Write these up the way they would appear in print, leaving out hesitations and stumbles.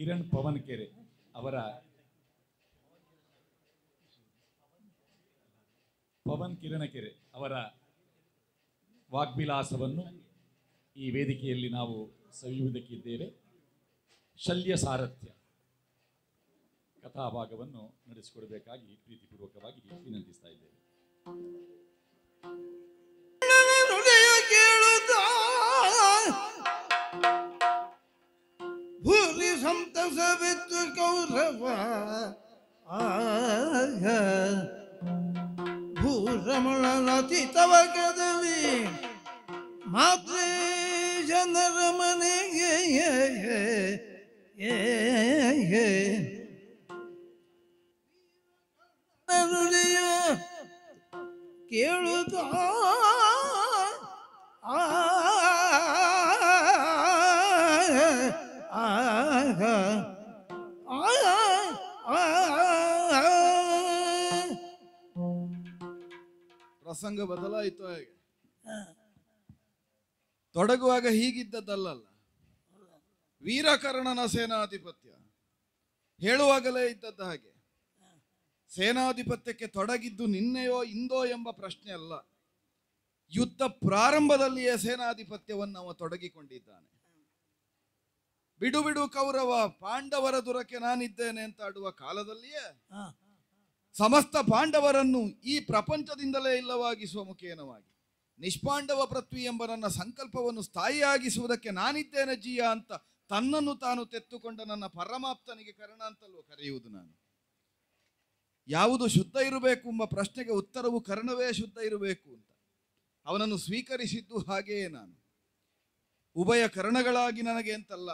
ಕಿರಣ್ ಪವನ್ಕೆರೆ ಅವರ ಪವನ್ ಕಿರಣಕೆರೆ ಅವರ ವಾಗ್ವಿಲಾಸವನ್ನು ಈ ವೇದಿಕೆಯಲ್ಲಿ ನಾವು ಸವಿಯುವುದಕ್ಕಿದ್ದೇವೆ. ಶಲ್ಯ ಸಾರಥ್ಯ ಕಥಾಭಾಗವನ್ನು ನಡೆಸಿಕೊಡಬೇಕಾಗಿ ಪ್ರೀತಿಪೂರ್ವಕವಾಗಿ ವಿನಂತಿಸ್ತಾ ಇದ್ದೇವೆ. ಭೂರಿ ಸಂತಸವಿತ್ತು ಕೌರವ ಭೂರಮಣನತಿತವ ಕದವಿ ಮಾತ್ರೇ ಜನರ ಮನೆಗೆ ನುಡಿಯ ಕೇಳುತ್ತ ಪ್ರಸಂಗ ಬದಲಾಯಿತು. ಹಾಗೆ ತೊಡಗುವಾಗ ಹೀಗಿದ್ದದ್ದಲ್ಲ. ವೀರಕರ್ಣನ ಸೇನಾಧಿಪತ್ಯ ಹೇಳುವಾಗಲೇ ಇದ್ದದ್ದು ಹಾಗೆ. ಸೇನಾಧಿಪತ್ಯಕ್ಕೆ ತೊಡಗಿದ್ದು ನಿನ್ನೆಯೋ ಇಂದೋ ಎಂಬ ಪ್ರಶ್ನೆ ಅಲ್ಲ. ಯುದ್ಧ ಪ್ರಾರಂಭದಲ್ಲಿಯೇ ಸೇನಾಧಿಪತ್ಯವನ್ನು ಅವ ತೊಡಗಿಕೊಂಡಿದ್ದಾನೆ. ಬಿಡು ಬಿಡು ಕೌರವ, ಪಾಂಡವರ ದುರಕ್ಕೆ ನಾನಿದ್ದೇನೆ ಅಂತ ಆಡುವ ಕಾಲದಲ್ಲಿಯೇ ಸಮಸ್ತ ಪಾಂಡವರನ್ನು ಈ ಪ್ರಪಂಚದಿಂದಲೇ ಇಲ್ಲವಾಗಿಸುವ ಮುಖೇನವಾಗಿ ನಿಷ್ಪಾಂಡವ ಪೃಥ್ವಿ ಎಂಬ ನನ್ನ ಸಂಕಲ್ಪವನ್ನು ಸ್ಥಾಯಿಯಾಗಿಸುವುದಕ್ಕೆ ನಾನಿದ್ದೇನೆ ಜಿಯ ಅಂತ ತನ್ನನ್ನು ತಾನು ತೆತ್ತುಕೊಂಡ ನನ್ನ ಪರಮಾಪ್ತನಿಗೆ ಕರ್ಣ ಅಂತಲೂ ಕರೆಯುವುದು ನಾನು. ಯಾವುದು ಶುದ್ಧ ಇರಬೇಕು ಎಂಬ ಪ್ರಶ್ನೆಗೆ ಉತ್ತರವು ಕರ್ಣವೇ ಶುದ್ಧ ಇರಬೇಕು ಅಂತ ಅವನನ್ನು ಸ್ವೀಕರಿಸಿದ್ದು ಹಾಗೆಯೇ ನಾನು. ಉಭಯ ಕರ್ಣಗಳಾಗಿ ನನಗೆ ಅಂತಲ್ಲ,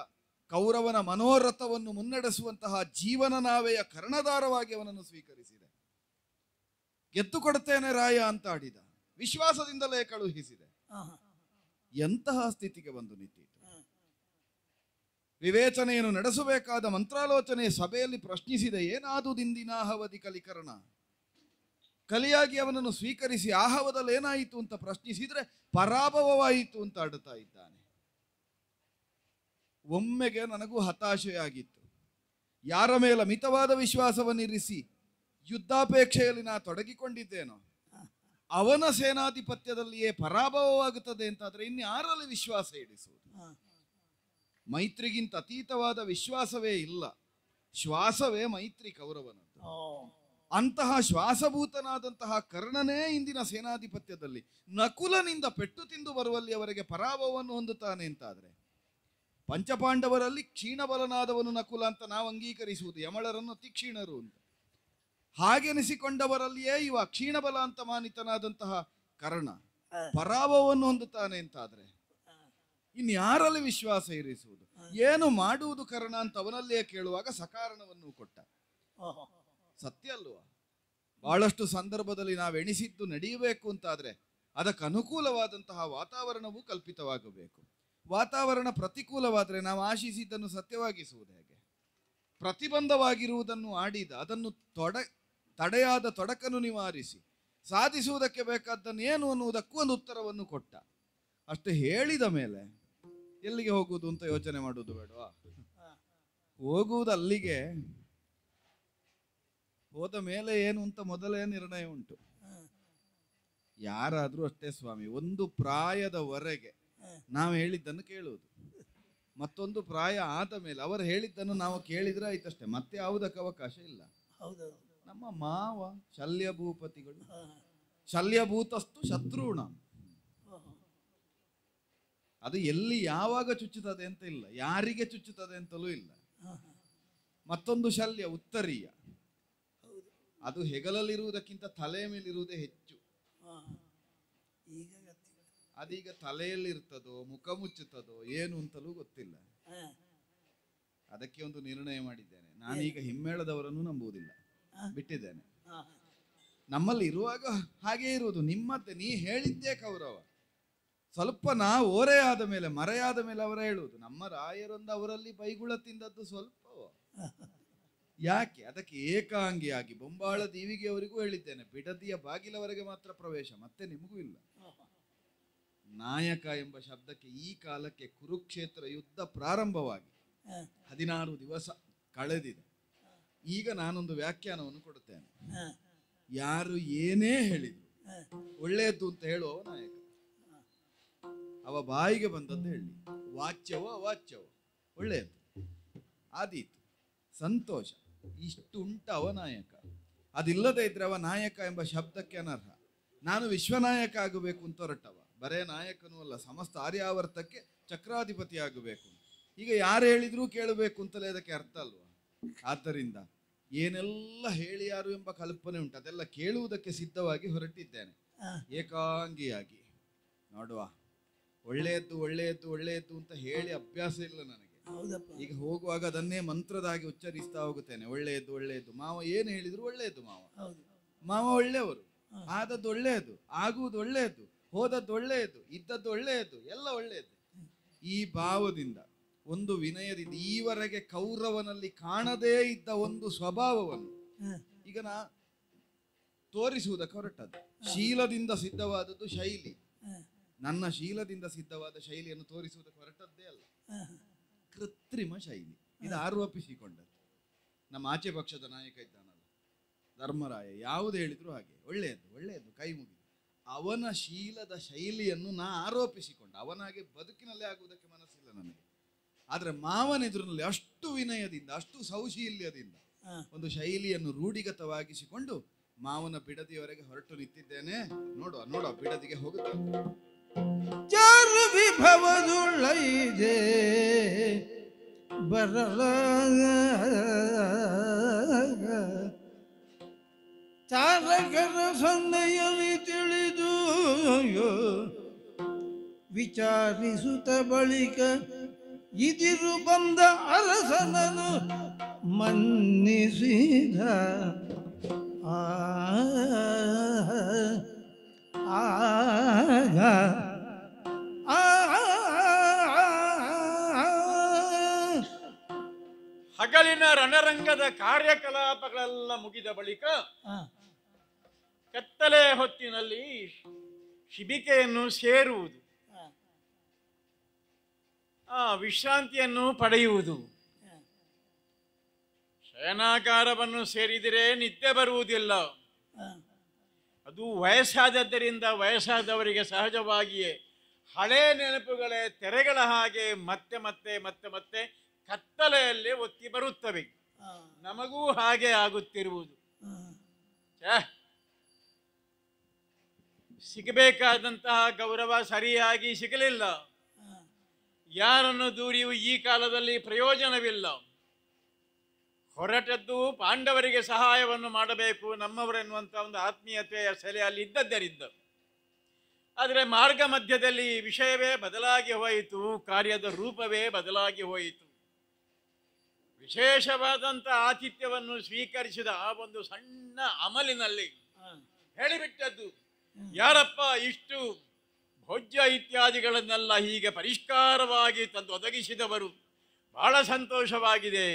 ಕೌರವನ ಮನೋರಥವನ್ನು ಮುನ್ನಡೆಸುವಂತಹ ಜೀವನ ನಾವೆಯ ಕರ್ಣಧಾರವಾಗಿ ಅವನನ್ನು ಸ್ವೀಕರಿಸಿದೆ. ಗೆದ್ದು ಕೊಡ್ತೇನೆ ರಾಯ ಅಂತ ಆಡಿದ, ವಿಶ್ವಾಸದಿಂದಲೇ ಕಳುಹಿಸಿದೆ. ಎಂತಹ ಸ್ಥಿತಿಗೆ ಬಂದು ನಿಂತಿತು. ವಿವೇಚನೆಯನ್ನು ನಡೆಸಬೇಕಾದ ಮಂತ್ರಾಲೋಚನೆ ಸಭೆಯಲ್ಲಿ ಪ್ರಶ್ನಿಸಿದೆ, ಏನಾದು ದಿಂದಿನಾಹವದಿ ಕಲಿಕರ್ಣ. ಕಲಿಯಾಗಿ ಅವನನ್ನು ಸ್ವೀಕರಿಸಿ ಆಹವದಲ್ಲಿ ಏನಾಯಿತು ಅಂತ ಪ್ರಶ್ನಿಸಿದ್ರೆ ಪರಾಭವವಾಯಿತು ಅಂತ ಆಡುತ್ತಾ ಇದ್ದಾನೆ. ಒಮ್ಮೆಗೆ ನನಗೂ ಹತಾಶೆಯಾಗಿತ್ತು. ಯಾರ ಮೇಲೆ ಮಿತವಾದ ವಿಶ್ವಾಸವನ್ನಿರಿಸಿ ಯುದ್ಧಾಪೇಕ್ಷೆಯಲ್ಲಿ ನಾ ತೊಡಗಿಕೊಂಡಿದ್ದೇನೋ ಅವನ ಸೇನಾಧಿಪತ್ಯದಲ್ಲಿಯೇ ಪರಾಭವವಾಗುತ್ತದೆ ಅಂತಾದ್ರೆ ಇನ್ಯಾರಲ್ಲಿ ವಿಶ್ವಾಸ ಇಡಿಸುವುದು? ಮೈತ್ರಿಗಿಂತ ಅತೀತವಾದ ವಿಶ್ವಾಸವೇ ಇಲ್ಲ. ಶ್ವಾಸವೇ ಮೈತ್ರಿ ಕೌರವನದ್ದು. ಅಂತಹ ಶ್ವಾಸಭೂತನಾದಂತಹ ಕರ್ಣನೇ ಇಂದಿನ ಸೇನಾಧಿಪತ್ಯದಲ್ಲಿ ನಕುಲನಿಂದ ಪೆಟ್ಟು ತಿಂದು ಬರುವಲ್ಲಿ ಅವರಿಗೆ ಪರಾಭವವನ್ನು ಹೊಂದುತ್ತಾನೆ ಅಂತಾದ್ರೆ, ಪಂಚಪಾಂಡವರಲ್ಲಿ ಕ್ಷೀಣಬಲನಾದವನು ನಕುಲ ಅಂತ ನಾವು ಅಂಗೀಕರಿಸುವುದು, ಯಮಳರನ್ನು ಅತಿ ಕ್ಷೀಣರು ಅಂತ. ಹಾಗೆನಿಸಿಕೊಂಡವರಲ್ಲಿಯೇ ಇವ ಕ್ಷೀಣಬಲ ಅಂತ ಮಾನಿತನಾದಂತಹ ಕರ್ಣ ಪರಾಭವವನ್ನು ಹೊಂದುತ್ತಾನೆ ಅಂತಾದ್ರೆ ಇನ್ಯಾರಲ್ಲಿ ವಿಶ್ವಾಸ ಇರಿಸುವುದು? ಏನು ಮಾಡುವುದು ಕರ್ಣ ಅಂತ ಅವನಲ್ಲಿಯೇ ಕೇಳುವಾಗ ಸಕಾರಣವನ್ನು ಕೊಟ್ಟ. ಸತ್ಯ ಅಲ್ವಾ? ಬಹಳಷ್ಟು ಸಂದರ್ಭದಲ್ಲಿ ನಾವು ಎಣಿಸಿದ್ದು ನಡೆಯಬೇಕು ಅಂತಾದ್ರೆ ಅದಕ್ಕೆ ಅನುಕೂಲವಾದಂತಹ ವಾತಾವರಣವೂ ಕಲ್ಪಿತವಾಗಬೇಕು. ವಾತಾವರಣ ಪ್ರತಿಕೂಲವಾದರೆ ನಾವು ಆಶಿಸಿದ್ದನ್ನು ಸತ್ಯವಾಗಿಸುವುದು ಹೇಗೆ? ಪ್ರತಿಬಂಧವಾಗಿರುವುದನ್ನು ಆಡಿದ, ಅದನ್ನು ತಡೆಯಾದ ತೊಡಕನ್ನು ನಿವಾರಿಸಿ ಸಾಧಿಸುವುದಕ್ಕೆ ಬೇಕಾದ್ದನ್ನು ಏನು ಅನ್ನುವುದಕ್ಕೂ ಒಂದು ಉತ್ತರವನ್ನು ಕೊಟ್ಟ. ಅಷ್ಟು ಹೇಳಿದ ಮೇಲೆ ಎಲ್ಲಿಗೆ ಹೋಗುವುದು ಅಂತ ಯೋಚನೆ ಮಾಡುವುದು ಬೇಡವಾ? ಹೋಗುವುದು ಅಲ್ಲಿಗೆ, ಹೋದ ಮೇಲೆ ಏನು ಅಂತ ಮೊದಲೇ ನಿರ್ಣಯ ಉಂಟು. ಯಾರಾದ್ರೂ ಅಷ್ಟೇ ಸ್ವಾಮಿ, ಒಂದು ಪ್ರಾಯದವರೆಗೆ ನಾವು ಹೇಳಿದ್ದನ್ನು ಕೇಳುವುದು, ಮತ್ತೊಂದು ಪ್ರಾಯ ಆದ ಮೇಲೆ ಅವರು ಹೇಳಿದ್ದನ್ನು ನಾವು ಕೇಳಿದ್ರೆ ಆಯ್ತಷ್ಟೇ, ಮತ್ತೆ ಯಾವುದಕ್ಕೆ ಅವಕಾಶ ಇಲ್ಲ. ನಮ್ಮ ಮಾವ ಶಲ್ಯ ಭೂಪತಿಗಳು, ಶಲ್ಯಭೂತಸ್ತು ಶತ್ರುಣ, ಅದು ಎಲ್ಲಿ ಯಾವಾಗ ಚುಚ್ಚುತ್ತದೆ ಅಂತ ಇಲ್ಲ, ಯಾರಿಗೆ ಚುಚ್ಚುತ್ತದೆ ಅಂತಲೂ ಇಲ್ಲ. ಮತ್ತೊಂದು ಶಲ್ಯ ಉತ್ತರೀಯ, ಅದು ಹೆಗಲಲ್ಲಿರುವುದಕ್ಕಿಂತ ತಲೆಯ ಮೇಲಿರುವುದೇ ಹೆಚ್ಚು. ಅದೀಗ ತಲೆಯಲ್ಲಿರ್ತದೋ ಮುಖ ಮುಚ್ಚುತ್ತದೋ ಏನು ಅಂತಲೂ ಗೊತ್ತಿಲ್ಲ. ಅದಕ್ಕೆ ಒಂದು ನಿರ್ಣಯ ಮಾಡಿದ್ದೇನೆ, ನಾನೀಗ ಹಿಮ್ಮೇಳದವರನ್ನು ನಂಬುವುದಿಲ್ಲ, ಬಿಟ್ಟಿದ್ದೇನೆ. ನಮ್ಮಲ್ಲಿ ಇರುವಾಗ ಹಾಗೇ ಇರುವುದು. ನಿಮ್ಮತ್ತೆ ನೀ ಹೇಳಿದ್ದೇ ಕೌರವ, ಸ್ವಲ್ಪ ನಾ ಓರೆಯಾದ ಮೇಲೆ ಮರೆಯಾದ ಮೇಲೆ ಅವರ ಹೇಳುವುದು. ನಮ್ಮ ರಾಯರೊಂದು ಅವರಲ್ಲಿ ಬೈಗುಳ ತಿಂದದ್ದು ಸ್ವಲ್ಪವೋ, ಯಾಕೆ? ಅದಕ್ಕೆ ಏಕಾಂಗಿಯಾಗಿ ಬೊಂಬಾಳ ದೇವಿಗೆಯವರಿಗೂ ಹೇಳಿದ್ದೇನೆ, ಬಿಡದಿಯ ಬಾಗಿಲವರೆಗೆ ಮಾತ್ರ ಪ್ರವೇಶ, ಮತ್ತೆ ನಿಮಗೂ ಇಲ್ಲ. ನಾಯಕ ಎಂಬ ಶಬ್ದಕ್ಕೆ ಈ ಕಾಲಕ್ಕೆ ಕುರುಕ್ಷೇತ್ರ ಯುದ್ಧ ಪ್ರಾರಂಭವಾಗಿ 16 ದಿವಸ ಕಳೆದಿದೆ. ಈಗ ನಾನೊಂದು ವ್ಯಾಖ್ಯಾನವನ್ನು ಕೊಡುತ್ತೇನೆ. ಯಾರು ಏನೇ ಹೇಳಿದ್ರು ಒಳ್ಳೆಯದು ಅಂತ ಹೇಳುವವ ನಾಯಕ. ಅವ ಬಾಯಿಗೆ ಬಂದದ್ದು ಹೇಳಿ, ವಾಚ್ಯವೋ ಅವಾಚ್ಯವೋ ಒಳ್ಳೆಯದು ಆದೀತು, ಸಂತೋಷ, ಇಷ್ಟು ಉಂಟ ಅವ ನಾಯಕ. ಅದಿಲ್ಲದೆ ಇದ್ರೆ ಅವ ನಾಯಕ ಎಂಬ ಶಬ್ದಕ್ಕೆ ಅನರ್ಹ. ನಾನು ವಿಶ್ವನಾಯಕ ಆಗಬೇಕು ಅಂತ ಹೊರಟವ, ಬರೇ ನಾಯಕನೂ ಅಲ್ಲ, ಸಮಸ್ತ ಆರ್ಯಾವರ್ತಕ್ಕೆ ಚಕ್ರಾಧಿಪತಿ ಆಗಬೇಕು. ಈಗ ಯಾರು ಹೇಳಿದ್ರೂ ಕೇಳಬೇಕು ಅಂತಲೇ ಅದಕ್ಕೆ ಅರ್ಥ ಅಲ್ವಾ? ಆದ್ದರಿಂದ ಏನೆಲ್ಲ ಹೇಳಿಯಾರು ಎಂಬ ಕಲ್ಪನೆ ಉಂಟು, ಅದೆಲ್ಲ ಕೇಳುವುದಕ್ಕೆ ಸಿದ್ಧವಾಗಿ ಹೊರಟಿದ್ದೇನೆ, ಏಕಾಂಗಿಯಾಗಿ. ನೋಡುವ, ಒಳ್ಳೆಯದ್ದು ಒಳ್ಳೆಯದ್ದು ಒಳ್ಳೆಯದ್ದು ಅಂತ ಹೇಳಿ ಅಭ್ಯಾಸ ಇಲ್ಲ ನನಗೆ. ಈಗ ಹೋಗುವಾಗ ಅದನ್ನೇ ಮಂತ್ರದಾಗಿ ಉಚ್ಚರಿಸ್ತಾ ಹೋಗುತ್ತೇನೆ, ಒಳ್ಳೆಯದು ಒಳ್ಳೆಯದು. ಮಾವ ಏನು ಹೇಳಿದ್ರು ಒಳ್ಳೆಯದು, ಮಾವ ಒಳ್ಳೆಯವರು, ಆದದ್ದು ಒಳ್ಳೆಯದು, ಆಗುವುದು ಒಳ್ಳೆಯದು, ಹೋದದ್ದು ಒಳ್ಳೆಯದು, ಇದ್ದದ್ದು ಒಳ್ಳೆಯದು, ಎಲ್ಲ ಒಳ್ಳೆಯದು. ಈ ಭಾವದಿಂದ, ಒಂದು ವಿನಯದಿಂದ, ಈವರೆಗೆ ಕೌರವನಲ್ಲಿ ಕಾಣದೇ ಇದ್ದ ಒಂದು ಸ್ವಭಾವವನ್ನು ಈಗ ನಾ ತೋರಿಸುವುದಕ್ಕೆ ಹೊರಟದ್ದು. ಶೀಲದಿಂದ ಸಿದ್ಧವಾದದ್ದು ಶೈಲಿ, ನನ್ನ ಶೀಲದಿಂದ ಸಿದ್ಧವಾದ ಶೈಲಿಯನ್ನು ತೋರಿಸುವುದಕ್ಕೆ ಹೊರಟದ್ದೇ ಅಲ್ಲ, ಕೃತ್ರಿಮ ಶೈಲಿ. ಇದು ಆರೋಪಿಸಿಕೊಂಡದ್ದು. ನಮ್ಮ ಆಚೆ ಪಕ್ಷದ ನಾಯಕ ಇದ್ದಾನಲ್ಲ ಧರ್ಮರಾಯ, ಯಾವುದು ಹೇಳಿದ್ರು ಹಾಗೆ ಒಳ್ಳೆಯದು ಒಳ್ಳೆಯದು, ಕೈ ಮುಗಿದು. ಅವನ ಶೀಲದ ಶೈಲಿಯನ್ನು ನಾ ಆರೋಪಿಸಿಕೊಂಡ. ಅವನಾಗೆ ಬದುಕಿನಲ್ಲೇ ಆಗುವುದಕ್ಕೆ ಮನಸ್ಸಿಲ್ಲ ನನಗೆ. ಆದ್ರೆ ಮಾವನೆದುರಿನಲ್ಲಿ ಅಷ್ಟು ವಿನಯದಿಂದ, ಅಷ್ಟು ಸೌಶೀಲ್ಯದಿಂದ ಒಂದು ಶೈಲಿಯನ್ನು ರೂಢಿಗತವಾಗಿಸಿಕೊಂಡು ಮಾವನ ಬಿಡದಿಯವರೆಗೆ ಹೊರಟು ನಿಂತಿದ್ದೇನೆ. ನೋಡುವ ನೋಡುವ, ಬಿಡದಿಗೆ ಹೋಗುತ್ತೇನೆ. ಚಾರು ವಿಭವದುಳ್ಳೈದೆ ಬರಲ ತಾರಕರ ಸನ್ನೆಯಲ್ಲಿ ತಿಳಿದು ವಿಚಾರಿಸುತ್ತ ಬಳಿಕ ಇದಿರು ಬಂದ ಅರಸನನು ಮನ್ನಿಸಿದ. ಆಗ ಹಗಲಿನ ರಣರಂಗದ ಕಾರ್ಯಕಲಾಪಗಳೆಲ್ಲ ಮುಗಿದ ಬಳಿಕ ಕತ್ತಲೆ ಹೊತ್ತಿನಲ್ಲಿ ಶಿಬಿಕೆಯನ್ನು ಸೇರುವುದು, ವಿಶ್ರಾಂತಿಯನ್ನು ಪಡೆಯುವುದು. ಶಯನಾಗಾರವನ್ನು ಸೇರಿದರೆ ನಿದ್ದೆ ಬರುವುದಿಲ್ಲ. ಅದು ವಯಸ್ಸಾದದ್ದರಿಂದ ವಯಸ್ಸಾದವರಿಗೆ ಸಹಜವಾಗಿಯೇ ಹಳೆ ನೆನಪುಗಳೇ ತೆರೆಗಳ ಹಾಗೆ ಮತ್ತೆ ಮತ್ತೆ ಮತ್ತೆ ಮತ್ತೆ ಕತ್ತಲೆಯಲ್ಲಿ ಒತ್ತಿ ಬರುತ್ತವೆ. ನಮಗೂ ಹಾಗೆ ಆಗುತ್ತಿರುವುದು. ಸಿಗಬೇಕಾದಂತಹ ಗೌರವ ಸರಿಯಾಗಿ ಸಿಗಲಿಲ್ಲ. ಯಾರನ್ನು ದೂರಿಯೂ ಈ ಕಾಲದಲ್ಲಿ ಪ್ರಯೋಜನವಿಲ್ಲ. ಹೊರಟದ್ದು ಪಾಂಡವರಿಗೆ ಸಹಾಯವನ್ನು ಮಾಡಬೇಕು ನಮ್ಮವರೆನ್ನುವಂಥ ಒಂದು ಆತ್ಮೀಯತೆಯ ಸೆಲೆ ಅಲ್ಲಿ ಇದ್ದದ್ದರಿಂದ. ಆದರೆ ಮಾರ್ಗ ಮಧ್ಯದಲ್ಲಿ ವಿಷಯವೇ ಬದಲಾಗಿ ಹೋಯಿತು, ಕಾರ್ಯದ ರೂಪವೇ ಬದಲಾಗಿ ಹೋಯಿತು. ವಿಶೇಷವಾದಂಥ ಆತಿಥ್ಯವನ್ನು ಸ್ವೀಕರಿಸಿದ ಆ ಒಂದು ಸಣ್ಣ ಅಮಲಿನಲ್ಲಿ ಹೇಳಿಬಿಟ್ಟದ್ದು, ಯಾರಪ್ಪ ಇಷ್ಟು ಭೋಜ್ಯ ಇತ್ಯಾದಿಗಳನ್ನೆಲ್ಲ ಹೀಗೆ ಪರಿಷ್ಕಾರವಾಗಿ ತಂದು ಒದಗಿಸಿದವರು, ಬಹಳ ಸಂತೋಷವಾಗಿದೆ,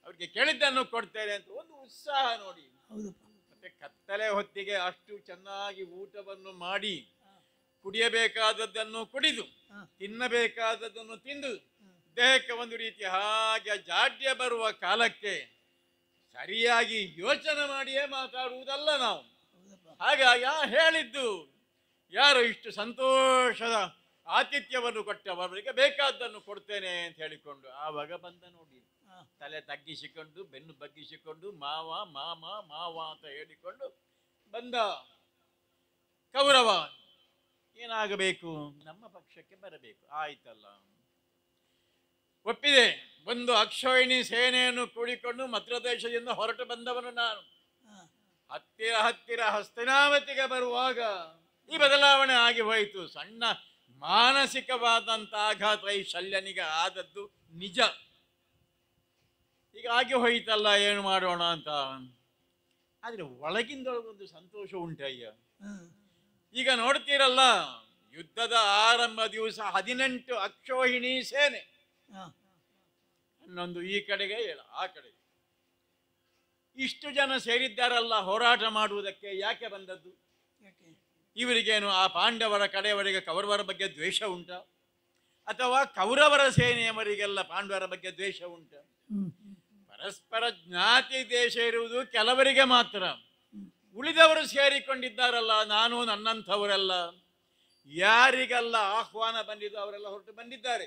ಅವ್ರಿಗೆ ಕೇಳಿದ್ದನ್ನು ಕೊಡ್ತೇನೆ ಅಂತ ಒಂದು ಉತ್ಸಾಹ ನೋಡಿ. ಮತ್ತೆ ಕತ್ತಲೆ ಹೊತ್ತಿಗೆ ಅಷ್ಟು ಚೆನ್ನಾಗಿ ಊಟವನ್ನು ಮಾಡಿ, ಕುಡಿಯಬೇಕಾದದ್ದನ್ನು ಕುಡಿದು, ತಿನ್ನಬೇಕಾದದ್ದನ್ನು ತಿಂದು, ದೇಹಕ್ಕೆ ಒಂದು ರೀತಿ ಹಾಗೆ ಜಾಡ್ಯ ಬರುವ ಕಾಲಕ್ಕೆ ಸರಿಯಾಗಿ ಯೋಚನೆ ಮಾಡಿಯೇ ಮಾತಾಡುವುದಲ್ಲ ನಾವು. ಹಾಗಾಗಿ ಹೇಳಿದ್ದು, ಯಾರು ಇಷ್ಟು ಸಂತೋಷದ ಆತಿಥ್ಯವನ್ನು ಕೊಟ್ಟವರಿಗೆ ಬೇಕಾದ್ದನ್ನು ಕೊಡ್ತೇನೆ ಅಂತ ಹೇಳಿಕೊಂಡು ಆವಾಗ ಬಂದ ನೋಡಿ. ತಲೆ ತಗ್ಗಿಸಿಕೊಂಡು, ಬೆನ್ನು ಬಗ್ಗಿಸಿಕೊಂಡು, ಮಾವ ಮಾಮ ಮಾವ ಅಂತ ಹೇಳಿಕೊಂಡು ಬಂದ ಕೌರವ. ಏನಾಗಬೇಕು? ನಮ್ಮ ಪಕ್ಷಕ್ಕೆ ಬರಬೇಕು. ಆಯ್ತಲ್ಲ, ಒಪ್ಪಿದೆ. ಒಂದು ಅಕ್ಷೋಹಿಣಿ ಸೇನೆಯನ್ನು ಕೂಡಿಕೊಂಡು ಮದ್ರದೇಶದಿಂದ ಹೊರಟು ಬಂದವನು ನಾನು. ಹತ್ತಿರ ಹತ್ತಿರ ಹಸ್ತಿನಾವತಿಗೆ ಬರುವಾಗ ಈ ಬದಲಾವಣೆ ಆಗಿ ಹೋಯಿತು. ಸಣ್ಣ ಮಾನಸಿಕವಾದಂಥ ಆಘಾತ ಈ ಶಲ್ಯನಿಗೆ ಆದದ್ದು ನಿಜ. ಹೀಗಾಗಿ ಹೋಯಿತಲ್ಲ, ಏನು ಮಾಡೋಣ ಅಂತ. ಆದರೆ ಒಳಗಿಂದೊಳಗೊಂದು ಸಂತೋಷ ಉಂಟಯ್ಯ. ಈಗ ನೋಡ್ತೀರಲ್ಲ, ಯುದ್ಧದ ಆರಂಭ ದಿವಸ 18 ಅಕ್ಷೋಹಿಣಿ ಸೇನೆ, ಇನ್ನೊಂದು ಈ ಕಡೆಗೆ ಆ ಕಡೆಗೆ, ಇಷ್ಟು ಜನ ಸೇರಿದ್ದಾರಲ್ಲ ಹೋರಾಟ ಮಾಡುವುದಕ್ಕೆ. ಯಾಕೆ ಬಂದದ್ದು? ಇವರಿಗೇನು ಆ ಪಾಂಡವರ ಕಡೆಯವರಿಗೆ ಕೌರವರ ಬಗ್ಗೆ ದ್ವೇಷ ಉಂಟ? ಅಥವಾ ಕೌರವರ ಸೇನೆಯವರಿಗೆಲ್ಲ ಪಾಂಡವರ ಬಗ್ಗೆ ದ್ವೇಷ ಉಂಟು? ಪರಸ್ಪರ ಜ್ಞಾತಿ ದೇಶ ಇರುವುದು ಕೆಲವರಿಗೆ ಮಾತ್ರ. ಉಳಿದವರು ಸೇರಿಕೊಂಡಿದ್ದಾರಲ್ಲ, ನಾನು ನನ್ನಂಥವರೆಲ್ಲ, ಯಾರಿಗೆಲ್ಲ ಆಹ್ವಾನ ಬಂದಿದ್ದು ಅವರೆಲ್ಲ ಹೊರಟು ಬಂದಿದ್ದಾರೆ.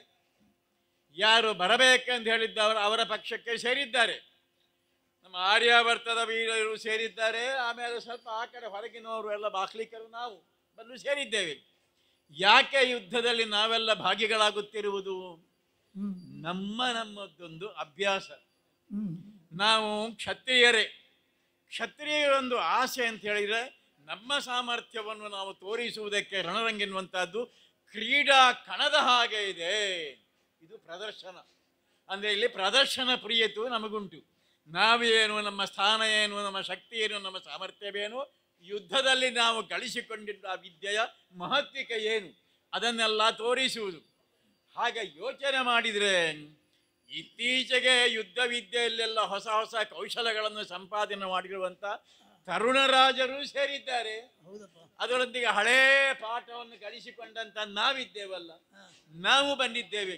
ಯಾರು ಬರಬೇಕಂತ ಹೇಳಿದ್ದವರು ಅವರ ಪಕ್ಷಕ್ಕೆ ಸೇರಿದ್ದಾರೆ. ನಮ್ಮ ಆರ್ಯಾವರ್ತದ ವೀರರು ಸೇರಿದ್ದಾರೆ. ಆಮೇಲೆ ಸ್ವಲ್ಪ ಆ ಕಡೆ ಹೊರಗಿನವರು ಎಲ್ಲ ಬಾಕ್ಲಿಕರು ನಾವು ಬಂದು ಸೇರಿದ್ದೇವೆ. ಯಾಕೆ ಯುದ್ಧದಲ್ಲಿ ನಾವೆಲ್ಲ ಭಾಗಿಗಳಾಗುತ್ತಿರುವುದು? ನಮ್ಮದೊಂದು ಅಭ್ಯಾಸ. ನಾವು ಕ್ಷತ್ರಿಯರೊಂದು ಆಸೆ ಅಂತ ಹೇಳಿದರೆ ನಮ್ಮ ಸಾಮರ್ಥ್ಯವನ್ನು ನಾವು ತೋರಿಸುವುದಕ್ಕೆ ರಣರಂಗೆನ್ನುವಂಥದ್ದು ಕ್ರೀಡಾ ಕಣದ ಹಾಗೆ ಇದೆ. ಇದು ಪ್ರದರ್ಶನ ಅಂದರೆ ಇಲ್ಲಿ ಪ್ರದರ್ಶನ ಪ್ರಿಯತೆ ನಮಗುಂಟು. ನಾವೇನು, ನಮ್ಮ ಸ್ಥಾನ ಏನು, ನಮ್ಮ ಶಕ್ತಿ ಏನು, ನಮ್ಮ ಸಾಮರ್ಥ್ಯವೇನು, ಯುದ್ಧದಲ್ಲಿ ನಾವು ಗಳಿಸಿಕೊಂಡಿದ್ದ ಆ ವಿದ್ಯೆಯ ಮಹತ್ವಿಕೆ ಏನು, ಅದನ್ನೆಲ್ಲ ತೋರಿಸುವುದು. ಹಾಗೆ ಯೋಚನೆ ಮಾಡಿದರೆ ಇತ್ತೀಚೆಗೆ ಯುದ್ಧ ವಿದ್ಯೆಯಲ್ಲೆಲ್ಲ ಹೊಸ ಹೊಸ ಕೌಶಲಗಳನ್ನು ಸಂಪಾದನೆ ಮಾಡಿರುವಂಥ ತರುಣರಾಜರು ಸೇರಿದ್ದಾರೆ. ಅದರೊಂದಿಗೆ ಹಳೇ ಪಾಠವನ್ನು ಗಳಿಸಿಕೊಂಡಂತ ನಾವಿದ್ದೇವಲ್ಲ, ನಾವು ಬಂದಿದ್ದೇವೆ.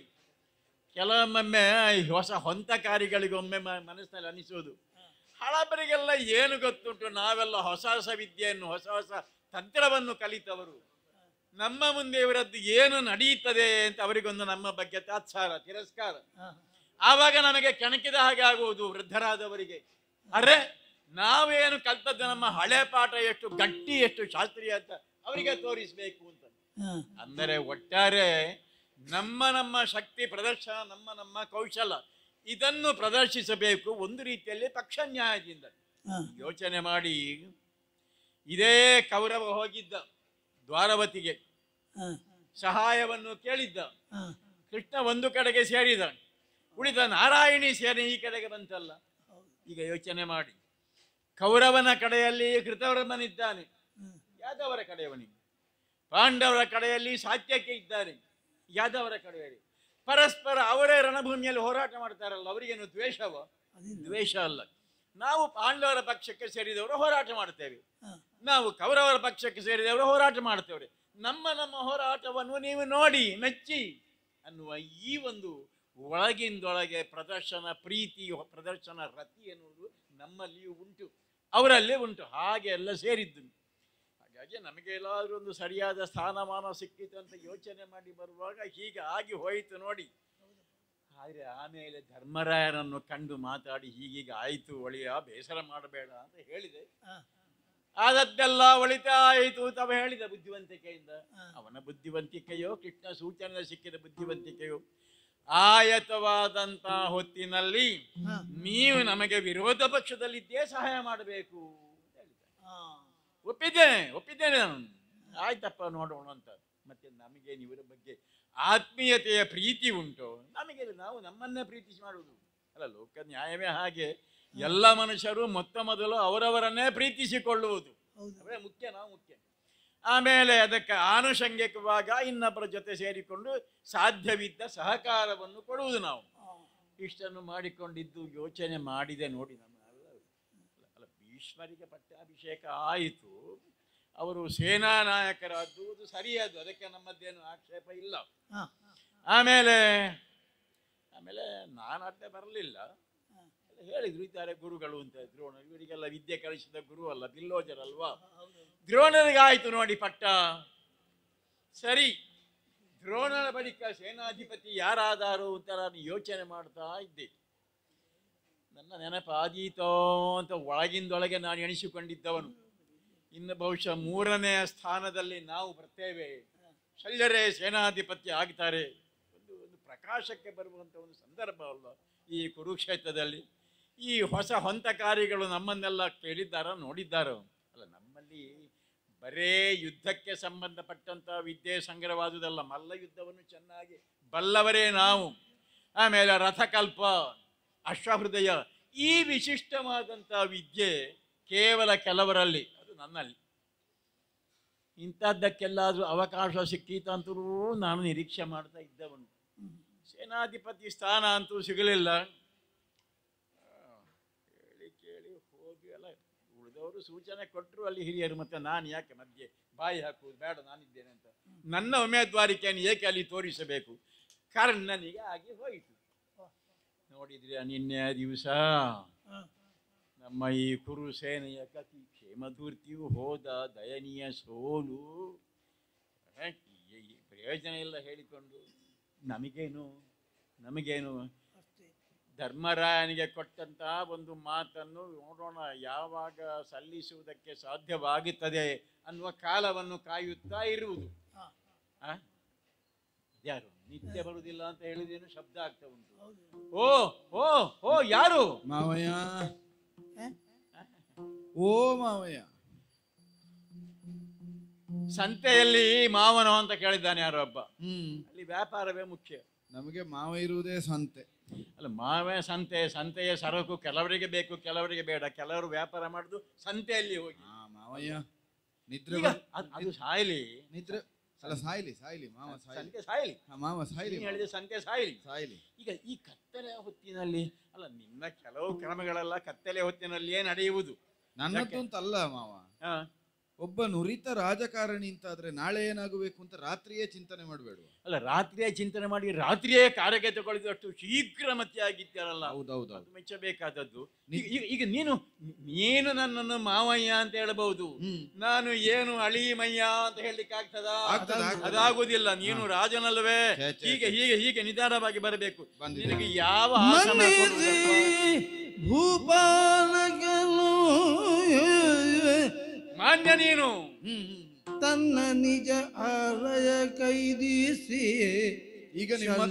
ಕೆಲವೊಮ್ಮೆ ಹೊಸ ಹೊಂತಕಾರಿಗಳಿಗೊಮ್ಮೆ ಮನಸ್ಸಿನಲ್ಲಿ ಅನಿಸೋದು, ಹಳಬರಿಗೆಲ್ಲ ಏನು ಗೊತ್ತುಂಟು, ನಾವೆಲ್ಲ ಹೊಸ ಹೊಸ ವಿದ್ಯೆಯನ್ನು, ಹೊಸ ಹೊಸ ತಂತ್ರವನ್ನು ಕಲಿತವರು, ನಮ್ಮ ಮುಂದೆ ಇವರದ್ದು ಏನು ನಡೆಯುತ್ತದೆ ಅಂತ ಅವರಿಗೊಂದು ನಮ್ಮ ಬಗ್ಗೆ ತಾತ್ಸಾರ, ತಿರಸ್ಕಾರ. ಆವಾಗ ನಮಗೆ ಕೆಣಕಿದ ಹಾಗೆ ಆಗುವುದು ವೃದ್ಧರಾದವರಿಗೆ. ಅರೆ, ನಾವೇನು ಕಲ್ತದ್ದು ನಮ್ಮ ಹಳೆ ಪಾಠ ಎಷ್ಟು ಗಟ್ಟಿ, ಎಷ್ಟು ಶಾಸ್ತ್ರೀಯ ಅಂತ ಅವರಿಗೆ ತೋರಿಸಬೇಕು ಅಂತ. ಅಂದರೆ ಒಟ್ಟಾರೆ ನಮ್ಮ ಶಕ್ತಿ ಪ್ರದರ್ಶನ, ನಮ್ಮ ಕೌಶಲ, ಇದನ್ನು ಪ್ರದರ್ಶಿಸಬೇಕು ಒಂದು ರೀತಿಯಲ್ಲಿ ಪಕ್ಷ ನ್ಯಾಯದಿಂದ. ಯೋಚನೆ ಮಾಡಿ, ಇದೇ ಕೌರವ ಹೋಗಿದ್ದ ದ್ವಾರವತಿಗೆ, ಸಹಾಯವನ್ನು ಕೇಳಿದ್ದ. ಕೃಷ್ಣ ಒಂದು ಕಡೆಗೆ ಸೇರಿದ, ಉಳಿದ ನಾರಾಯಣಿ ಸೇನೆ ಈ ಕಡೆಗೆ ಬಂತಲ್ಲ. ಈಗ ಯೋಚನೆ ಮಾಡಿ, ಕೌರವನ ಕಡೆಯಲ್ಲಿ ಕೃತವರ್ಮನಿದ್ದಾನೆ, ಯಾದವರ ಕಡೆಯವನಿಗೆ. ಪಾಂಡವರ ಕಡೆಯಲ್ಲಿ ಸಾತ್ಯಕ್ಕೆ ಇದ್ದಾನೆ, ಯಾದವರ ಕಡೆಯಲ್ಲಿ. ಪರಸ್ಪರ ಅವರೇ ರಣಭೂಮಿಯಲ್ಲಿ ಹೋರಾಟ ಮಾಡ್ತಾರಲ್ಲ, ಅವರಿಗೇನು ದ್ವೇಷವ? ದ್ವೇಷ ಅಲ್ಲ. ನಾವು ಪಾಂಡವರ ಪಕ್ಷಕ್ಕೆ ಸೇರಿದವರು ಹೋರಾಟ ಮಾಡ್ತೇವೆ, ನಾವು ಕೌರವರ ಪಕ್ಷಕ್ಕೆ ಸೇರಿದವರು ಹೋರಾಟ ಮಾಡ್ತೇವೆ. ನಮ್ಮ ಹೋರಾಟವನ್ನು ನೀವು ನೋಡಿ ಮೆಚ್ಚಿ ಅನ್ನುವ ಈ ಒಂದು ಒಳಗಿಂದೊಳಗೆ ಪ್ರದರ್ಶನ ಪ್ರೀತಿ, ಪ್ರದರ್ಶನ ರತಿ ಎನ್ನುವುದು ನಮ್ಮಲ್ಲಿಯೂ ಉಂಟು, ಅವರಲ್ಲೇ ಉಂಟು. ಹಾಗೆ ಎಲ್ಲ ಸೇರಿದ್ದು. ಹಾಗಾಗಿ ನಮಗೆ ಎಲ್ಲಾದರೂ ಒಂದು ಸರಿಯಾದ ಸ್ಥಾನಮಾನ ಸಿಕ್ಕಿತು ಅಂತ ಯೋಚನೆ ಮಾಡಿ ಬರುವಾಗ ಹೀಗೆ ಆಗಿ ಹೋಯಿತು ನೋಡಿ. ಆದರೆ ಆಮೇಲೆ ಧರ್ಮರಾಯರನ್ನು ಕಂಡು ಮಾತಾಡಿ ಹೀಗೀಗ ಆಯಿತು ಒಳಿಯ, ಬೇಸರ ಮಾಡಬೇಡ ಅಂತ ಹೇಳಿದೆ. ಆದದ್ದೆಲ್ಲ ಒಳಿತಾಯಿತು ತವ ಹೇಳಿದ ಬುದ್ಧಿವಂತಿಕೆಯಿಂದ. ಅವನ ಬುದ್ಧಿವಂತಿಕೆಯೋ ಕೃಷ್ಣ ಸೂಚನೆ ಸಿಕ್ಕಿದ ಬುದ್ಧಿವಂತಿಕೆಯೋ? ಆಯತವಾದಂತ ಹೊತ್ತಿನಲ್ಲಿ ನೀವು ನಮಗೆ ವಿರೋಧ ಪಕ್ಷದಲ್ಲಿದ್ದೇ ಸಹಾಯ ಮಾಡಬೇಕು ಅಂತ ಹೇಳಿದ. ಒಪ್ಪಿದ್ದೇನೆ ನಾನು. ಆಯ್ತಪ್ಪ, ನೋಡೋಣ ಅಂತ. ಮತ್ತೆ ನಮಗೆ ಇವರ ಬಗ್ಗೆ ಆತ್ಮೀಯತೆಯ ಪ್ರೀತಿ ಉಂಟು, ನಮಗೆ ನಾವು ನಮ್ಮನ್ನೇ ಪ್ರೀತಿಸಿ ಮಾಡುವುದು ಅಲ್ಲ. ಲೋಕ ನ್ಯಾಯವೇ ಹಾಗೆ. ಎಲ್ಲ ಮನುಷ್ಯರು ಮೊದಲು ಅವರವರನ್ನೇ ಪ್ರೀತಿಸಿಕೊಳ್ಳುವುದು ಅವರೇ ಮುಖ್ಯ, ನಾವು ಮುಖ್ಯ. ಆಮೇಲೆ ಅದಕ್ಕೆ ಆನುಷಂಗಿಕವಾಗ ಇನ್ನೊಬ್ಬರ ಜೊತೆ ಸೇರಿಕೊಂಡು ಸಾಧ್ಯವಿದ್ದ ಸಹಕಾರವನ್ನು ಕೊಡುವುದು ನಾವು. ಇಷ್ಟನ್ನು ಮಾಡಿಕೊಂಡಿದ್ದು ಯೋಚನೆ ಮಾಡಿದೆ ನೋಡಿ. ನಮ್ಮ ಅಲ್ಲ, ಭೀಷ್ಮರಿಗೆ ಪಟ್ಟಾಭಿಷೇಕ ಆಯಿತು, ಅವರು ಸೇನಾ ನಾಯಕರಾದ್ದು ಸರಿಯಾದ್ದು, ಅದಕ್ಕೆ ನಮ್ಮದ್ದೇನು ಆಕ್ಷೇಪ ಇಲ್ಲ. ಆಮೇಲೆ ನಾನು ಅಡ್ಡ ಬರಲಿಲ್ಲ. ಹೇಳಿದ್ರು ಇದ್ದಾರೆ ಗುರುಗಳು ಅಂತ. ದ್ರೋಣ ಇವರಿಗೆಲ್ಲ ವಿದ್ಯೆ ಕಲಿಸಿದ ಗುರು ಅಲ್ಲ, ಬಿಲ್ಲೋಜರಲ್ವಾ. ದ್ರೋಣರಿಗಾಯ್ತು ನೋಡಿ ಪಟ್ಟ. ಸರಿ, ದ್ರೋಣನ ಬಳಿಕ ಸೇನಾಧಿಪತಿ ಯಾರಾದಾರು ಅಂತ ನಾನು ಯೋಚನೆ ಮಾಡ್ತಾ ಇದ್ದೆ. ನನ್ನ ನೆನಪಾದೀತೋ ಅಂತ ಒಳಗಿಂದೊಳಗೆ ನಾನು ಎಣಿಸಿಕೊಂಡಿದ್ದವನು. ಇನ್ನು ಬಹುಶಃ 3ನೇ ಸ್ಥಾನದಲ್ಲಿ ನಾವು ಬರ್ತೇವೆ, ಶಲ್ಯರೇ ಸೇನಾಧಿಪತಿ ಆಗ್ತಾರೆ. ಒಂದು ಪ್ರಕಾಶಕ್ಕೆ ಬರುವಂಥ ಒಂದು ಸಂದರ್ಭ ಅಲ್ಲ ಈ ಕುರುಕ್ಷೇತ್ರದಲ್ಲಿ. ಈ ಹೊಸ ಹೊಂತಕಾರಿಗಳು ನಮ್ಮನ್ನೆಲ್ಲ ಕೇಳಿದ್ದಾರೋ ನೋಡಿದ್ದಾರೋ? ಅಲ್ಲ, ನಮ್ಮಲ್ಲಿ ಬರೇ ಯುದ್ಧಕ್ಕೆ ಸಂಬಂಧಪಟ್ಟಂಥ ವಿದ್ಯೆ ಸಂಗ್ರಹವಾದುದಲ್ಲ, ಮಲ್ಲ ಯುದ್ಧವನ್ನು ಚೆನ್ನಾಗಿ ಬಲ್ಲವರೇ ನಾವು. ಆಮೇಲೆ ರಥಕಲ್ಪ, ಅಶ್ವಹೃದಯ, ಈ ವಿಶಿಷ್ಟವಾದಂಥ ವಿದ್ಯೆ ಕೇವಲ ಕೆಲವರಲ್ಲಿ, ಅದು ನನ್ನಲ್ಲಿ. ಇಂಥದ್ದಕ್ಕೆಲ್ಲಾದರೂ ಅವಕಾಶ ಸಿಕ್ಕೀತಂತೂ ನಾನು ನಿರೀಕ್ಷೆ ಮಾಡ್ತಾ ಇದ್ದವನು. ಸೇನಾಧಿಪತಿ ಸ್ಥಾನ ಅಂತೂ ಸಿಗಲಿಲ್ಲ. ಕೇಳಿ ಹೋಗಿ ಅಲ್ಲ, ಉಳಿದವರು ಸೂಚನೆ ಕೊಟ್ಟರು ಅಲ್ಲಿ ಹಿರಿಯರು. ಮತ್ತೆ ನಾನು ಯಾಕೆ ಮಧ್ಯೆ ಬಾಯಿ ಹಾಕುವುದು? ಬೇಡ, ನಾನಿದ್ದೇನೆ ಅಂತ ನನ್ನ ಉಮೇದ್ವಾರಿಕೆಯನ್ನು ಏಕೆ ಅಲ್ಲಿ ತೋರಿಸಬೇಕು? ಕರ್ಣನಿಗೆ ಆಗಿ ಹೋಯಿತು. ನೋಡಿದ್ರೆ ನಿನ್ನೆ ದಿವಸ ನಮ್ಮ ಈ ಕುರು ಸೇನೆಯ ಕತಿ ಕ್ಷೇಮಧೂರ್ತಿಯು ಹೋದ, ದಯನೀಯ ಸೋಲು. ಈ ಪ್ರಯೋಜನ ಇಲ್ಲ ಹೇಳಿಕೊಂಡು. ನಮಗೇನು ಧರ್ಮರಾಯನಿಗೆ ಕೊಟ್ಟಂತಹ ಒಂದು ಮಾತನ್ನು ನೋಡೋಣ ಯಾವಾಗ ಸಲ್ಲಿಸುವುದಕ್ಕೆ ಸಾಧ್ಯವಾಗುತ್ತದೆ ಅನ್ನುವ ಕಾಲವನ್ನು ಕಾಯುತ್ತಾ ಇರುವುದು. ಯಾರು ನಿತ್ಯ ಬರುವುದಿಲ್ಲ ಅಂತ ಹೇಳಿದೇನು ಶಬ್ದ ಆಗ್ತಾ ಉಂಟು. ಓ ಓ ಓ ಯಾರು? ಮಾವಯ್ಯ. ಓ ಮಾವಯ್ಯ. ಸಂತೆಯಲ್ಲಿ ಮಾವನೋ ಅಂತ ಕೇಳಿದ್ದಾನೆ ಯಾರೋ ಒಬ್ಬ. ಅಲ್ಲಿ ವ್ಯಾಪಾರವೇ ಮುಖ್ಯ. ನಮಗೆ ಮಾವ ಇರುವುದೇ ಸಂತೆ. ಅಲ್ಲ, ಮಾವೇ ಸಂತೆಯ ಸರಕು ಕೆಲವರಿಗೆ ಬೇಕು, ಕೆಲವರಿಗೆ ಬೇಡ. ಕೆಲವರು ವ್ಯಾಪಾರ ಮಾಡುದು ಸಂತೆಯಲ್ಲಿ ಹೋಗಿ. ಮಾವಯ್ಯ ನಿದ್ರೆ ಅದು ಸಾಯ್ಲಿ. ನಿದ್ರೆ ಅಲ್ಲ, ಸಾಯ್ಲಿ ಮಾವ ಸಂತೆ ಸಾಯ್ಲಿ. ಮಾವ ಸಾಯ್ಲಿ ಹೇಳಿದೆ, ಸಂತೆ ಸಾಯ್ಲಿ. ಈಗ ಈ ಕತ್ತಲೆ ಹೊತ್ತಿನಲ್ಲಿ ಅಲ್ಲ, ನಿನ್ನ ಕೆಲವು ಕ್ರಮಗಳೆಲ್ಲ ಕತ್ತಲೆ ಹೊತ್ತಿನಲ್ಲಿಯೇ ನಡೆಯುವುದು. ನನ್ನದ್ದು ಅಂತಲ್ಲ ಮಾವ. ಒಬ್ಬ ನುರಿತ ರಾಜಕಾರಣಿ ಅಂತಾದ್ರೆ ನಾಳೆ ಏನಾಗಬೇಕು ಅಂತ ರಾತ್ರಿಯೇ ಚಿಂತನೆ ಮಾಡಬೇಡ. ಅಲ್ಲ, ರಾತ್ರಿಯೇ ಚಿಂತನೆ ಮಾಡಿ ರಾತ್ರಿಯೇ ಕಾರ್ಯಕ್ಕೆ ತಗೊಳ್ಳಿದಷ್ಟು ಶೀಘ್ರ ಮತ್ತೆ ಆಗಿದ್ದಾರಲ್ಲ. ಹೌದೌದು, ಅದು ಮೆಚ್ಚಬೇಕಾದದ್ದು. ಈಗ ನೀನು ನನ್ನನ್ನು ಮಾವಯ್ಯ ಅಂತ ಹೇಳಬಹುದು, ನಾನು ಏನು ಅಳಿಮಯ್ಯ ಅಂತ ಹೇಳಲಿಕ್ಕೆ ಆಗ್ತದ? ಅದಾಗುದಿಲ್ಲ. ನೀನು ರಾಜನಲ್ವೇ? ಹೀಗೆ ಹೀಗೆ ಹೀಗೆ ನಿಧಾನವಾಗಿ ಬರಬೇಕು. ನಿನಗೆ ಯಾವ ಆಸನ ಭೂಪಾಲಕನು ಮಾನ್ಯ ನೀನು ತನ್ನ ನಿಜ ಆಲಯ ಕೈದಿಸಿ ಈಗ ನಿಮ್ಮ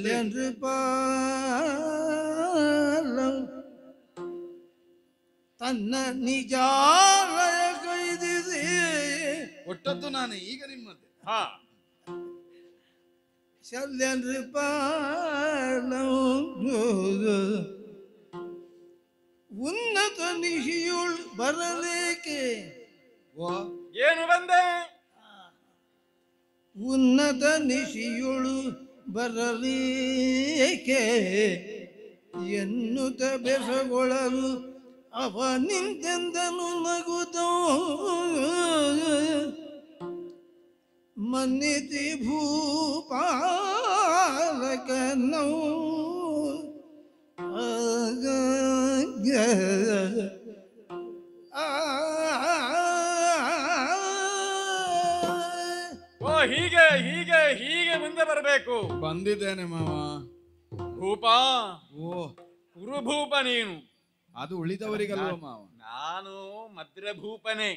ತನ್ನ ನಿಜಾಲಯ ಕೈದಿಸಿ ಒಟ್ಟದ್ದು ನಾನೇ. ಈಗ ನಿಮ್ಮದೇ. ಉನ್ನತ ನಿಶಿಯುಳ್ ಬರಲೇಕೆ? ಏನು ಬಂದೆ? ಉನ್ನತ ನಿಶಿಯುಳು ಬರಲೇಕೆ ಎನ್ನುತ್ತ ಬೆಸಗೊಳ್ಳಲು ಅವ ನಿಂತೆಂದನು ನಗುತ್ತೋ. ಮನ್ನಿತಿ ಭೂಪಾಲಕನೋ ಹೀಗೆ ಹೀಗೆ ಹೀಗೆ ಮುಂದೆ ಬರಬೇಕು. ಬಂದಿದ್ದೇನೆ ಮಾವ. ಭೂಪ, ಕುರುಭೂಪ ನೀನು. ಅದು ಉಳಿದವರಿಗಲ್ವ ಮಾವ? ನಾನು ಮದ್ರಭೂಪನೇ.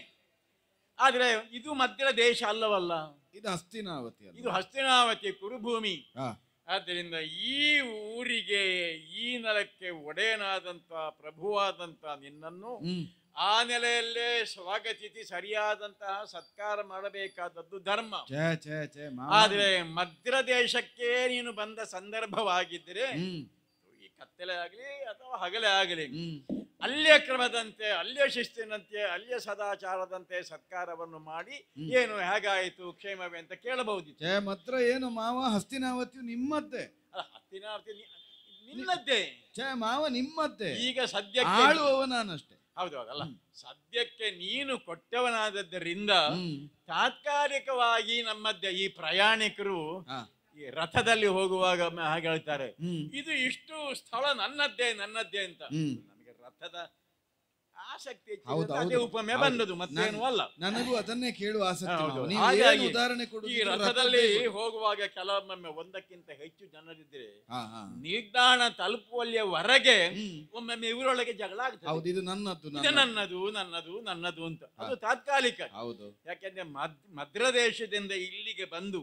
ಆದ್ರೆ ಇದು ಮಧ್ಯ ದೇಶ ಅಲ್ಲವಲ್ಲ, ಇದು ಹಸ್ತಿನಾವತಿ. ಇದು ಹಸ್ತಿನಾವತಿ ಕುರುಭೂಮಿ. ಆದ್ದರಿಂದ ಈ ಊರಿಗೆ, ಈ ನೆಲಕ್ಕೆ ಒಡೆಯನಾದಂತ ಪ್ರಭುವಾದಂತ ನಿನ್ನನ್ನು ಆ ನೆಲೆಯಲ್ಲೇ ಸ್ವಾಗತಿಸಿ ಸರಿಯಾದಂತಹ ಸತ್ಕಾರ ಮಾಡಬೇಕಾದದ್ದು ಧರ್ಮ. ಆದ್ರೆ ಮಧ್ಯ ದೇಶಕ್ಕೆ ನೀನು ಬಂದ ಸಂದರ್ಭವಾಗಿದ್ದರೆ, ಈ ಕತ್ತಲೆ ಆಗಲಿ ಅಥವಾ ಹಗಲೇ ಆಗಲಿ, ಅಲ್ಲಿಯ ಕ್ರಮದಂತೆ, ಅಲ್ಲಿಯ ಶಿಸ್ತಿನಂತೆ, ಅಲ್ಲಿಯ ಸದಾಚಾರದಂತೆ ಸತ್ಕಾರವನ್ನು ಮಾಡಿ ಏನು ಹೇಗಾಯಿತು ಕ್ಷೇಮವೇ ಅಂತ ಕೇಳಬಹುದಿತ್ತು. ಮಾತ್ರ ಏನು ಮಾವ, ಹಸ್ತಿನಾವತಿಯು ನಿಮ್ಮದ್ದೇ. ಅಲ್ಲ, ಹಸ್ತಿನಾವತಿ ನಿನ್ನದ್ದೇ. ಮಾವ ನಿಮ್ಮದ್ದೇ. ಈಗ ಸದ್ಯಕ್ಕೆ ಆಳುವವ ನಾನಷ್ಟೇ. ಹೌದೌದಲ್ಲ, ಸದ್ಯಕ್ಕೆ ನೀನು ಕೊಟ್ಟವನಾದದ್ದರಿಂದ ತಾತ್ಕಾಲಿಕವಾಗಿ ನಮ್ಮದ್ದೇ. ಈ ಪ್ರಯಾಣಿಕರು ಈ ರಥದಲ್ಲಿ ಹೋಗುವಾಗ ಹಾಗೆ ಹೇಳ್ತಾರೆ, ಇದು ಇಷ್ಟು ಸ್ಥಳ ನನ್ನದ್ದೇ ನನ್ನದ್ದೇ ಅಂತ. ನಮಗೆ ರಥದ ಆಸಕ್ತಿ ಅದೇ ಉಪಮೆ ಬಂದದು, ಮತ್ತೇನು ಅಲ್ಲ. ನನಗೂ ಅದನ್ನೇ ಕೇಳುವ ಆಸಕ್ತಿ. ಹಾಗಾಗಿ ಉದಾಹರಣೆ ಈ ರಥದಲ್ಲಿ ಹೋಗುವಾಗ ಕೆಲವೊಮ್ಮೆ ಒಂದಕ್ಕಿಂತ ಹೆಚ್ಚು ಜನರಿದ್ರೆ ನಿಲ್ದಾಣ ತಲುಪುವಲ್ಲಿಯವರೆಗೆ ಒಮ್ಮೊಮ್ಮೆ ಇವರೊಳಗೆ ಜಗಳ ಆಗ್ತದೆ. ಇದು ನನ್ನದು ನನ್ನದು ನನ್ನದು ನನ್ನದು ಅಂತ. ಅದು ತಾತ್ಕಾಲಿಕ. ಯಾಕೆಂದ್ರೆ ಮಧ್ಯ ದೇಶದಿಂದ ಇಲ್ಲಿಗೆ ಬಂದು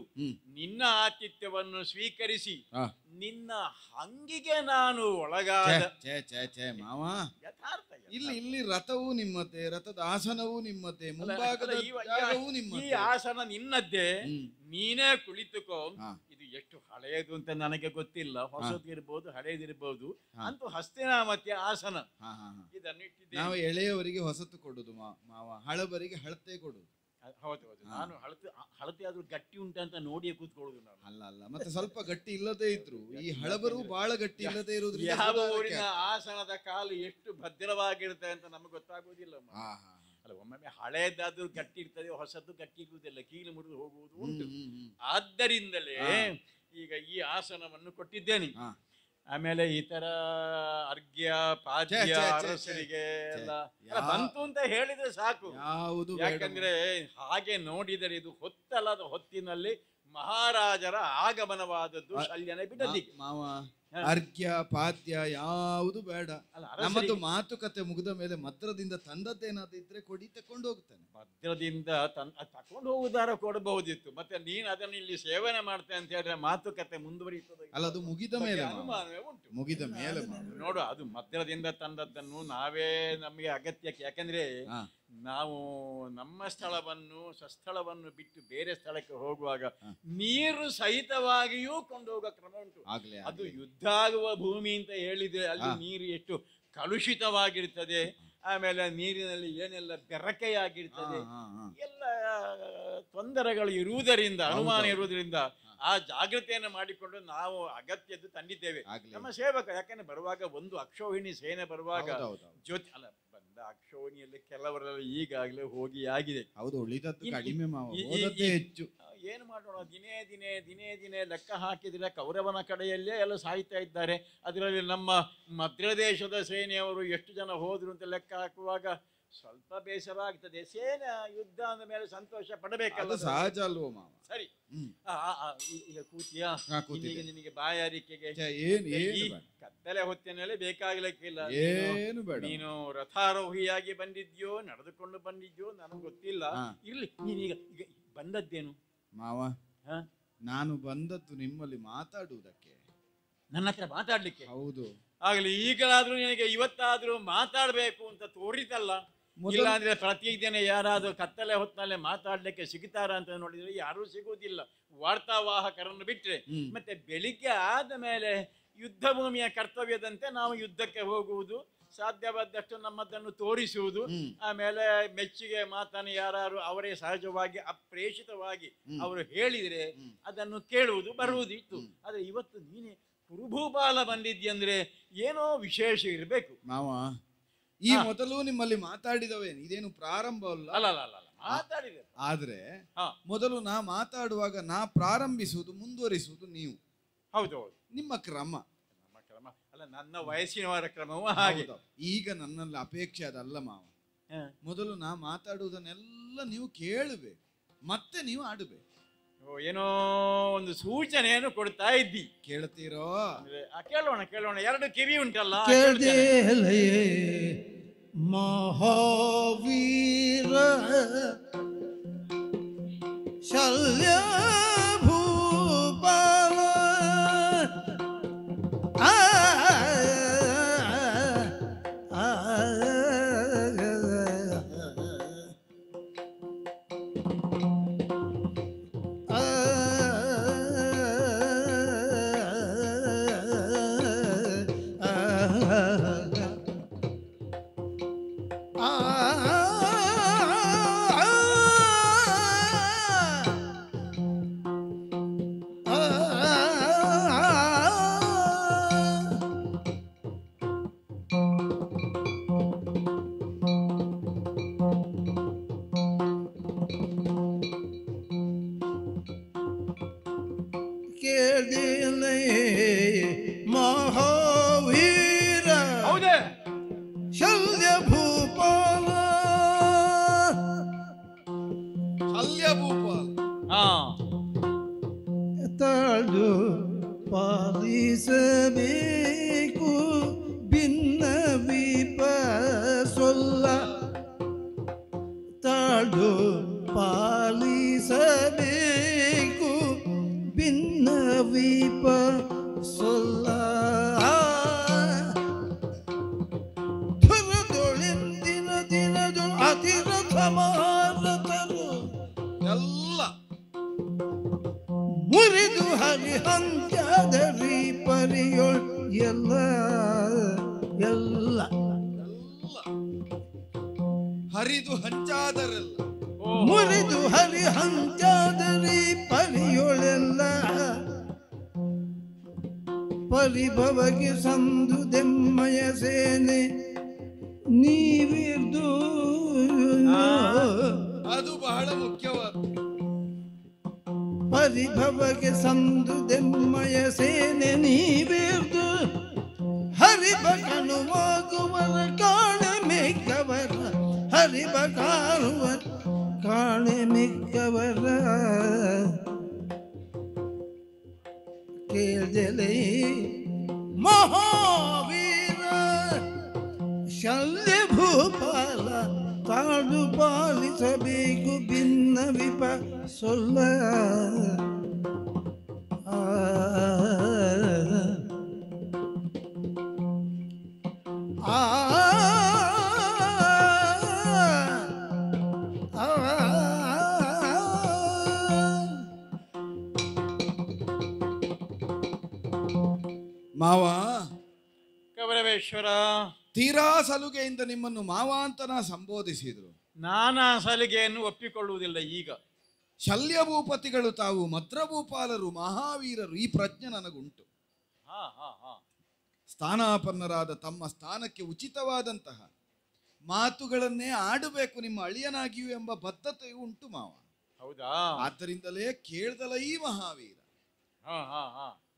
ನಿನ್ನ ಆತಿಥ್ಯವನ್ನು ಸ್ವೀಕರಿಸಿ ನಿನ್ನ ಹಂಗಿಗೆ ನಾನು ಒಳಗಾದ ಮಾವ. ಇಲ್ಲಿ ರಥವೂ ನಿಮ್ಮದೇ, ರಥದ ಆಸನವೂ ನಿಮ್ಮದೇ, ಮುಂಭಾಗದ ಜಾಗವೂ ನಿಮ್ಮದೇ. ಈ ಆಸನ ನಿನ್ನದ್ದೇ, ನೀನೇ ಕುಳಿತುಕೋ. ಇದು ಎಷ್ಟು ಹಳೆಯದು ಅಂತ ನನಗೆ ಗೊತ್ತಿಲ್ಲ, ಹೊಸದಿರ್ಬೋದು ಹಳೆಯದಿರ್ಬೋದು, ಅಂತೂ ಹಸ್ತಿನಾವತಿಯ ಆಸನ. ಇದನ್ನು ಇಟ್ಟಿದ್ದೆ. ನಾವು ಎಳೆಯವರಿಗೆ ಹೊಸತು ಕೊಡುದು ಮಾವ, ಹಳಬರಿಗೆ ಹಳತೆ ಕೊಡುದು. ಹೌದು, ನಾನು ಹಳತೆ ಆದ್ರೂ ಗಟ್ಟಿ ಉಂಟಂತ ನೋಡಿಯೇ ಕೂತ್ಕೊಳ್ಳುದು ನಾನು. ಅಲ್ಲ ಮತ್ತೆ ಸ್ವಲ್ಪ ಗಟ್ಟಿ ಇಲ್ಲದೆ ಇದ್ರು ಈ ಹಳಬರು ಬಹಳ ಗಟ್ಟಿ ಇಲ್ಲದೆ ಇರುವುದ್ರಿಂದ ಯಾವ ಊರಿನ ಆಸನದ ಕಾಲು ಎಷ್ಟು ಭದ್ರವಾಗಿರುತ್ತೆ ಅಂತ ನಮಗೆ ಗೊತ್ತಾಗುವುದಿಲ್ಲ. ಅಲ್ಲ, ಒಮ್ಮೊಮ್ಮೆ ಹಳೆಯದಾದ್ರೂ ಗಟ್ಟಿ ಇರ್ತದೆ, ಹೊಸದ್ದು ಗಟ್ಟಿ ಇರುವುದಿಲ್ಲ, ಕೀಲು ಮುರಿದು ಹೋಗುವುದು ಉಂಟು. ಆದ್ದರಿಂದಲೇ ಈಗ ಈ ಆಸನವನ್ನು ಕೊಟ್ಟಿದ್ದೇನೆ. ಹಾ. ಆಮೇಲೆ ಇತರ ಅರ್ಘ್ಯ ಪಾದ್ಯ ಅರಸರಿಗೆ ಎಲ್ಲ ಬಂತು ಅಂತ ಹೇಳಿದ್ರೆ ಸಾಕು. ಯಾವುದು ಯಾಕಂದ್ರೆ ಹಾಗೆ ನೋಡಿದರೆ ಇದು ಹೊತ್ತಲ್ಲದ ಹೊತ್ತಿನಲ್ಲಿ ಮಹಾರಾಜರ ಆಗಮನವಾದದ್ದು ಶಲ್ಯನ ಬಿಡಲಿಕ್ಕೆ. ಮಾವ ಅರ್ಘ್ಯ ಪಾದ್ಯ ಯಾವುದು ಬೇಡ. ನಮ್ಮದು ಮಾತುಕತೆ ಮುಗಿದ ಮೇಲೆ ಮದ್ರದಿಂದ ತಂದದ್ದೇನಾದ್ರು ಇದ್ರೆ ಕೊಡಿ, ತಕೊಂಡು ಹೋಗ್ತಾನೆ. ಮದ್ರದಿಂದ ತಕೊಂಡು ಹೋಗುದಾರ ಕೊಡಬಹುದಿತ್ತು. ಮತ್ತೆ ನೀನ್ ಅದನ್ನು ಇಲ್ಲಿ ಸೇವನೆ ಮಾಡ್ತೆ ಅಂತ ಹೇಳಿದ್ರೆ ಮಾತುಕತೆ ಮುಂದುವರಿಯುತ್ತದೆ. ಅಲ್ಲ, ಅದು ಮುಗಿದ ಮೇಲೆ ಅನುಮಾನವೇ ಉಂಟು. ಮುಗಿದ ಮೇಲೆ ನೋಡು, ಅದು ಮದ್ರದಿಂದ ತಂದದ್ದನ್ನು ನಾವೇ ನಮಗೆ ಅಗತ್ಯಕ್ಕೆ, ಯಾಕಂದ್ರೆ ನಾವು ನಮ್ಮ ಸ್ಥಳವನ್ನು ಸ್ವಸ್ಥಳವನ್ನು ಬಿಟ್ಟು ಬೇರೆ ಸ್ಥಳಕ್ಕೆ ಹೋಗುವಾಗ ನೀರು ಸಹಿತವಾಗಿಯೂ ಕೊಂಡೋಗುವ ಕ್ರಮ ಉಂಟು. ಅದು ಯುದ್ಧ ಆಗುವ ಭೂಮಿ ಅಂತ ಹೇಳಿದ್ರೆ ಅಲ್ಲಿ ನೀರು ಎಷ್ಟು ಕಲುಷಿತವಾಗಿರ್ತದೆ, ಆಮೇಲೆ ನೀರಿನಲ್ಲಿ ಏನೆಲ್ಲ ಬೆರಕೆಯಾಗಿರ್ತದೆ, ಎಲ್ಲ ತೊಂದರೆಗಳು ಇರುವುದರಿಂದ, ಅನುಮಾನ ಇರುವುದರಿಂದ ಆ ಜಾಗೃತಿಯನ್ನು ಮಾಡಿಕೊಂಡು ನಾವು ಅಗತ್ಯದ್ದು ತಂದಿದ್ದೇವೆ. ನಮ್ಮ ಸೇವಕ, ಯಾಕಂದ್ರೆ ಬರುವಾಗ ಒಂದು ಅಕ್ಷೋಹಿಣಿ ಸೇನೆ ಬರುವಾಗ ಜ್ಯೋತಿ ಅಲ್ಲ ಬಂದ ಅಕ್ಷೋಹಿಣಿಯಲ್ಲಿ ಕೆಲವರೆಲ್ಲ ಈಗಾಗಲೇ ಹೋಗಿ ಆಗಿದೆ. ಹೌದು, ಉಳಿದದ್ದು ಕಡಿಮೆ ಹೆಚ್ಚು. ಏನು ಮಾಡೋಣ, ದಿನೇ ದಿನೇ ದಿನೇ ದಿನೇ ಲೆಕ್ಕ ಹಾಕಿದ್ರೆ ಕೌರವನ ಕಡೆಯಲ್ಲೇ ಎಲ್ಲ ಸಾಯ್ತಾ ಇದ್ದಾರೆ. ಅದರಲ್ಲಿ ನಮ್ಮ ಮಧ್ಯದೇಶದ ಸೇನೆಯವರು ಎಷ್ಟು ಜನ ಹೋದ್ರು ಅಂತ ಲೆಕ್ಕ ಹಾಕುವಾಗ ಸ್ವಲ್ಪ ಬೇಸರ ಆಗ್ತದೆ. ಸೇನೆ ಯುದ್ಧ ಅಂದ ಮೇಲೆ ಸಂತೋಷ ಪಡಬೇಕಲ್ಲ, ಸಹಜ ಅಲ್ವೋ ಮಾವ? ಸರಿ, ಈಗ ಕೂತಿಯಾ? ಈಗ ನಿನಗೆ ಬಾಯಾರಿಕೆಗೆ ಕತ್ತಲೆ ಹೊತ್ತಿನಲ್ಲಿ ಬೇಕಾಗ್ಲಿಕ್ಕಿಲ್ಲ. ಏನು ಬೇಡ. ನೀನು ರಥಾರೋಹಿಯಾಗಿ ಬಂದಿದ್ಯೋ ನಡೆದುಕೊಂಡು ಬಂದಿದ್ಯೋ ನನಗೆ ಗೊತ್ತಿಲ್ಲ. ಇರ್ಲಿ, ನೀನೀಗ ಈಗ ಬಂದದ್ದೇನು ಮಾವ? ನಾನು ಬಂದದ್ದು ನಿಮ್ಮಲ್ಲಿ ಮಾತಾಡುವುದಕ್ಕೆ, ನನ್ನ ಹತ್ರ ಮಾತಾಡ್ಲಿಕ್ಕೆ. ಹೌದು. ಆಗ್ಲಿ, ಈಗಲಾದ್ರೂ ನಿನಗೆ ಇವತ್ತಾದ್ರೂ ಮಾತಾಡ್ಬೇಕು ಅಂತ ತೋರಿತಲ್ಲ. ಇಲ್ಲಾಂದ್ರೆ ಪ್ರತಿದಿನ ಯಾರಾದ್ರೂ ಕತ್ತಲೆ ಹೊತ್ತಿನಲ್ಲೇ ಮಾತಾಡ್ಲಿಕ್ಕೆ ಸಿಗ್ತಾರ ಅಂತ ನೋಡಿದ್ರೆ ಯಾರೂ ಸಿಗುವುದಿಲ್ಲ, ವಾರ್ತಾವಾಹಕರನ್ನು ಬಿಟ್ರೆ. ಮತ್ತೆ ಬೆಳಿಗ್ಗೆ ಆದ ಮೇಲೆ ಯುದ್ಧ ಭೂಮಿಯ ಕರ್ತವ್ಯದಂತೆ ನಾವು ಯುದ್ಧಕ್ಕೆ ಹೋಗುವುದು, ಸಾಧ್ಯವಾದಷ್ಟು ನಮ್ಮದನ್ನು ತೋರಿಸುವುದು, ಆಮೇಲೆ ಮೆಚ್ಚುಗೆ ಮಾತನ್ನು ಯಾರು ಅವರೇ ಸಹಜವಾಗಿ ಅಪ್ರೇಷಿತವಾಗಿ ಅವರು ಹೇಳಿದ್ರೆ ಅದನ್ನು ಕೇಳುವುದು ಬರುವುದು ಇತ್ತು. ಆದ್ರೆ ಇವತ್ತು ನೀನೆ ಕುರುಭೂಪಾಲ ಬಂದಿದ್ಯಂದ್ರೆ ಏನೋ ವಿಶೇಷ ಇರಬೇಕು ಮಾವ. ಈ ಮೊದಲು ನಿಮ್ಮಲ್ಲಿ ಮಾತಾಡಿದವೇನು, ಇದೇನು ಪ್ರಾರಂಭ ಅಲ್ಲ. ಅಲ್ಲ ಮಾತಾಡಿದೆ. ಆದ್ರೆ ಮೊದಲು ನಾ ಮಾತಾಡುವಾಗ ನಾ ಪ್ರಾರಂಭಿಸುವುದು, ಮುಂದುವರಿಸುವುದು ನೀವು. ಹೌದು, ನಿಮ್ಮ ಕ್ರಮ. ಅಲ್ಲ, ನನ್ನ ವಯಸ್ಸಿನವರ ಕ್ರಮವೂ ಹಾಗೆ. ಈಗ ನನ್ನಲ್ಲಿ ಅಪೇಕ್ಷೆ ಅದಲ್ಲ ಮಾವ. ಮೊದಲು ನಾ ಮಾತಾಡುವುದನ್ನೆಲ್ಲ ನೀವು ಕೇಳಬೇಕು, ಮತ್ತೆ ನೀವು ಆಡಬೇಕು. ಏನೋ ಒಂದು ಸೂಚನೆಯನ್ನು ಕೊಡ್ತಾ ಇದ್ದಿ, ಕೇಳ್ತೀರೋ? ಕೇಳೋಣ ಕೇಳೋಣ. ಎರಡು ಕಿವಿ ಉಂಟಲ್ಲ. ಮಹಾವೀರ ಶಲ್ಯ ಭೂಪಾಲ ಮಹಾವೀರ ಶಲ್ಯ ಭೂಪಾಲ ತಾಳು ಪಾಲಿಸಬೇಕು ಭಿನ್ನ ವಿಪ ಸೊಲ್ಲ, ತಾಳು ಪಾಲಿಸಬೇಕು ಭಿನ್ನ ವಿಪ ಸೊಲ್ಲ. ಧುರದೊಳೆಂದಿನ ದಿನದು ಅತಿರಥ ಮಾರತರು ಎಲ್ಲ ಮುರಿದು ಹರಿಹಂತ್ಯದರಿ ಪರಿಯೊಳ್ ಎಲ್ಲ ಎಲ್ಲ ಹರಿದು ಹಂಚಾದರಲ್ಲ, ಮುರಿದು ಹರಿಹಂತ್ಯದರಿ ಪರಿಯೊಳೆಲ್ಲ ಪರಿಭವಗೆ ಸಂದು ದೆಮ್ಮಯ ಸೇನೆ ನೀವಿರ್ದು. ಅದು ಬಹಳ ಮುಖ್ಯವಾದ ಪರಿಭವಗೆ ಸಂದುದೆಮ್ಮಯ ಸೇನೆ ನೀವೇರ್ದು ಹರಿಬಕನು ಹೋಗುವರ ಕಾಣೆ ಮಿಕ್ಕವರ ಹರಿಬ ಕಾಣುವರ ಕಾಣೆ ಮಿಕ್ಕವರ ಕೇಳ್ದೆಲೆ ಮಹಾವೀರ ಶಲ್ಯ ಭೂಪಾಲ ತಾಳು ಪಾಲಿಸಬೇಕು ಭಿನ್ನ ವಿಪ ಸೊಲ್ಲ ಮಾವ, ಕೌರವೇಶ್ವರ, ತೀರಾ ಸಲುಗೆಯಿಂದ ನಿಮ್ಮನ್ನು ಮಾವ ಅಂತ ಸಂಬೋಧಿಸಿದ್ರು. ನಾನಾ ಸಲಿಗೆಯನ್ನು ಒಪ್ಪಿಕೊಳ್ಳುವುದಿಲ್ಲ. ಈಗ ಶಲ್ಯಭೂಪತಿಗಳು ತಾವು, ಮದ್ರಭೂಪಾಲರು, ಮಹಾವೀರರು, ಈ ಪ್ರಜ್ಞೆ ನನಗುಂಟು. ಸ್ಥಾನಾಪನ್ನರಾದ ತಮ್ಮ ಸ್ಥಾನಕ್ಕೆ ಉಚಿತವಾದಂತಹ ಮಾತುಗಳನ್ನೇ ಆಡಬೇಕು ನಿಮ್ಮ ಅಳಿಯನಾಗಿಯೂ ಎಂಬ ಬದ್ಧತೆಯು ಉಂಟು ಮಾವ. ಹೌದಾ? ಆದ್ದರಿಂದಲೇ ಕೇಳ್ದಲ ಈ ಮಹಾವೀರ.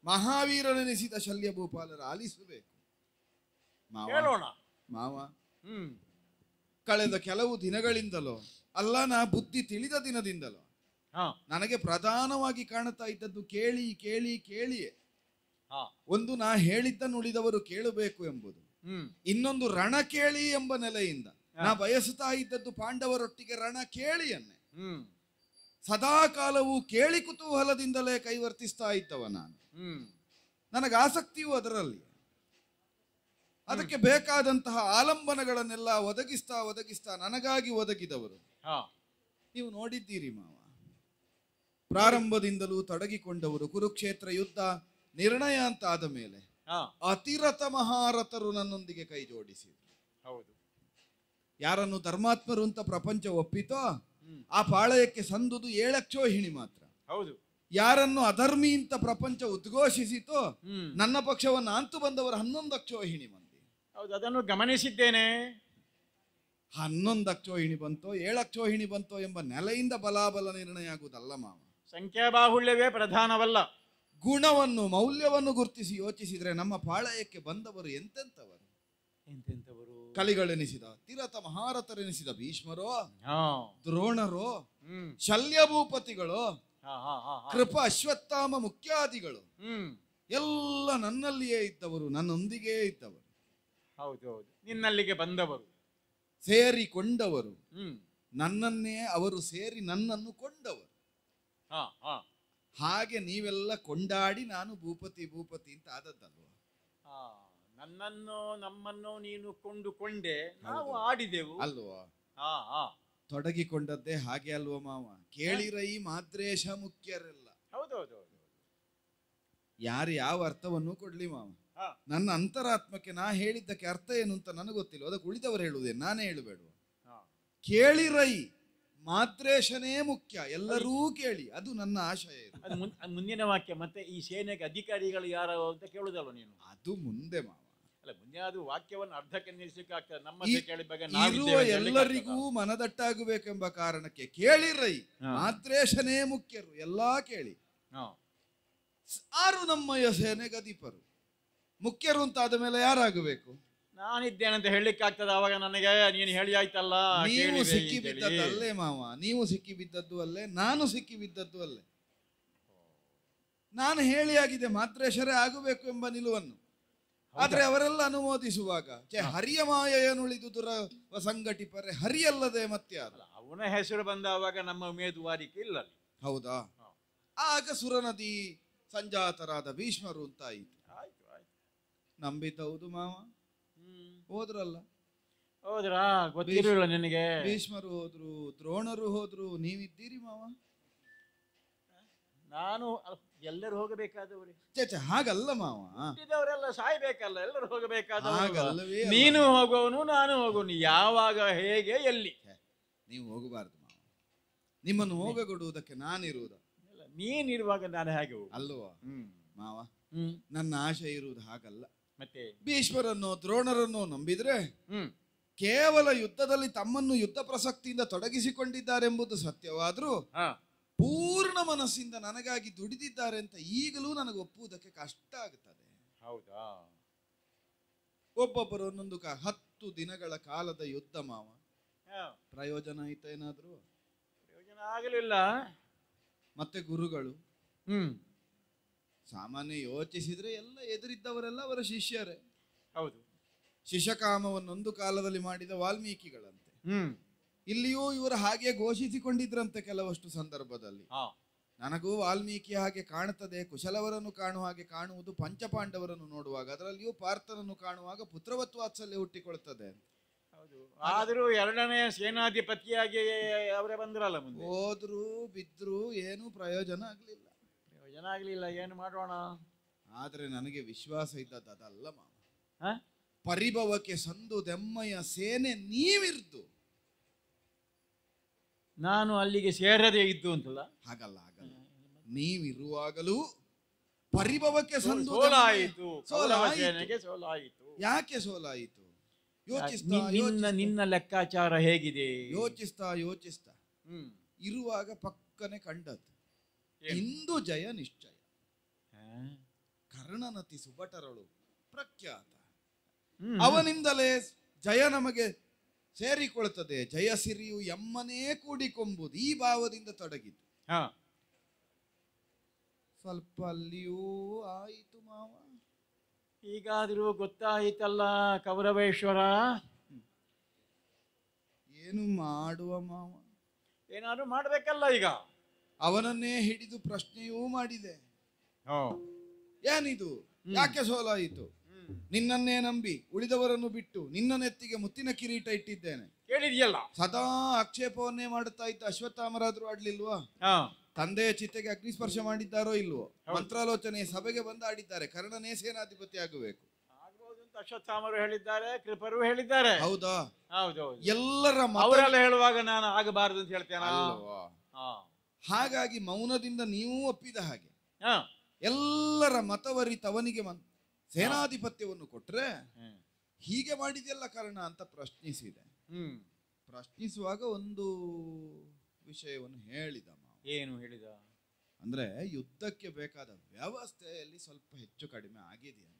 ಮಹಾವೀರನೆನಿಸಿದ ಶಲ್ಯಭೂಪಾಲರ ಆಲಿಸಬೇಕು ಹೇಳೋಣ ಮಾವ. ಕಳೆದ ಕೆಲವು ದಿನಗಳಿಂದಲೋ ಅಲ್ಲ, ನಾ ಬುದ್ಧಿ ತಿಳಿದ ದಿನದಿಂದಲೋ ನನಗೆ ಪ್ರಧಾನವಾಗಿ ಕಾಣುತ್ತಾ ಇದ್ದದ್ದು ಕೇಳಿ ಕೇಳಿ ಕೇಳಿಯೇ. ಒಂದು, ನಾ ಹೇಳಿದ್ದನ್ನು ಉಳಿದವರು ಕೇಳಬೇಕು ಎಂಬುದು. ಇನ್ನೊಂದು, ರಣ ಕೇಳಿ ಎಂಬ ನೆಲೆಯಿಂದ ನಾ ಬಯಸುತ್ತಾ ಇದ್ದದ್ದು ಪಾಂಡವರೊಟ್ಟಿಗೆ ರಣ ಕೇಳಿಯನ್ನೇ. ಸದಾ ಕಾಲವೂ ಕೇಳಿ ಕುತೂಹಲದಿಂದಲೇ ಕೈವರ್ತಿಸ್ತಾ ಇದ್ದವ ನಾನು. ನನಗೆ ಆಸಕ್ತಿಯೂ ಅದರಲ್ಲಿ. ಅದಕ್ಕೆ ಬೇಕಾದಂತಹ ಆಲಂಬನಗಳನ್ನೆಲ್ಲ ಒದಗಿಸ್ತಾ ನನಗಾಗಿ ಒದಗಿದವರು ನೀವು ನೋಡಿದ್ದೀರಿ ಮಾವ. ಪ್ರಾರಂಭದಿಂದಲೂ ತೊಡಗಿಕೊಂಡವರು. ಕುರುಕ್ಷೇತ್ರ ಯುದ್ಧ ನಿರ್ಣಯ ಅಂತ ಆದ ಮೇಲೆ ಅತಿರಥ ಮಹಾರಥರು ನನ್ನೊಂದಿಗೆ ಕೈ ಜೋಡಿಸಿದ್ರು. ಹೌದು. ಯಾರನ್ನು ಧರ್ಮಾತ್ಮರು ಅಂತ ಪ್ರಪಂಚ ಒಪ್ಪಿತೋ ಆ ಪಾಳಯಕ್ಕೆ ಸಂದುದು 7 ಅಕ್ಷೋಹಿಣಿ ಮಾತ್ರ. ಹೌದು. ಯಾರನ್ನು ಅಧರ್ಮಿ ಅಂತ ಪ್ರಪಂಚ ಉದ್ಘೋಷಿಸಿತೋ ನನ್ನ ಪಕ್ಷವನ್ನು ಅಂತು ಬಂದವರು 11 ಅಕ್ಷೋಹಿಣಿ ಮಂದಿ. ಹೌದು, ಅದನ್ನು ಗಮನಿಸಿದ್ದೇನೆ. 11 ಅಕ್ಷೋಹಿಣಿ ಬಂತೋ 7 ಅಕ್ಷೋಹಿಣಿ ಬಂತೋ ಎಂಬ ನೆಲೆಯಿಂದ ಬಲಾಬಲ ನಿರ್ಣಯ ಆಗುವುದಲ್ಲ ಮಾವ. ಸಂಖ್ಯಾಬಾಹುಳ್ಯವೇ ಪ್ರಧಾನವಲ್ಲ. ಗುಣವನ್ನು ಮೌಲ್ಯವನ್ನು ಗುರುತಿಸಿ ಯೋಚಿಸಿದ್ರೆ ನಮ್ಮ ಪಾಳಯಕ್ಕೆ ಬಂದವರು ಎಂತೆಂಥವರು. ಕಲಿಗಳೆನಿಸಿದ ತಿರಥ ಮಹಾರಥರೆನಿಸಿದ ಭೀಷ್ಮರೋ, ದ್ರೋಣರೋ, ಶಲ್ಯಭೂಪತಿಗಳು, ಕೃಪ ಅಶ್ವತ್ಥಾಮ ಮುಖ್ಯಾದಿಗಳು ಎಲ್ಲ ನನ್ನಲ್ಲಿಯೇ ಇದ್ದವರು, ನನ್ನೊಂದಿಗೆ ಇದ್ದವರು. ಹೌದು ಹೌದು, ನಿನ್ನಲ್ಲಿಗೆ ಬಂದವರು, ಸೇರಿಕೊಂಡವರು. ನನ್ನನ್ನೇ ಅವರು ಸೇರಿ ನನ್ನನ್ನು ಕೊಂಡವರು. ಹಾಗೆ ನೀವೆಲ್ಲ ಕೊಂಡಾಡಿ ನಾನು ಭೂಪತಿ ಭೂಪತಿ ಅಂತ ಆದದ್ದಲ್ವ. ನನ್ನನ್ನು ನಮ್ಮನ್ನು ನೀನು ಕೊಂಡುಕೊಂಡೆ, ನಾವು ಆಡಿದೆವು ಅಲ್ವಾ. ತೊಡಗಿಕೊಂಡದ್ದೇ ಹಾಗೆ ಅಲ್ವ ಮಾವ. ಕೇಳಿರೈ ಮಾದ್ರೇಶ ಮುಖ್ಯರೆಲ್ಲ. ಹೌದೌದು. ಯಾರು ಯಾವ ಅರ್ಥವನ್ನು ಕೊಡ್ಲಿ ಮಾವ, ನನ್ನ ಅಂತರಾತ್ಮಕ್ಕೆ ನಾ ಹೇಳಿದ್ದಕ್ಕೆ ಅರ್ಥ ಏನು ಅಂತ ನನಗೆ ಗೊತ್ತಿಲ್ಲ. ಅದಕ್ಕೆ ಉಳಿದವರು ಹೇಳುವುದೇ, ನಾನೇ ಹೇಳಬೇಡುವ. ಕೇಳಿರೈ ಮಾದ್ರೇಶನೇ ಮುಖ್ಯ, ಎಲ್ಲರೂ ಕೇಳಿ, ಅದು ನನ್ನ ಆಶಯ. ಮುಂದಿನ ವಾಕ್ಯ ಮತ್ತೆ ಈ ಸೇನೆಗೆ ಅಧಿಕಾರಿಗಳು ಯಾರು ಅಂತ ಕೇಳುದಲ್ಲ ನೀನು. ಅದು ಮುಂದೆ ಮಾವ. ಅಲ್ಲ, ಮುಂದೆ ಅದು ವಾಕ್ಯವನ್ನು ಅರ್ಧಕ್ಕೆ ನಿಲ್ಲಿಸಲಿಕ್ಕೆ ಆಗ್ತದೆ. ನಮ್ಮ ಕೇಳಿ ಬಗ್ಗೆ ಇರುವ ಎಲ್ಲರಿಗೂ ಮನದಟ್ಟಾಗಬೇಕೆಂಬ ಕಾರಣಕ್ಕೆ ಕೇಳಿರೈ ಮಾದ್ರೇಶನೇ ಮುಖ್ಯರು, ಎಲ್ಲಾ ಕೇಳಿ. ಆರು ನಮ್ಮಯ್ಯ ಸೇನೆಗೆ ಅಧಿಪರು ಮುಖ್ಯರು ಅಂತ ಆದ ಮೇಲೆ ಯಾರಾಗಬೇಕು? ನಾನಿದ್ದೇನಂತ ಹೇಳಲಿಕ್ಕೆ ಆಗ್ತದೆ ಅವಾಗ ನನಗೆ? ನೀನು ಹೇಳಿ ಆಯ್ತಲ್ಲ. ನೀವು ಸಿಕ್ಕಿ ಬಿದ್ದದ್ದಲ್ಲೇ ಮಾವ, ನೀವು ಸಿಕ್ಕಿ ಬಿದ್ದದ್ದು ಅಲ್ಲೇ, ನಾನು ಸಿಕ್ಕಿ ಬಿದ್ದದ್ದು ಅಲ್ಲೇ. ನಾನು ಹೇಳಿ ಆಗಿದೆ ಮಾದ್ರೇಶರೇ ಆಗಬೇಕು ಎಂಬ ನಿಲುವನ್ನು. ಆದ್ರೆ ಅವರೆಲ್ಲ ಅನುಮೋದಿಸುವಾಗ ಹರಿಯ ಮಾಯನುಳಿದು ದುರ ಸಂಘಟಿಪರೆ ಹರಿಯಲ್ಲದೆ ಮತ್ತೆ ಅಲ್ಲ. ಅವನ ಹೆಸರು ಬಂದಾವಾಗ ನಮ್ಮ ಉಮೇದುವಾರಿಕೆ ಇಲ್ಲ. ಹೌದಾ? ಆಗ ಸುರನದಿ ಸಂಜಾತರಾದ ಭೀಷ್ಮರು ಅಂತ ಆಯಿತು. ನಂಬಿದ್ದೌದು ಮಾವ. ಹೋದ್ರಲ್ಲ? ಹೋದ್ರಾ? ಗೊತ್ತಿರಲಿಲ್ಲ ನಿನಗೆ. ಭೀಷ್ಮರು ಹೋದ್ರು, ದ್ರೋಣರು ಹೋದ್ರು, ನೀವಿದ್ದೀರಿ ಮಾವ. ನಾನು ಎಲ್ಲರೂ ಹೋಗಬೇಕಾದವರು. ಚೇಚೆ ಹಾಗಲ್ಲ ಮಾವ, ಅವರೆಲ್ಲ ಸಾಯ್ಬೇಕಲ್ಲ, ಎಲ್ಲರೂ ಹಾಗಲ್ಲವೇ. ನೀನು ಹೋಗುವವನು, ನಾನು ಹೋಗುವನು, ಯಾವಾಗ ಹೇಗೆ ಎಲ್ಲಿ. ನೀವು ಹೋಗಬಾರ್ದು ಮಾವ. ನಿಮ್ಮನ್ನು ಹೋಗಗೊಡುವುದಕ್ಕೆ ನಾನಿರುವುದ. ನೀನಿರುವಾಗ ನಾನು ಹೇಗೆ ಹೋಗು ಅಲ್ವಾ ಮಾವ? ನನ್ನ ಆಶೆ ಇರುವುದು ಹಾಗಲ್ಲ. ಮತ್ತೆ ಭೀಷ್ಮರನ್ನು ದ್ರೋಣರನ್ನು ನಂಬಿದ್ರೆ ಕೇವಲ ಯುದ್ಧದಲ್ಲಿ ತಮ್ಮನ್ನು ಯುದ್ಧ ಪ್ರಸಕ್ತಿಯಿಂದ ತೊಡಗಿಸಿಕೊಂಡಿದ್ದಾರೆಂಬುದು ಸತ್ಯವಾದ್ರೂ ಪೂರ್ಣ ಮನಸ್ಸಿಂದ ನನಗಾಗಿ ದುಡಿದಿದ್ದಾರೆ ಅಂತ ಈಗಲೂ ನನಗೆ ಒಪ್ಪುವುದಕ್ಕೆ ಕಷ್ಟ ಆಗುತ್ತದೆ. ಹೌದಾ? ಒಬ್ಬೊಬ್ಬರು ಒಂದೊಂದು 10 ದಿನಗಳ ಕಾಲದ ಯುದ್ಧ ಮಾವ. ಪ್ರಯೋಜನ ಆಯ್ತಾ ಏನಾದ್ರು? ಪ್ರಯೋಜನ ಆಗಲಿಲ್ಲ. ಮತ್ತೆ ಗುರುಗಳು ಸಾಮಾನ್ಯ ಯೋಚಿಸಿದ್ರೆ ಎಲ್ಲ ಎದುರಿದ್ದವರೆಲ್ಲ ಅವರ ಶಿಷ್ಯರೇ. ಹೌದು. ಶಿಶಕಾಮವನ್ನೊಂದು ಕಾಲದಲ್ಲಿ ಮಾಡಿದ ವಾಲ್ಮೀಕಿಗಳಂತೆ. ಇಲ್ಲಿಯೂ ಇವರು ಹಾಗೆ ಘೋಷಿಸಿಕೊಂಡಿದ್ರಂತೆ ಕೆಲವಷ್ಟು ಸಂದರ್ಭದಲ್ಲಿ. ನನಗೂ ವಾಲ್ಮೀಕಿ ಹಾಗೆ ಕಾಣುತ್ತದೆ, ಕುಶಲವರನ್ನು ಕಾಣುವ ಹಾಗೆ ಕಾಣುವುದು ಪಂಚಪಾಂಡವರನ್ನು ನೋಡುವಾಗ, ಅದರಲ್ಲಿಯೂ ಪಾರ್ಥನನ್ನು ಕಾಣುವಾಗ ಪುತ್ರವತ್ ವಾತ್ಸಲ್ಯ ಹುಟ್ಟಿಕೊಳ್ತದೆ. ಹೌದು. ಆದರೂ 2ನೇ ಸೇನಾಧಿಪತಿಯಾಗಿ ಅವರೇ ಬಂದ್ರಲ್ಲ, ಮುಂದೆ ಹೋದ್ರು ಬಿದ್ರು ಏನು ಪ್ರಯೋಜನ ಆಗ್ಲಿಲ್ಲ. ಪ್ರಯೋಜನ ಆಗ್ಲಿಲ್ಲ, ಏನು ಮಾಡೋಣ? ಆದ್ರೆ ನನಗೆ ವಿಶ್ವಾಸ ಇದ್ದದ್ದು ಅದಲ್ಲ ಮಾವ. ಪರಿಭವಕ್ಕೆ ಸಂದು ದೆಮ್ಮಯ್ಯ ಸೇನೆ ನೀವಿರ್ದು ನಾನು ಅಲ್ಲಿಗೆ ಸೇರದೇ ಇದ್ದು ಅಂತಲ್ಲ. ಹಾಗಲ್ಲ ಹಾಗಲ್ಲ, ನೀವಿರುವಾಗಲೂ ಪರಿಭವಕ್ಕೆ ಸಂದು ಸೋಲಾಯಿತು. ಯಾಕೆ ಸೋಲಾಯಿತು? ನಿನ್ನ ಲೆಕ್ಕಾಚಾರ ಹೇಗಿದೆ? ಯೋಚಿಸ್ತಾ ಇರುವಾಗ ಪಕ್ಕನೆ ಕಂಡದ್ದು ಇಂದು ಜಯ ನಿಶ್ಚಯ. ಕರ್ಣನತಿ ಸುಭಟರಳು ಪ್ರಖ್ಯಾತ, ಅವನಿಂದಲೇ ಜಯ ನಮಗೆ ಸೇರಿಕೊಳ್ತದೆ. ಜಯಸಿರಿಯು ಎಮ್ಮನೇ ಕೂಡಿಕೊಂಬುದು ಈ ಭಾವದಿಂದ ತೊಡಗಿತು. ಸ್ವಲ್ಪ ಅಲ್ಲಿಯೂ ಆಯಿತು ಮಾವ. ಈಗಾದರೂ ಗೊತ್ತಾಯಿತಲ್ಲ ಕೌರವೇಶ್ವರ. ಏನು ಮಾಡುವ ಮಾವ? ಏನಾದ್ರು ಮಾಡ್ಬೇಕಲ್ಲ ಈಗ. ಅವನನ್ನೇ ಹಿಡಿದು ಪ್ರಶ್ನೆಯೂ ಮಾಡಿದೆ. ಏನಿದು, ಯಾಕೆ ಸೋಲಾಯಿತು? ನಿನ್ನನ್ನೇ ನಂಬಿ ಉಳಿದವರನ್ನು ಬಿಟ್ಟು ನಿನ್ನ ನೆತ್ತಿಗೆ ಮುತ್ತಿನ ಕಿರೀಟ ಇಟ್ಟಿದ್ದೇನೆ. ಕೇಳಿದ್ಯಲ್ಲ? ಸದಾ ಆಕ್ಷೇಪವನ್ನೇ ಮಾಡುತ್ತಾ ಇದ್ದ ಅಶ್ವತ್ಥಾಮರಾದ್ರೂ ಆಡ್ಲಿಲ್ವಾ? ತಂದೆಯ ಚಿತೆಗೆ ಅಗ್ನಿಸ್ಪರ್ಶ ಮಾಡಿದ್ದಾರೋ ಇಲ್ವೋ? ಮಂತ್ರಾಲೋಚನೆ ಸಭೆಗೆ ಬಂದು ಆಡಿದ್ದಾರೆ. ಕರ್ಣನೇ ಸೇನಾಧಿಪತಿ ಆಗಬೇಕು ಅಶ್ವತ್ಥಾಮರು ಹೇಳಿದ್ದಾರೆ, ಕೃಪರು ಹೇಳಿದ್ದಾರೆ. ಹೌದಾ? ಹೌದೌದು. ಎಲ್ಲರ ಅವರೆಲ್ಲ ಹೇಳುವಾಗ ನಾನು ಆಗಬಾರದು ಅಂತ ಹೇಳ್ತೇನೆ. ಹಾಗಾಗಿ ಮೌನದಿಂದ ನೀವು ಒಪ್ಪಿದ ಹಾಗೆ ಎಲ್ಲರ ಮತವರಿತವನಿಗೆ ಸೇನಾಧಿಪತ್ಯವನ್ನು ಕೊಟ್ರೆ ಹೀಗೆ ಮಾಡಿದೆಲ್ಲ ಕರ್ಣ ಅಂತ ಪ್ರಶ್ನಿಸಿದೆ. ಪ್ರಶ್ನಿಸುವಾಗ ಒಂದು ವಿಷಯವನ್ನು ಹೇಳಿದ. ಏನು ಹೇಳಿದ? ಅಂದ್ರೆ ಯುದ್ಧಕ್ಕೆ ಬೇಕಾದ ವ್ಯವಸ್ಥೆಯಲ್ಲಿ ಸ್ವಲ್ಪ ಹೆಚ್ಚು ಕಡಿಮೆ ಆಗಿದೆ ಅಂತ.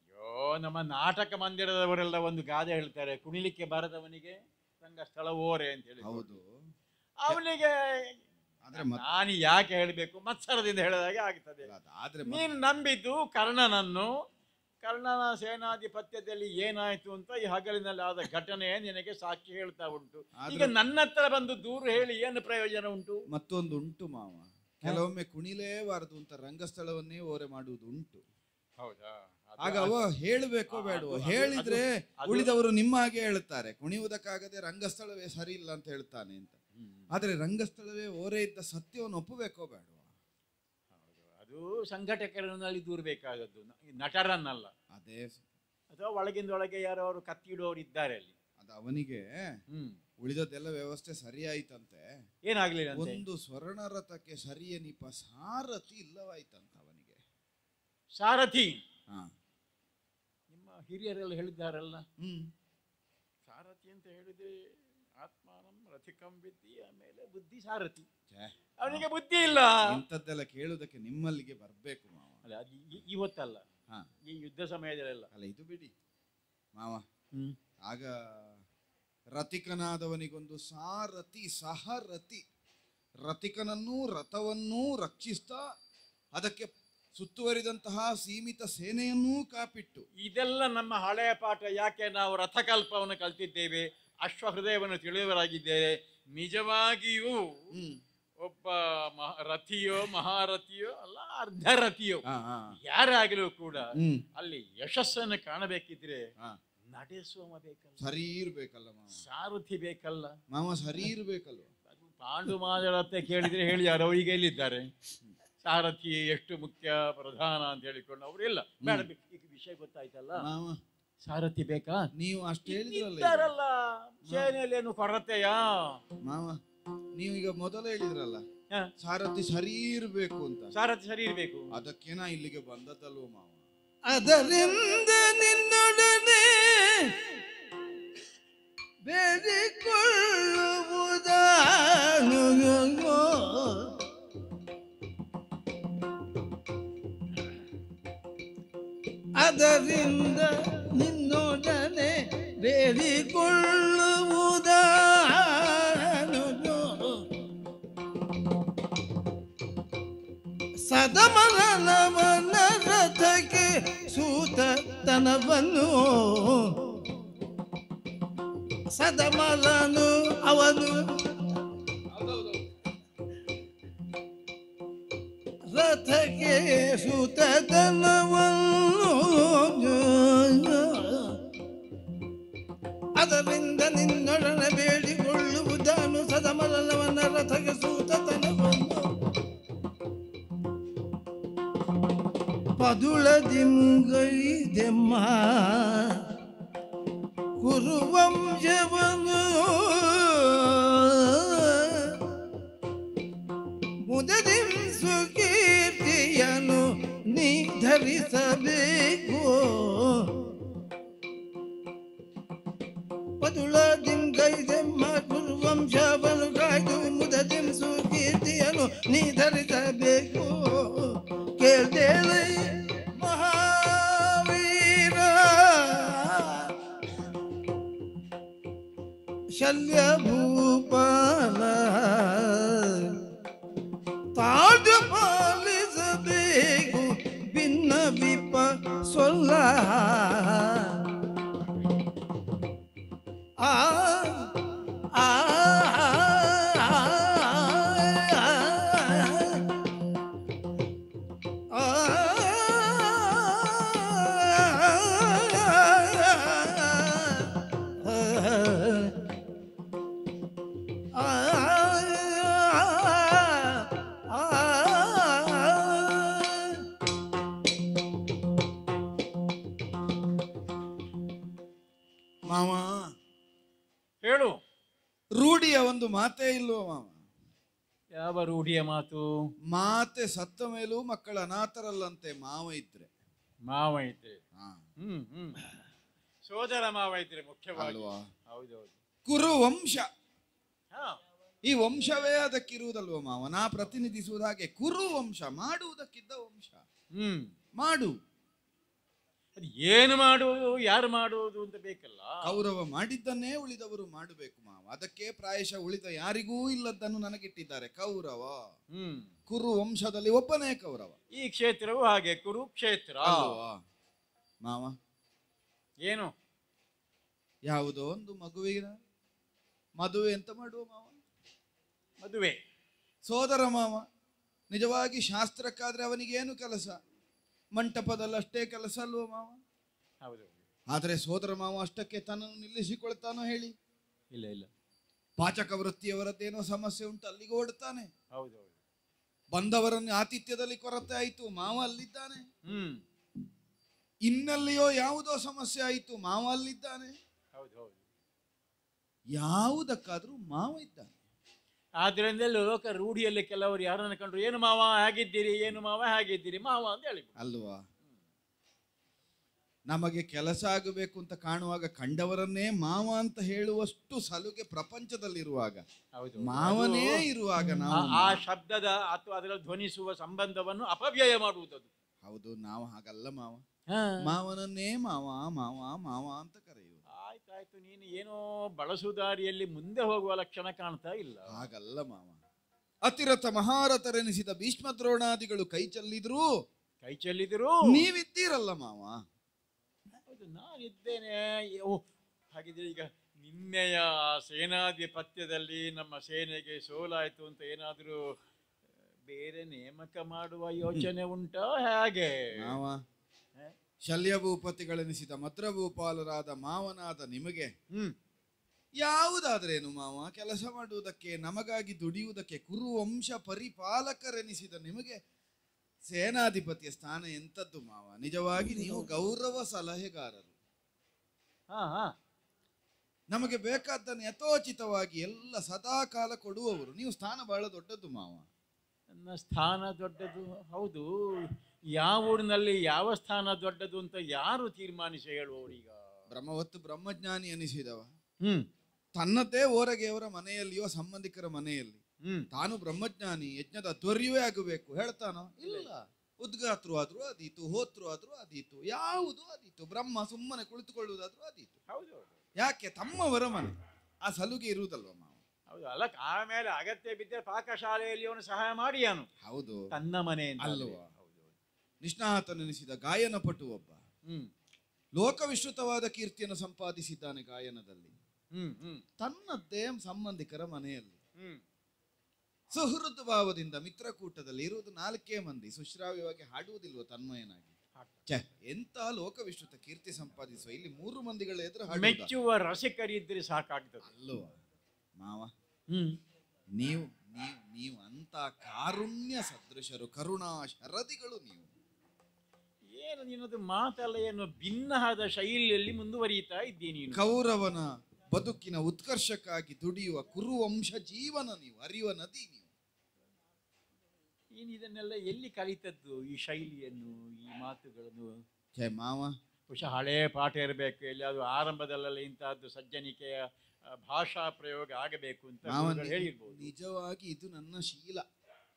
ಅಯ್ಯೋ, ನಮ್ಮ ನಾಟಕ ಮಂದಿರದವರೆಲ್ಲ ಒಂದು ಗಾದೆ ಹೇಳ್ತಾರೆ, ಕುಣಿಲಿಕ್ಕೆ ಬಾರದವನಿಗೆ ರಂಗಸ್ಥಳ ಓರೆ ಅಂತ ಹೇಳಿ. ಹೌದು. ಅವನಿಗೆ ನಾನು ಯಾಕೆ ಹೇಳಬೇಕು? ಮತ್ಸರದಿಂದ ಹೇಳಿದಾಗೆ ಆಗ್ತದೆ. ನೀನು ನಂಬಿದ್ದು ಕರ್ಣನನ್ನು. ಕರ್ಣನ ಸೇನಾಧಿಪತ್ಯದಲ್ಲಿ ಏನಾಯ್ತು ಅಂತ ಈ ಹಗಲಿನಲ್ಲಿ ಆದ ಘಟನೆ ನಿನಗೆ ಸಾಕ್ಷಿ ಹೇಳ್ತಾ ಉಂಟು. ಈಗ ನನ್ನ ಹತ್ರ ಬಂದು ದೂರು ಹೇಳಿ ಏನು ಪ್ರಯೋಜನ ಉಂಟು? ಮತ್ತೊಂದು ಉಂಟು ಮಾವ, ಕೆಲವೊಮ್ಮೆ ಕುಣಿಲೇಬಾರದು ಅಂತ ರಂಗಸ್ಥಳವನ್ನೇ ಓರೆ ಮಾಡುವುದು ಉಂಟು. ಹೌದಾ? ಆಗ ಅವ ಹೇಳಬೇಕೋ ಬೇಡವೋ? ಹೇಳಿದ್ರೆ ಉಳಿದವರು ನಿಮ್ಮ ಹಾಗೆ ಹೇಳುತ್ತಾರೆ, ಕುಣಿಯುವುದಕ್ಕಾಗದೆ ರಂಗಸ್ಥಳವೇ ಸರಿ ಇಲ್ಲ ಅಂತ ಹೇಳ್ತಾನೆ ಅಂತ. ಆದ್ರೆ ರಂಗಸ್ಥಳವೇ ಓರೆ ಇದ್ದ ಸತ್ಯವನ್ನು ಒಪ್ಪಬೇಕೋ ಬೇಡವೋ? ಅದು ಸಂಘಟಕರಲ್ಲಿ ದೂರಬೇಕಾದದ್ದು, ನಟರನ್ನಲ್ಲ. ಅದೇ. ಅಥವಾ ಒಳಗಿಂದೊಳಗೆ ಯಾರೋ ಅವರು ಕತ್ತಿಡುವವರು ಇದ್ದಾರೆ ಅಲ್ಲಿ. ಅದು ಅವನಿಗೆ ಉಳಿದದೆಲ್ಲ ವ್ಯವಸ್ಥೆ ಸರಿಯಾಯ್ತಂತೆ. ಏನಾಗ್ಲಿಲ್ಲ? ಒಂದು ಸ್ವರ್ಣ ರಥಕ್ಕೆ ಸರಿಯನಿಪ ಸಾರಥಿ ಇಲ್ಲವಾಯ್ತಂತ ಅವನಿಗೆ. ಸಾರಥಿ? ನಿಮ್ಮ ಹಿರಿಯರೆಲ್ಲ ಹೇಳಿದ್ದಾರಲ್ಲ, ಸಾರಥಿ ಅಂತ ಹೇಳಿದ್ರೆ ಆತ್ಮಾನಂ ರಥಿಕಂ ವಿದ್ಧಿ, ಆಮೇಲೆ ಬುದ್ಧಿ ಸಾರಥಿ. ಅವನಿಗೆ ಬುದ್ಧಿ ಇಲ್ಲ. ಇಂಥದ್ದೆಲ್ಲ ಕೇಳುವುದಕ್ಕೆ ನಿಮ್ಮಲ್ಲಿಗೆ ಬರ್ಬೇಕು ಮಾವ. ಅಲ್ಲ, ಅದು ಇವತ್ತಲ್ಲ, ಈ ಯುದ್ಧ ಸಮಯದಲ್ಲೆಲ್ಲ ಅಲ್ಲ. ಇದು ಬಿಡಿ ಮಾವ. ಆಗ ರಥಿಕನಾದವನಿಗೊಂದು ಸಾರಥಿ ಸಹರಥಿ, ರಥಿಕನನ್ನೂ ರಥವನ್ನೂ ರಕ್ಷಿಸ್ತಾ ಅದಕ್ಕೆ ಸುತ್ತುವರಿದಂತಹ ಸೀಮಿತ ಸೇನೆಯನ್ನೂ ಕಾಪಿಟ್ಟು. ಇದೆಲ್ಲ ನಮ್ಮ ಹಳೆಯ ಪಾಠ. ಯಾಕೆ ನಾವು ರಥಕಲ್ಪವನ್ನು ಕಲ್ತಿದ್ದೇವೆ, ಅಶ್ವಹೃದಯವನ್ನು ತಿಳಿಯುವರಾಗಿದ್ದೇವೆ. ನಿಜವಾಗಿಯೂ ಒಬ್ಬ ರಥಿಯೋ ಮಹಾರಥಿಯೋ ಅಲ್ಲ, ಅರ್ಧರಥಿಯೋ ಯಾರಾಗಲೂ ಕೂಡ ಅಲ್ಲಿ ಯಶಸ್ಸನ್ನು ಕಾಣಬೇಕಿದ್ರೆ ನಡೆಸುವ ಬೇಕಲ್ಲ, ಸರಿ ಇರ್ಬೇಕಲ್ಲ ಮಾವ. ಸಾರಥಿ ಬೇಕಲ್ಲ ಮಾವ, ಸರಿ ಇರ್ಬೇಕಲ್ಲ. ಪಾಂಡು ಮಾದರತ್ತೆ ಕೇಳಿದ್ರೆ ಹೇಳಿ ಯಾರು ಅವರಿಗೆ ಎಲ್ಲಿದ್ದಾರೆ? ಸಾರಥಿ ಎಷ್ಟು ಮುಖ್ಯ ಪ್ರಧಾನ ಅಂತ ಹೇಳಿಕೊಂಡು ಅವರೆಲ್ಲ ಬೇಡ. ಈಗ ವಿಷಯ ಗೊತ್ತಾಯ್ತಲ್ಲ, ಸಾರಥಿ ಬೇಕಾ? ನೀವು ಅಷ್ಟು ಹೇಳಿದ್ರಲ್ಲ, ಸೇನೆಯಲ್ಲಿ ಏನು ಕೊರತೆಯಾ ಮಾವ? ನೀವು ಈಗ ಮೊದಲು ಹೇಳಿದ್ರಲ್ಲ ಸಾರಥಿ ಸರಿ ಇರ್ಬೇಕು ಅಂತ. ಸಾರಥಿ ಸರಿ ಇರ್ಬೇಕು, ಅದಕ್ಕೇನಾ ಇಲ್ಲಿಗೆ ಬಂದದ್ದಲ್ವ ಮಾವ? ಅದರಿಂದ ನಿನ್ನೊಡನೆ ಬೇಡಿಕೊಳ್ಳುವುದಾನು ಅದರಿಂದ ನಿನ್ನೊಡನೆ ಬೇಡಿಕೊಳ್ಳುವುದ ಸದಮರನವನ ರಥಕ್ಕೆ ಸೂತತನವನ್ನು ಸದಮಲನು ಅವನು ರಥಕ್ಕೆ ಸೂತತನವನ್ನು ಅದರಿಂದ ನಿನ್ನೊಡನೆ ಬೇಡಿಕೊಳ್ಳುವುದನ್ನು ಸದಮಲನವನ ರಥಕ್ಕೆ ಸೂತತನವನ್ನು ಪದುಳದಿಂಗೈದೆಮ್ಮ ಕುರುವಂಶವನು ಮುದದಿಂಸು ಕೀರ್ತಿಯನು ನೀ ಧರಿಸಬೇಕು ಪದುಳದಿಂಗೈದೆಮ್ಮ ಕುರುವಂಶವನು ಕಾಯ್ದು ಮುದದಿಂಸು ಕೀರ್ತಿಯನು ನೀ ಧರಿಸಬೇಕು ಕೇಳ್ದೇಳೆ ಮಹಾವೀರ ಶಲ್ಯ ಭೂಪಾಲ ತಾಡು ಪಾಲಿಸಬೇಕು ಭಿನ್ನ ವಿಪ ಸೊಲ್ಲ ಆ ಆ ಮಾವ ಹೇಳು. ರೂಢಿಯ ಒಂದು ಮಾತೇ ಇಲ್ವೋ ಮಾವ? ಯಾವ ರೂಢಿಯ ಮಾತು? ಮಾತೆ ಸತ್ತ ಮೇಲೂ ಮಕ್ಕಳ ಅನಾಥರಲ್ಲಂತೆ ಮಾವ ಇದ್ರೆ. ಮಾವ ಇದ್ರೆ ಹಾ. ಸೋದರ ಮಾವ ಇದ್ರೆ ಮುಖ್ಯವಾಗಿ. ಅಲ್ವಾ? ಹೌದೌದು. ಕುರು ವಂಶ, ಹಾ, ಈ ವಂಶವೇ ಅದಕ್ಕಿರುವುದಲ್ವ ಮಾವ? ನಾ ಪ್ರತಿನಿಧಿಸುವುದು ಹಾಗೆ. ಕುರು ವಂಶ, ಮಾಡುವುದಕ್ಕಿದ್ದ ವಂಶ. ಮಾಡು. ಅದು ಏನು ಮಾಡುವುದು, ಯಾರು ಮಾಡುವುದು ಅಂತ ಬೇಕಲ್ಲ. ಕೌರವ ಮಾಡಿದ್ದನ್ನೇ ಉಳಿದವರು ಮಾಡಬೇಕು ಮಾವ. ಅದಕ್ಕೆ ಪ್ರಾಯಶಃ ಉಳಿದ ಯಾರಿಗೂ ಇಲ್ಲದನ್ನು ನನಗಿಟ್ಟಿದ್ದಾರೆ. ಕೌರವ ಕುರು ವಂಶದಲ್ಲಿ ಒಬ್ಬನೇ ಕೌರವ. ಈ ಕ್ಷೇತ್ರವು ಹಾಗೆ ಕುರುಕ್ಷೇತ್ರ ಅಲ್ವಾ ಮಾವ? ಏನು ಯಾವುದೋ ಒಂದು ಮಗುವಿನ ಮದುವೆ ಅಂತ ಮಾಡುವ ಮಾವ. ಮದುವೆ ಸೋದರ ಮಾವ ನಿಜವಾಗಿ ಶಾಸ್ತ್ರಕ್ಕಾದ್ರೆ ಅವನಿಗೇನು ಕೆಲಸ? ಮಂಟಪದಲ್ಲಷ್ಟೇ ಕೆಲಸ ಅಲ್ವ ಮಾವ? ಹೌದು. ಆದ್ರೆ ಸೋದರ ಮಾವ ಅಷ್ಟಕ್ಕೆ ತನ್ನನ್ನು ನಿಲ್ಲಿಸಿಕೊಳ್ತಾನೋ ಹೇಳಿ? ಇಲ್ಲ ಇಲ್ಲ. ಪಾಚಕ ವೃತ್ತಿಯವರದ್ದೇನೋ ಸಮಸ್ಯೆ ಉಂಟು, ಅಲ್ಲಿಗೆ ಓಡ್ತಾನೆ. ಹೌದೌದು. ಬಂದವರನ್ನು ಆತಿಥ್ಯದಲ್ಲಿ ಕೊರತೆ ಆಯ್ತು, ಮಾವ ಅಲ್ಲಿದ್ದಾನೆ. ಇನ್ನಲ್ಲಿಯೋ ಯಾವುದೋ ಸಮಸ್ಯೆ ಆಯ್ತು, ಮಾವ ಅಲ್ಲಿದ್ದಾನೆ. ಹೌದೌದು. ಯಾವುದಕ್ಕಾದ್ರೂ ಮಾವ ಇದ್ದಾನೆ. ಆದ್ರಿಂದ ಲೋಕ ರೂಢಿಯಲ್ಲಿ ಕೆಲವರು ಯಾರನ್ನ ಕಂಡ್ರು ಏನು ಮಾವ ಹೇಗಿದ್ದೀರಿ, ಏನು ಮಾವ ಹೇಗಿದ್ದೀರಿ, ಮಾವ ಅಂತ ಹೇಳಿ ಅಲ್ವಾ? ನಮಗೆ ಕೆಲಸ ಆಗಬೇಕು ಅಂತ ಕಾಣುವಾಗ ಕಂಡವರನ್ನೇ ಮಾವ ಅಂತ ಹೇಳುವಷ್ಟು ಸಲುಗೆ ಪ್ರಪಂಚದಲ್ಲಿರುವಾಗ, ಮಾವನೇ ಇರುವಾಗ ನಾವು ಆ ಶಬ್ದದ ಅಥವಾ ಅದರ ಧ್ವನಿಸುವ ಸಂಬಂಧವನ್ನು ಅಪವ್ಯಯ ಮಾಡುವುದು. ಹೌದು, ನಾವು ಹಾಗಲ್ಲ ಮಾವ. ಮಾವನನ್ನೇ ಮಾವ ಮಾವ ಮಾವ ಅಂತ ಕರೆಯುವುದು. ಆಯ್ತಾಯ್ತು, ನೀನು ಏನೋ ಬಳಸುದಾರಿಯಲ್ಲಿ ಮುಂದೆ ಹೋಗುವ ಲಕ್ಷಣ ಕಾಣ್ತಾ ಇಲ್ಲ. ಹಾಗಲ್ಲ ಮಾವ. ಅತಿರಥ ಮಹಾರಥರೆನಿಸಿದ ಭೀಷ್ಮ ದ್ರೋಣಾದಿಗಳು ಕೈ ಚೆಲ್ಲಿದ್ರು ನೀವಿದ್ದೀರಲ್ಲ ಮಾವ. ಹೌದು, ನಾನಿದ್ದೇನೆ. ಹಾಗಿದ್ರೆ ಈಗ ನಿನ್ನೆಯ ಸೇನಾಧಿಪತ್ಯದಲ್ಲಿ ನಮ್ಮ ಸೇನೆಗೆ ಸೋಲಾಯ್ತು ಅಂತ ಏನಾದರೂ ಬೇರೆ ನೇಮಕ ಮಾಡುವ ಯೋಚನೆ ಉಂಟೋ ಹೇಗೆ ಮಾವ? ಶಲ್ಯಭೂಪತಿಗಳೆನಿಸಿದ ಮದ್ರಭೂಪಾಲರಾದ ಮಾವನಾದ ನಿಮಗೆ ಯಾವುದಾದ್ರೇನು ಮಾವ? ಕೆಲಸ ಮಾಡುವುದಕ್ಕೆ, ನಮಗಾಗಿ ದುಡಿಯುವುದಕ್ಕೆ ಕುರುವಂಶ ಪರಿಪಾಲಕರೆನಿಸಿದ ನಿಮಗೆ ಸೇನಾಧಿಪತಿಯ ಸ್ಥಾನ ಎಂಥದ್ದು ಮಾವ? ನಿಜವಾಗಿ ನೀವು ಗೌರವ ಸಲಹೆಗಾರರು. ನಮಗೆ ಬೇಕಾದ್ದನ್ನು ಯಥೋಚಿತವಾಗಿ ಎಲ್ಲ ಸದಾ ಕಾಲ ಕೊಡುವವರು. ನೀವು ಸ್ಥಾನ ಬಹಳ ದೊಡ್ಡದ್ದು ಮಾವ. ನನ್ನ ಸ್ಥಾನ ದೊಡ್ಡದು, ಹೌದು. ಯಾವ ಊರಿನಲ್ಲಿ ಯಾವ ಸ್ಥಾನ ದೊಡ್ಡದು ಅಂತ ಯಾರು ತೀರ್ಮಾನಿಸಿ ಹೇಳುವವರು? ಈಗ ಬ್ರಹ್ಮವತ್ತು ಬ್ರಹ್ಮಜ್ಞಾನಿ ಅನಿಸಿದವ ತನ್ನದೇ ಓರಗೆಯವರ ಮನೆಯಲ್ಲಿಯೋ ಸಂಬಂಧಿಕರ ಮನೆಯಲ್ಲಿ ತಾನು ಬ್ರಹ್ಮಜ್ಞಾನಿ, ಯಜ್ಞದ ಧ್ವರ್ಯವೇ ಆಗಬೇಕು ಹೇಳ್ತಾನೋ? ಇಲ್ಲ. ಉದ್ಗಾತೃ ಆದ್ರೂ ಅದೀತು, ಹೋತೃ ಆದ್ರೂ ಅದೀತು, ಯಾವುದು ಅದೀತು. ಬ್ರಹ್ಮ ಸುಮ್ಮನೆ ಕುಳಿತುಕೊಳ್ಳುವುದಾದ್ರೂ ಅದೀತು. ಹೌದು ಯಾಕೆ? ತಮ್ಮವರ ಮನೆ, ಆ ಸಲುಗೆ ಇರುವುದಲ್ವ ಮಾವ. ಹೌದು. ಅಲ್ಲ, ಆಮೇಲೆ ಅಗತ್ಯ ಬಿದ್ದರೆ ಪಾಕಶಾಲೆಯಲ್ಲಿ ಅವನು ಸಹಾಯ ಮಾಡಿ ಅವನು ಹೌದು ತನ್ನ ಮನೆ ಅಲ್ವಾ. ನಿಷ್ಣಾತನೆನಿಸಿದ ಗಾಯನ ಪಟು ಒಬ್ಬ ಲೋಕವಿಶ್ರುತವಾದ ಕೀರ್ತಿಯನ್ನು ಸಂಪಾದಿಸಿದ್ದಾನೆ ಗಾಯನದಲ್ಲಿ. ತನ್ನದ್ದೇ ಸಂಬಂಧಿಕರ ಮನೆಯಲ್ಲಿ ಸುಹೃದ್ ಭಾವದಿಂದ ಮಿತ್ರಕೂಟದಲ್ಲಿ ಇರುವುದು 4 ಮಂದಿ. ಸುಶ್ರಾವ್ಯವಾಗಿ ಹಾಡುವುದಿಲ್ವ ತನ್ಮಯನಾಗಿ? ಎಂತ ಲೋಕವಿಶ್ರುತ ಕೀರ್ತಿ ಸಂಪಾದಿಸುವ ಇಲ್ಲಿ 3 ಮಂದಿಗಳ ಎದುರು ಮೆಚ್ಚುವ ರಸಿಕರಿದ್ರೆ ಸಾಕಾಗ್ತದೆ ಅಲ್ವಾ ಮಾವ. ನೀವು ನೀವು ನೀವು ಅಂತ ಕಾರುಣ್ಯ ಸದೃಶರು, ಕರುಣಾ ಶರದಿಗಳು ನೀವು. ಏನು ನಿನ್ನದು ಮಾತಲ್ಲ, ಏನು ಭಿನ್ನವಾದ ಶೈಲಿಯಲ್ಲಿ ಮುಂದುವರಿಯುತ್ತಾ ಇದ್ದೀನಿ ನೀನು. ಕೌರವನ ಬದುಕಿನ ಉತ್ಕರ್ಷಕ್ಕಾಗಿ ದುಡಿಯುವ ಕುರುವಂಶ ಜೀವನ ನೀವು, ಅರಿಯುವ ನದಿ ನೀವು. ನೀನು ಇದನ್ನೆಲ್ಲ ಎಲ್ಲಿ ಕಲಿತದ್ದು ಈ ಶೈಲಿಯನ್ನು, ಈ ಮಾತುಗಳನ್ನು? ಮಾವ ಬಹುಶಃ ಹಳೇ ಪಾಠ ಇರಬೇಕು, ಎಲ್ಲಿಯಾದ್ರೂ ಆರಂಭದಲ್ಲೆಲ್ಲ ಇಂತಹದ್ದು ಸಜ್ಜನಿಕೆಯ ಭಾಷಾ ಪ್ರಯೋಗ ಆಗಬೇಕು ಅಂತ ಹೇಳಿರ್ಬೋದು. ನಿಜವಾಗಿ ಇದು ನನ್ನ ಶೀಲ,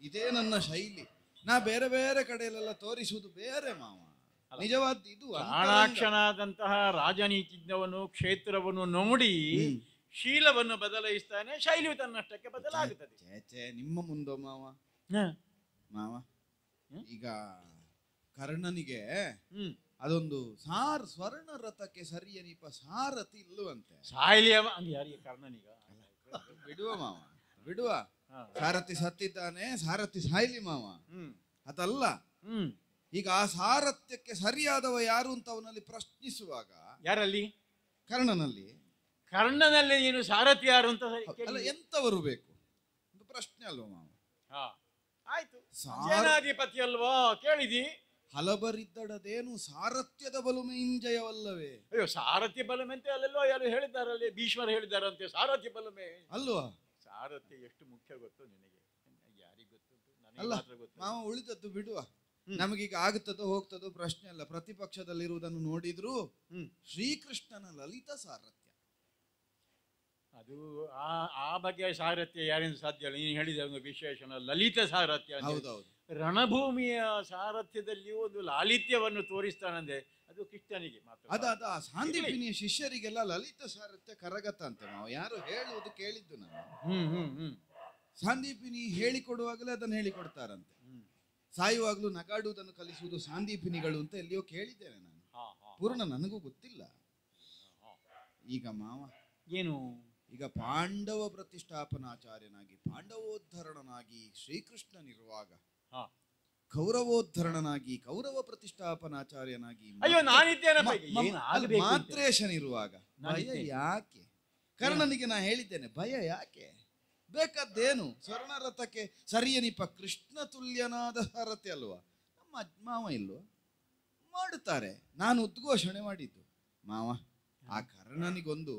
ಇದೇ ನನ್ನ ಶೈಲಿ. ನಾ ಬೇರೆ ಬೇರೆ ಕಡೆಯಲ್ಲೆಲ್ಲ ತೋರಿಸುವುದು ಬೇರೆ ಮಾವ. ನಿಜವಾದ ಇದು ಚಾಣಾಕ್ಷನಾದಂತಹ ರಾಜನೀತಿಜ್ಞವನು ಕ್ಷೇತ್ರವನ್ನು ನೋಡಿ ಶೀಲವನ್ನು ಬದಲಾಯಿಸ್ತಾನೆ, ಶೈಲಿಯು ತನ್ನಷ್ಟಕ್ಕೆ ಬದಲಾಗುತ್ತದೆ. ನಿಮ್ಮ ಮುಂದೆ ಮಾವ ಮಾವ ಈಗ ಕರ್ಣನಿಗೆ ಅದೊಂದು ಸ್ವರ್ಣ ರಥಕ್ಕೆ ಸರಿಯನಿಪ ಸಾರಥಿ ಇಲ್ಲವಂತೆ. ಯಾರಿಗೆ? ಕರ್ಣನಿಗ? ಬಿಡುವ ಮಾವ ಬಿಡುವ. ಸಾರಥಿ ಸತ್ತಿದ್ದಾನೆ, ಸಾರಥಿ ಸಾಯ್ಲಿ ಮಾವ. ಅದಲ್ಲ, ಈಗ ಆ ಸಾರಥ್ಯಕ್ಕೆ ಸರಿಯಾದವ ಯಾರು ಅಂತ ಅವನಲ್ಲಿ ಪ್ರಶ್ನಿಸುವಾಗ, ಯಾರಲ್ಲಿ? ಕರ್ಣನಲ್ಲಿ. ಕರ್ಣನಲ್ಲಿ ನೀನು ಸಾರಥಿ ಯಾರು ಅಂತ ಅಲ್ಲ, ಎಂತವರು ಬೇಕು ಒಂದು ಪ್ರಶ್ನೆ ಅಲ್ವ ಮಾವ? ಆಯ್ತು, ಸೇನಾಧಿಪತಿ ಅಲ್ವಾ ಕೇಳಿದಿ? ಹಲಬರಿದ್ದಡದೇನು ಸಾರಥ್ಯದ ಬಲುಮೆ ಇಂಜಯವಲ್ಲವೇ? ಅಯ್ಯೋ, ಸಾರಥ್ಯ ಬಲಮೆ ಅಂತ ಅಲ್ಲೆಲ್ಲೋ ಯಾರು ಹೇಳಿದ್ದಾರಲ್ಲಿ, ಭೀಷ್ಮರು ಹೇಳಿದ್ದಾರಂತೆ ಸಾರಥ್ಯ ಬಲಮೆ ಅಲ್ವಾ? ಸಾರಥ್ಯ ಎಷ್ಟು ಮುಖ್ಯ ಗೊತ್ತು ನಿನಗೆ? ಯಾರಿಗೆ ಗೊತ್ತುಂಟು? ಅಲ್ಲ ಮಾವ, ಉಳಿದದ್ದು ಬಿಡುವ. ನಮಗೀಗ ಆಗುತ್ತದೋ ಹೋಗ್ತದೋ ಪ್ರಶ್ನೆ ಅಲ್ಲ. ಪ್ರತಿಪಕ್ಷದಲ್ಲಿರುವುದನ್ನು ನೋಡಿದ್ರು ಶ್ರೀಕೃಷ್ಣನ ಲಲಿತ ಸಾರಥ್ಯ ಅದು ಆ ಬಗ್ಗೆ ಸಾರಥ್ಯ ಯಾರಿಂದ ಸಾಧ್ಯ ಇಲ್ಲ. ನೀನು ಹೇಳಿದ ಒಂದು ವಿಶೇಷಣ ಲಲಿತ ಸಾರಥ್ಯ. ಹೌದೌದು. ರಣಭೂಮಿಯ ಸಾರಥ್ಯದಲ್ಲಿಯೂ ಒಂದು ಲಾಲಿತ್ಯವನ್ನು ತೋರಿಸ್ತಾನಂದ್ರೆ ಅದು ಕೃಷ್ಣನಿಗೆ ಮಾತ್ರ. ಅದ ಸಾಂದೀಪಿನಿಯ ಶಿಷ್ಯರಿಗೆಲ್ಲ ಲಲಿತ ಸಾರಥ್ಯ ಕರಗತ ಅಂತೆ ನಾವು ಯಾರು ಹೇಳುವುದು ಕೇಳಿದ್ದು ನಾನು. ಸಾಂದೀಪಿನಿ ಹೇಳಿಕೊಡುವಾಗಲೇ ಅದನ್ನು ಹೇಳಿಕೊಡ್ತಾರಂತೆ. ಸಾಯುವಾಗಲೂ ನಗಾಡುವುದನ್ನು ಕಲಿಸುವುದು ಸಾಂದೀಪಿನಿಗಳು ಅಂತ ಎಲ್ಲಿಯೋ ಕೇಳಿದ್ದೇನೆ ನಾನು. ಪೂರ್ಣ ನನಗೂ ಗೊತ್ತಿಲ್ಲ. ಈಗ ಮಾವ ಏನು, ಈಗ ಪಾಂಡವ ಪ್ರತಿಷ್ಠಾಪನಾಚಾರ್ಯನಾಗಿ ಪಾಂಡವೋದ್ಧರಣನಾಗಿ ಶ್ರೀಕೃಷ್ಣನಿರುವಾಗ, ಕೌರವೋದ್ಧರಣನಾಗಿ ಕೌರವ ಪ್ರತಿಷ್ಠಾಪನಾಚಾರ್ಯನಾಗಿ ಮಾತ್ರೇಶನಿರುವಾಗ ಭಯ ಯಾಕೆ? ಕರ್ಣನಿಗೆ ನಾ ಹೇಳಿದ್ದೇನೆ, ಭಯ ಯಾಕೆ? ಬೇಕಾದ್ದೇನು? ಸ್ವರ್ಣರಥಕ್ಕೆ ಸರಿಯನಿಪ ಕೃಷ್ಣ ತುಲ್ಯನಾದ ಸಾರಥಿ ಅಲ್ವಾ? ನಮ್ಮ ಮಾವ ಇಲ್ವಾ? ಮಾಡುತ್ತಾರೆ. ನಾನು ಉದ್ಘೋಷಣೆ ಮಾಡಿದ್ದು ಮಾವ, ಆ ಕರ್ಣನಿಗೊಂದು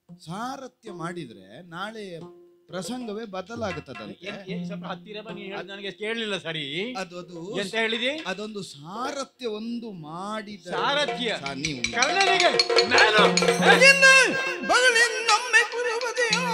ಸಾರಥ್ಯ ಮಾಡಿದ್ರೆ ನಾಳೆ ಪ್ರಸಂಗವೇ ಬದಲಾಗುತ್ತದಂತೆ. ಹತ್ತಿರ ಬನ್ನಿ, ನನಗೆ ಕೇಳಲಿಲ್ಲ ಸರಿ. ಅದು ಎಂತ ಹೇಳಿದೆ? ಅದೊಂದು ಸಾರಥ್ಯ ಒಂದು ಮಾಡಿದ ಸಾರಥ್ಯ ನೀವು ಕರ್ಣನಿಗೆ ನಾನು ಬಗಳಿನ್ನೊಮ್ಮೆ ಕುರುವುದೆಯೋ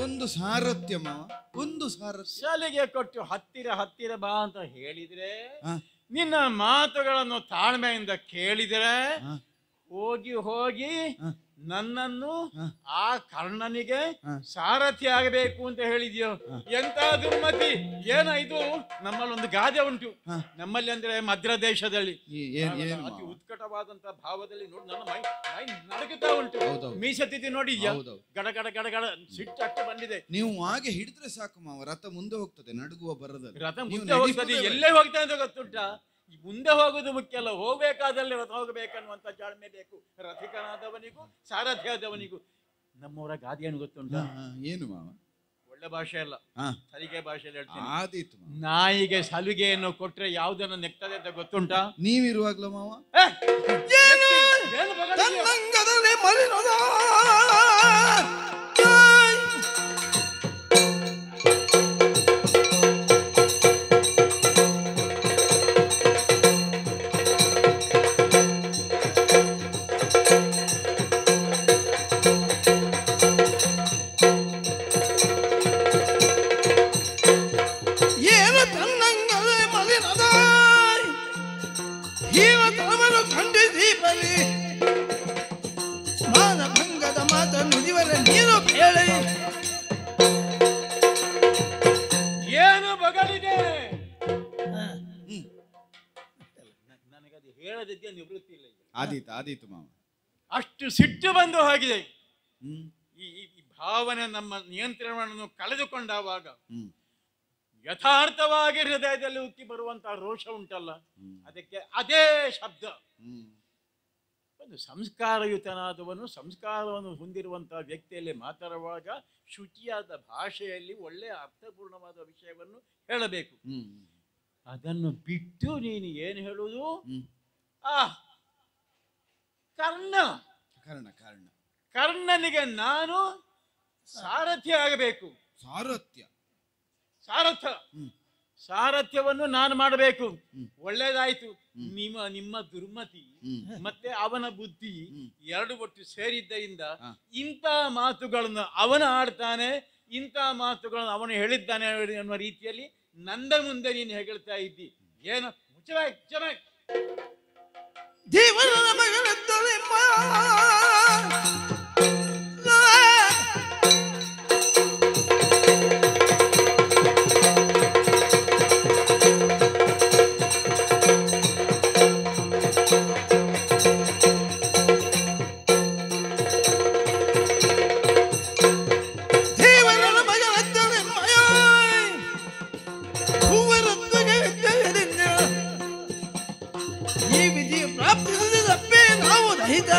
ಒಂದು ಸಾರಥ್ಯ ಮಾವ, ಒಂದು ಸಾರಥ್ಯ. ಶಾಲೆಗೆ ಕೊಟ್ಟು ಹತ್ತಿರ ಬಾ ಅಂತ ಹೇಳಿದ್ರೆ, ನಿನ್ನ ಮಾತುಗಳನ್ನು ತಾಳ್ಮೆಯಿಂದ ಕೇಳಿದ್ರೆ, ಹೋಗಿ ನನ್ನನ್ನು ಆ ಕರ್ಣನಿಗೆ ಸಾರಥಿ ಆಗಬೇಕು ಅಂತ ಹೇಳಿದ್ಯೋ? ಎಂತ ದುರ್ಮತಿ! ಏನಾಯ್ತು? ನಮ್ಮಲ್ಲೊಂದು ಗಾದೆ ಉಂಟು, ನಮ್ಮಲ್ಲಿ ಅಂದ್ರೆ ಮಧ್ಯ ದೇಶದಲ್ಲಿ ಅತಿ ಉತ್ಕಟವಾದಂತಹ ಭಾವದಲ್ಲಿ ನೋಡಿ ನನ್ನ ಮೈ ನಡಗುತ್ತಾ ಉಂಟು. ಮೀಸತಿಥಿ ನೋಡಿದ್ಯಾ? ಗಡ ಗಡ ಗಡ ಗಡ ಸಿಟ್ಟಕ್ಕೆ ಬಂದಿದೆ. ನೀವು ಹಾಗೆ ಹಿಡಿದ್ರೆ ಸಾಕು ಮಾವ, ರಥ ಮುಂದೆ ಹೋಗ್ತದೆ ನಡುಗುವ ಬರದಲ್ಲಿ. ರಥ ಮುಂದೆ ಹೋಗ್ತದೆ, ಎಲ್ಲೇ ಹೋಗ್ತಾ ಅಂತ ಗೊತ್ತುಂಟಾ? ಮುಂದೆ ಹೋಗುದು ಮುಖ್ಯ ಅಲ್ಲ, ಹೋಗ್ಬೇಕಾದಲ್ಲಿ ರಥ ಹೋಗಬೇಕನ್ನುವಂತ ಜಾಳ್ಮೆ ಬೇಕು ರಥಿಕನಾದವನಿಗೂ ಸಾರಥಿಯಾದವನಿಗೂ. ನಮ್ಮವರ ಗಾದೆ ಏನು ಗೊತ್ತುಂಟ? ಏನು ಮಾವ? ಒಳ್ಳೆ ಭಾಷೆ ಅಲ್ಲ, ಹಾ ಸಲಿಗೆ ಭಾಷೆಯಲ್ಲಿ ಹೇಳ್ತೀನಿ. ಆದೀತು ಮಾವ. ನಾಯಿಗೆ ಸಲುಗೆಯನ್ನು ಕೊಟ್ರೆ ಯಾವುದನ್ನು ನೆಕ್ತದೆ ಅಂತ ಗೊತ್ತುಂಟಾ? ನೀವಿರುವಾಗ್ಲ ಮಾವ ಏ, ಏನು ಏನು ಬಗಲಿಗೆ? ತನ್ನಂಗದಲ್ಲಿ ಮಲಿನದ ಏನು ತನ್ನಂಗದಲ್ಲಿ ಮಲಿನದ ಜೀವ ತಮರು ಖಂಡಿಸೀಪಲಿ ಮಾನಭಂಗದ ಮಾತ ನುಡಿವರ ನೀರು ಕೇಳಿ ಏನು ಬಗಲಿದೆ? ನನಗದು ಹೇಳದಿದ್ದೇ ನಿವೃತ್ತಿ ಇಲ್ಲ ಈಗ. ಆದೀತು ಮಾವ. ಅಷ್ಟು ಸಿಟ್ಟು ಬಂದು ಹೋಗಿದೆ. ಹ್ಮ್ ಈ ಭಾವನೆ ನಮ್ಮ ನಿಯಂತ್ರಣವನ್ನು ಕಳೆದುಕೊಂಡಾಗ ಹ್ಮ್ ಯಥಾರ್ಥವಾಗಿ ಹೃದಯದಲ್ಲಿ ಉಕ್ಕಿ ಬರುವಂತಹ ರೋಷ ಉಂಟಲ್ಲ, ಅದಕ್ಕೆ ಅದೇ ಶಬ್ದ. ಹ್ಮ್ ಒಂದು ಸಂಸ್ಕಾರಯುತನಾದವನು, ಸಂಸ್ಕಾರವನ್ನು ಹೊಂದಿರುವಂತಹ ವ್ಯಕ್ತಿಯಲ್ಲಿ ಮಾತಾಡುವಾಗ ಶುಚಿಯಾದ ಭಾಷೆಯಲ್ಲಿ ಒಳ್ಳೆಯ ಅರ್ಥಪೂರ್ಣವಾದ ವಿಷಯವನ್ನು ಹೇಳಬೇಕು. ಹ್ಮ್ ಅದನ್ನು ಬಿಟ್ಟು ನೀನು ಏನು ಹೇಳುವುದು? ಹ್ಮ್ ಆ ಕರ್ಣ ಕಾರಣ ಕಾರಣ ಕರ್ಣನಿಗೆ ನಾನು ಸಾರಥಿ ಆಗಬೇಕು. ಸಾರಥ್ಯ. ಸಾರಥ ಹ್ಮ್ ಸಾರಥ್ಯವನ್ನು ನಾನು ಮಾಡಬೇಕು. ಹ್ಮ್. ಒಳ್ಳೇದಾಯ್ತು. ನಿಮ್ಮ ದುರ್ಮತಿ ಹ್ಮ್ ಮತ್ತೆ ಅವನ ಬುದ್ಧಿ ಹ್ಮ್. ಎರಡು ಒಟ್ಟು ಸೇರಿದ್ದರಿಂದ ಹಾ. ಇಂಥ ಮಾತುಗಳನ್ನು ಅವನು ಆಡ್ತಾನೆ, ಇಂಥ ಮಾತುಗಳನ್ನು ಅವನು ಹೇಳಿದ್ದಾನೆ ಅನ್ನುವ ರೀತಿಯಲ್ಲಿ ನಂದ ಮುಂದೆ ನೀನು ಹೆಗಳ್ತಾ ಇದ್ದಿ. ಏನು ಮುಚ್ಚಬೇಕು ಜೀವನ ಮಗನತ್ತಲೆ ಜೀವನ ಮಗನತ್ತಲೆ ಈ ವಿಜಯ ಪ್ರಾಪ್ತಿಸದಪ್ಪೇ ನಾವು ರಹಿತ.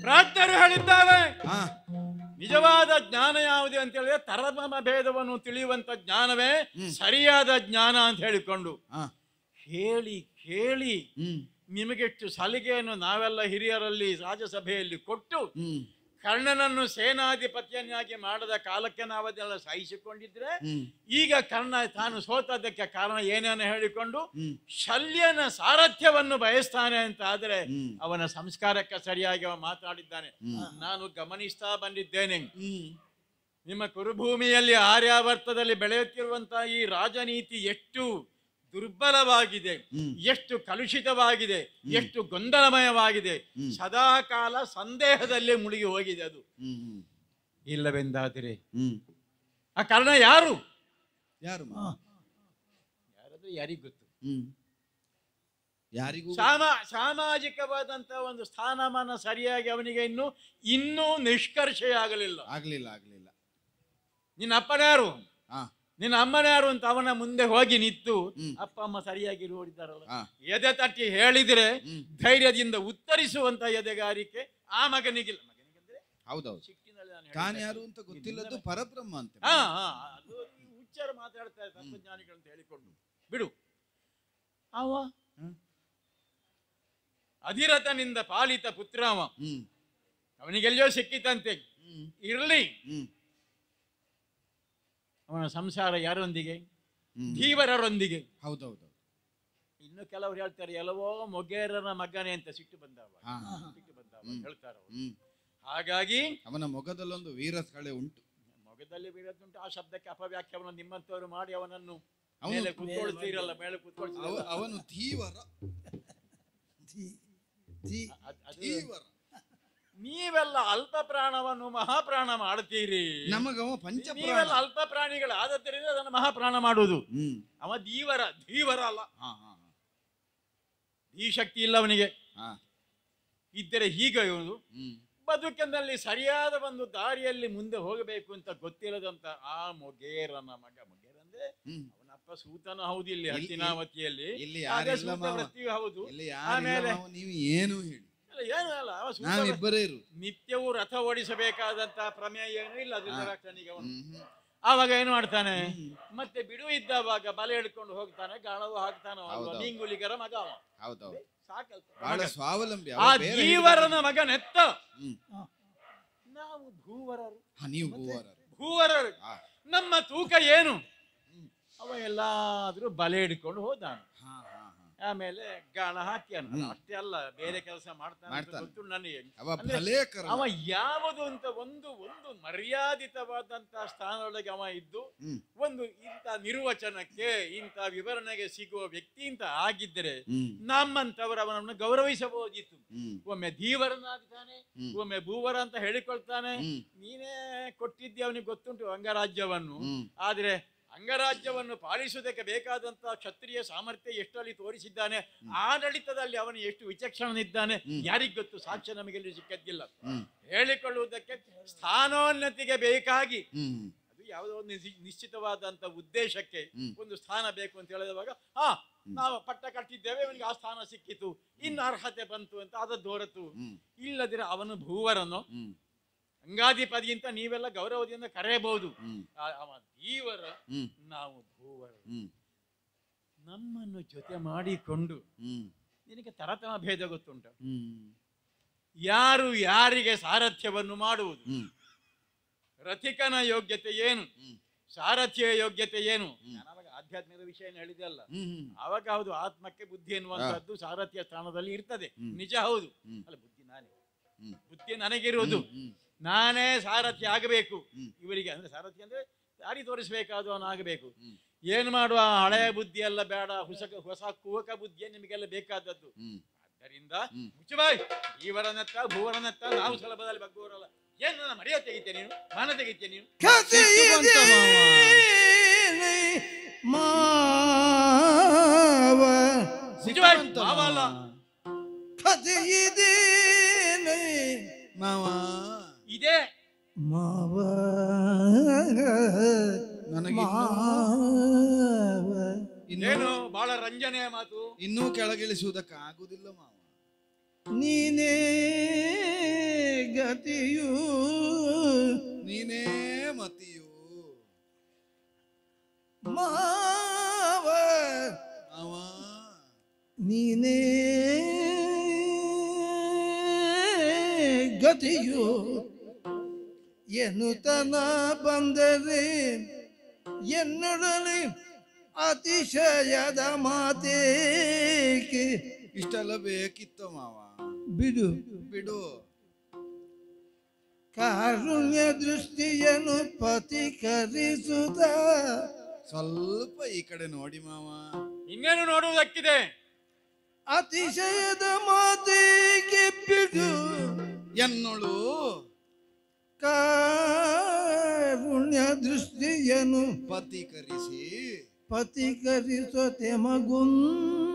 ಪ್ರಾಜ್ಞರು ಹೇಳಿದ್ದಾರೆ, ಹಾ ನಿಜವಾದ ಜ್ಞಾನ ಯಾವುದು ಅಂತ ಹೇಳಿದ್ರೆ ತರತಮ ಭೇದವನ್ನು ತಿಳಿಯುವಂತ ಜ್ಞಾನವೇ ಸರಿಯಾದ ಜ್ಞಾನ ಅಂತ ಹೇಳಿಕೊಂಡು ಹಾ ಹೇಳಿ ಕೇಳಿ ಹ್ಮ್ ನಿಮಗೆಷ್ಟು ಸಲಿಗೆಯನ್ನು ನಾವೆಲ್ಲ ಹಿರಿಯರಲ್ಲಿ ರಾಜಸಭೆಯಲ್ಲಿ ಕೊಟ್ಟು ಹ್ಮ್ ಕರ್ಣನನ್ನು ಸೇನಾಧಿಪತಿಯನ್ನಾಗಿ ಮಾಡದ ಕಾಲಕ್ಕೆ ನಾವದೆಲ್ಲ ಸಹಿಸಿಕೊಂಡಿದ್ರೆ ಹ್ಮ್ ಈಗ ಕರ್ಣ ತಾನು ಸೋತದ್ದಕ್ಕೆ ಕಾರಣ ಏನೇನು ಹೇಳಿಕೊಂಡು ಹ್ಮ್ ಶಲ್ಯನ ಸಾರಥ್ಯವನ್ನು ಬಯಸ್ತಾನೆ ಅಂತ ಆದರೆ ಹ್ಮ್. ಅವನ ಸಂಸ್ಕಾರಕ್ಕೆ ಸರಿಯಾಗಿ ಅವ ಮಾತಾಡಿದ್ದಾನೆ. ಹ್ಮ್. ನಾನು ಗಮನಿಸ್ತಾ ಬಂದಿದ್ದೇನೆ, ಹ್ಮ್ ನಿಮ್ಮ ಕುರುಭೂಮಿಯಲ್ಲಿ ಆರ್ಯಾವರ್ತದಲ್ಲಿ ಬೆಳೆಯುತ್ತಿರುವಂತಹ ಈ ರಾಜನೀತಿ ಎಷ್ಟು ದುರ್ಬಲವಾಗಿದೆ, ಹ್ಮ್. ಎಷ್ಟು ಕಲುಷಿತವಾಗಿದೆ, ಎಷ್ಟು ಗೊಂದಲಮಯವಾಗಿದೆ, ಹ್ಮ್. ಸದಾ ಕಾಲ ಸಂದೇಹದಲ್ಲೇ ಮುಳುಗಿ ಹೋಗಿದೆ ಅದು. ಹ್ಮ್ ಇಲ್ಲವೆಂದಾದರೆ ಹ್ಮ್ ಆ ಕಾರಣ ಯಾರು? ಯಾರು ಮಾವ? ಯಾರಾದ್ರೂ ಯಾರಿಗ್ ಗೊತ್ತು? ಹ್ಮ್ ಯಾರಿಗೂ ಸಾಮಾಜಿಕವಾದಂತಹ ಒಂದು ಸ್ಥಾನಮಾನ ಸರಿಯಾಗಿ ಅವನಿಗೆ ಇನ್ನೂ ನಿಷ್ಕರ್ಷೆಯಾಗಲಿಲ್ಲ. ಆಗ್ಲಿಲ್ಲ. ನಿನ್ನ ಅಪ್ಪನ್ಯಾರು, ಹಾ ನಿನ್ನ ಅಮ್ಮನ್ಯಾರು ಅಂತ ಅವನ ಮುಂದೆ ಹೋಗಿ ನಿಂತು ಹ್ಮ್. ಅಪ್ಪ ಅಮ್ಮ ಸರಿಯಾಗಿ ನೋಡಿದ್ದಾರಲ್ಲ, ಹಾ. ಎದೆ ತಟ್ಟಿ ಹೇಳಿದ್ರೆ ಹ್ಮ್. ಧೈರ್ಯದಿಂದ ಉತ್ತರಿಸುವಂತ ಎದೆಗಾರಿಕೆ ಆ ಮಗನಿಗಿಲ್ಲ. ಮಗನಿಗಂದ್ರೆ ಹೌದೌದು. ಸಿಟ್ಟಿನಲ್ಲಿ ನಾನು ತಾನು ಹೇಳ್ತಾ ಯಾರು ಇದ್ದೆ. ಅಂತ ಗೊತ್ತಿಲ್ಲದ್ದು ಪರಬ್ರಹ್ಮ ಅಂತ. ಅದು ಉಚ್ಚಾರ ಮಾತಾಡ್ತಾರೆ ತತ್ವಜ್ಞಾನಿಗಳಂತ ಹೇಳಿಕೊಂಡು ಬಿಡು. ಅವ ಹ್ಮ್. ಅಧಿರಥನಿಂದ ಪಾಲಿತ ಪುತ್ರ ಅವ. ಹ್ಮ್ ಅವನಿಗೆಲ್ಲೋ ಸಿಕ್ಕಿತಂತೆ. ಹ್ಮ್ ಇರ್ಲಿ, ಹ್ಮ್ ಅವನ ಸಂಸಾರ ಯಾರೊಂದಿಗೆ? ಹ್ಮ್. ಧೀವರರೊಂದಿಗೆ. ಹೌದೌದು. ಇನ್ನು ಕೆಲವರು ಹೇಳ್ತಾರೆ ಎಲ್ಲವೋ ಮೊಗೇರನ ಮಗನೇ ಅಂತ ಸಿಟ್ಟು ಬಂದವ, ಹಾ. ಸಿಟ್ಟು ಬಂದವ ಹ್ಮ್. ಹೇಳ್ತಾರ ಅವರು. ಹ್ಮ್ ಹಾಗಾಗಿ ಅವನ ಮೊಗದಲ್ಲೊಂದು ವೀರಸ್ಥಳೆ ಉಂಟು. ಮೊಗದಲ್ಲಿ ಬೀರದುಂಟು. ಆ ಶಬ್ದಕ್ಕೆ ಅಪವ್ಯಾಖ್ಯಾನ ನಿಮ್ಮಂತವರು ಮಾಡಿ ಅವನನ್ನು ಅವನು ಮೇಲೆ ಕೂತ್ಕೊಳ್ತೀರಲ್ಲ, ಮೇಲೆ ಕೂತ್ಕೊಳ್ತೀರಲ್ಲ, ಅವನು ಧೀವರ. ಅದು ಧೀವರ. ನೀವೆಲ್ಲ ಅಲ್ಪ ಪ್ರಾಣವನ್ನು ಮಹಾಪ್ರಾಣ ಮಾಡ್ತೀರಿ. ನಮಗವ ಪಂಚಪ್ರಾಣ. ನೀವೆಲ್ಲ ಅಲ್ಪ ಪ್ರಾಣಿಗಳು ಆದದ್ದರಿಂದ ಅದನ್ನು ಮಹಾಪ್ರಾಣ ಮಾಡುವುದು. ಹ್ಮ್ ಅವ ಧೀವರ ಅಲ್ಲ. ಹಾ ಹಾ ಈ ಶಕ್ತಿ ಇಲ್ಲ ಅವನಿಗೆ. ಹಾ ಇದ್ದರೆ ಹೀಗೆ ಇವನು ಹ್ಮ್ ಬದುಕಿನಲ್ಲಿ ಸರಿಯಾದ ಒಂದು ದಾರಿಯಲ್ಲಿ ಮುಂದೆ ಹೋಗಬೇಕು ಅಂತ ಗೊತ್ತಿಲ್ಲದಂತ ಆ ಮೊಗೇರನ ಮಗ. ಮೊಗೇರ ಅಂದ್ರೆ ಹ್ಮ್ ಅವನಪ್ಪ ಸೂತನು ಹೌದು ಇಲ್ಲಿ ಹಸ್ತಿನಾವತಿಯಲ್ಲಿ, ಇಲ್ಲಿ ಹಾಗೆ ಯಾರಿಲ್ಲ ಸೂತ ಮಾವ. ವೃತ್ತಿಯೂ ಹೌದು. ಇಲ್ಲಿ ಯಾರಿಲ್ಲ ಆಮೇಲೆ ಮಾವ, ನೀವು ಏನು ಹೇಳಿ. ಅಲ್ಲ ಏನು ಅಲ್ಲ ಅವ ಸೂತ ನಾವಿಬ್ಬರೇ ಇರು. ನಿತ್ಯವೂ ರಥ ಓಡಿಸಬೇಕಾದಂತ ಪ್ರಮೇಯ ಏನು ಇಲ್ಲ ಧೃತರಾಷ್ಟ್ರನಿಗೆ. ಅವನು ಹ್ಮ್. ಆವಾಗ ಏನು ಮಾಡ್ತಾನೆ, ಮತ್ತೆ ಬಿಡು ಇದ್ದವಾಗ ಬಲೆ ಹಿಡ್ಕೊಂಡು ಹೋಗ್ತಾನೆ, ಗಾಳವು ಹಾಕ್ತಾನೆ. ಹೌದೌದು. ನೀಂಗುಲಿಗರ ಮಗ ಅವ, ಹೌದೌದು. ಸಾಕಲ್ಪ. ಬಹಳ ಸ್ವಾವಲಂಬಿ. ಆ ಜೀವರನ ಮಗನೆತ್ತ. ಹ್ಮ್. ನಾವು ಭೂವರರು. ನೀವು ಭೂವರರು. ಭೂವರರು. ಆ. ನಮ್ಮ ತೂಕ ಏನು? ಅವ ಎಲ್ಲಾದ್ರೂ ಬಲೆ ಹಿಡ್ಕೊಂಡು ಹೋದಾನು. ಹಾ, ಹಾ, ಹಾ. ಆಮೇಲೆ ಗಾಳ ಹಾಕಿ ಅಷ್ಟೇ ಅಲ್ಲ, ಬೇರೆ ಕೆಲಸ ಮಾಡ್ತಾನೆ ಅಂತ ಗೊತ್ತು ನನಗೆ. ಅವ ಅಂದ್ರೆ ಭಲೇಕರ. ಅವ ಯಾವುದು ಅಂತ ಒಂದು ಮರ್ಯಾದಿತವಾದಂತ ಸ್ಥಾನದೊಳಗೆ ಅವ ಇದ್ದು ಹ್ಮ್. ಒಂದು ಇಂಥ ನಿರ್ವಚನಕ್ಕೆ ಇಂಥ ವಿವರಣೆಗೆ ಸಿಗುವ ವ್ಯಕ್ತಿ ಅಂತ ಆಗಿದ್ದರೆ ಹ್ಮ್. ನಮ್ಮಂತವರು ಅವನನ್ನು ಗೌರವಿಸಬಹುದಿತ್ತು. ಹ್ಮ್. ಒಮ್ಮೆ ಧೀವರನಾಗ್ತಾನೆ, ಹ್ಮ್. ಒಮ್ಮೆ ಭೂವರ ಅಂತ ಹೇಳಿಕೊಳ್ತಾನೆ. ಹ್ಮ್. ನೀನೇ ಕೊಟ್ಟಿದ್ದಿ ಅವನಿಗೆ ಗೊತ್ತುಂಟು ಅಂಗರಾಜ್ಯವನ್ನು. ಹ್ಮ್. ಆದ್ರೆ ಅಂಗರಾಜ್ಯವನ್ನು ಪಾಲಿಸುವುದಕ್ಕೆ ಬೇಕಾದಂತಹ ಕ್ಷತ್ರಿಯ ಸಾಮರ್ಥ್ಯ ಎಷ್ಟಲ್ಲಿ ತೋರಿಸಿದ್ದಾನೆ, ಆಡಳಿತದಲ್ಲಿ ಅವನು ಎಷ್ಟು ವಿಚಕ್ಷಣನಿದ್ದಾನೆ ಯಾರಿಗ್ ಗೊತ್ತು. ಸಾಕ್ಷ್ಯ ನಮಗೆಲ್ಲಿ ಸಿಕ್ಕದ್ದಿಲ್ಲ. ಹ್ಮ್. ಹೇಳಿಕೊಳ್ಳುವುದಕ್ಕೆ ಸ್ಥಾನೋನ್ನತಿಗೆ ಬೇಕಾಗಿ ಹ್ಮ್. ಅದು ಯಾವುದೋ ಒಂದು ನಿಶ್ಚಿತವಾದಂತ ಉದ್ದೇಶಕ್ಕೆ ಒಂದು ಸ್ಥಾನ ಬೇಕು ಅಂತ ಹೇಳಿದವಾಗ ನಾವು ಪಟ್ಟ ಕಟ್ಟಿದ್ದೇವೆ, ಅವನಿಗೆ ಆ ಸ್ಥಾನ ಸಿಕ್ಕಿತು, ಇನ್ನು ಅರ್ಹತೆ ಬಂತು ಅಂತ ಅದದ್ದು ಹೊರತು. ಇಲ್ಲದಿರ ಅವನು ಭೂವರನು, ಅಂಗಾಧಿಪತಿಗಿಂತ ನೀವೆಲ್ಲ ಗೌರವದಿಂದ ಕರೆಯಬಹುದು. ಅವ ಧೀವರ, ನಾವು ಭೂವರ. ನಮ್ಮನ್ನು ಜೊತೆ ಮಾಡಿಕೊಂಡು ನಿನಗೆ ತರತಮ ಭೇದ ಗೊತ್ತುಂಟ. ಯಾರು ಯಾರಿಗೆ ಸಾರಥ್ಯವನ್ನು ಮಾಡುವುದು, ರಥಿಕನ ಯೋಗ್ಯತೆ ಏನು, ಸಾರಥ್ಯ ಯೋಗ್ಯತೆ ಏನು. ನಾನವಾಗ ಆಧ್ಯಾತ್ಮಿಕ ವಿಷಯ ಹೇಳಿದೆ ಅಲ್ಲ, ಆವಾಗ ಹೌದು ಆತ್ಮಕ್ಕೆ ಬುದ್ಧಿ ಎನ್ನುವಂತದ್ದು ಸಾರಥ್ಯ ಸ್ಥಾನದಲ್ಲಿ ಇರ್ತದೆ, ನಿಜ ಹೌದು. ಅಲ್ಲ, ಬುದ್ಧಿ ನನಗಿರುವುದು, ನಾನೇ ಸಾರಥ್ಯ ಆಗಬೇಕು ಇವರಿಗೆ. ಅಂದ್ರೆ ಸಾರಥ್ಯ ಅಂದ್ರೆ ದಾರಿ ತೋರಿಸಬೇಕಾದವನಾಗಬೇಕು. ಏನ್ ಮಾಡುವ, ಹಳೆಯ ಬುದ್ಧಿ ಎಲ್ಲ ಬೇಡ, ಹೊಸ ಕುಹಕ ಬುದ್ಧಿಯೇ ನಿಮಗೆಲ್ಲ ಬೇಕಾದದ್ದು. ಆದ್ದರಿಂದ ಮುಚ್ಚಬಾಯ್, ಇವರನತ್ತ ಭೂವರನತ್ತ ನಾವು ಸುಲಭದಲ್ಲಿ ಬಗ್ಗುವರಲ್ಲ. ಏನ್ ನನ್ನ ಮರ್ಯ ತೆಗಿತೇನೆ ನೀನು, ಮಾನ ತೆಗಿತೇನೆ ನೀನು. ಮಾವ ಇದೇ ಮಾವ ನನಗೆ ಏನು ಬಹಳ ರಂಜನೆಯ ಮಾತು. ಇನ್ನೂ ಕೆಳಗಿಳಿಸುವುದಕ್ಕೆ ಆಗುದಿಲ್ಲ ಮಾವ. ನೀನೇ ಗತಿಯು, ನೀನೇ ಮತಿಯು ಮಾವ, ಮಾವ. ನೀನೇ ಗತಿಯು ಎನ್ನುತನ ಬಂದರೆ ಎನ್ನೊಡನೆ ಅತಿಶಯದ ಮಾತೇಕೆ. ಇಷ್ಟೆಲ್ಲ ಬೇಕಿತ್ತು ಮಾವ. ಬಿಡು ಬಿಡು. ಕಾರುಣ್ಯ ದೃಷ್ಟಿಯನ್ನು ಪಥೀಕರಿಸುತ್ತ ಸ್ವಲ್ಪ ಈ ಕಡೆ ನೋಡಿ ಮಾವ. ಇನ್ನೇನು ನೋಡುವುದಕ್ಕಿದೆ. ಅತಿಶಯದ ಮಾತೇಕೆ ಬಿಡು ಎನ್ನೋಳು. ಕಾರುಣ್ಯ ದೃಷ್ಟಿಯನ್ನು ಪಥೀಕರಿಸುತ್ತೆ ಮಗುಂದು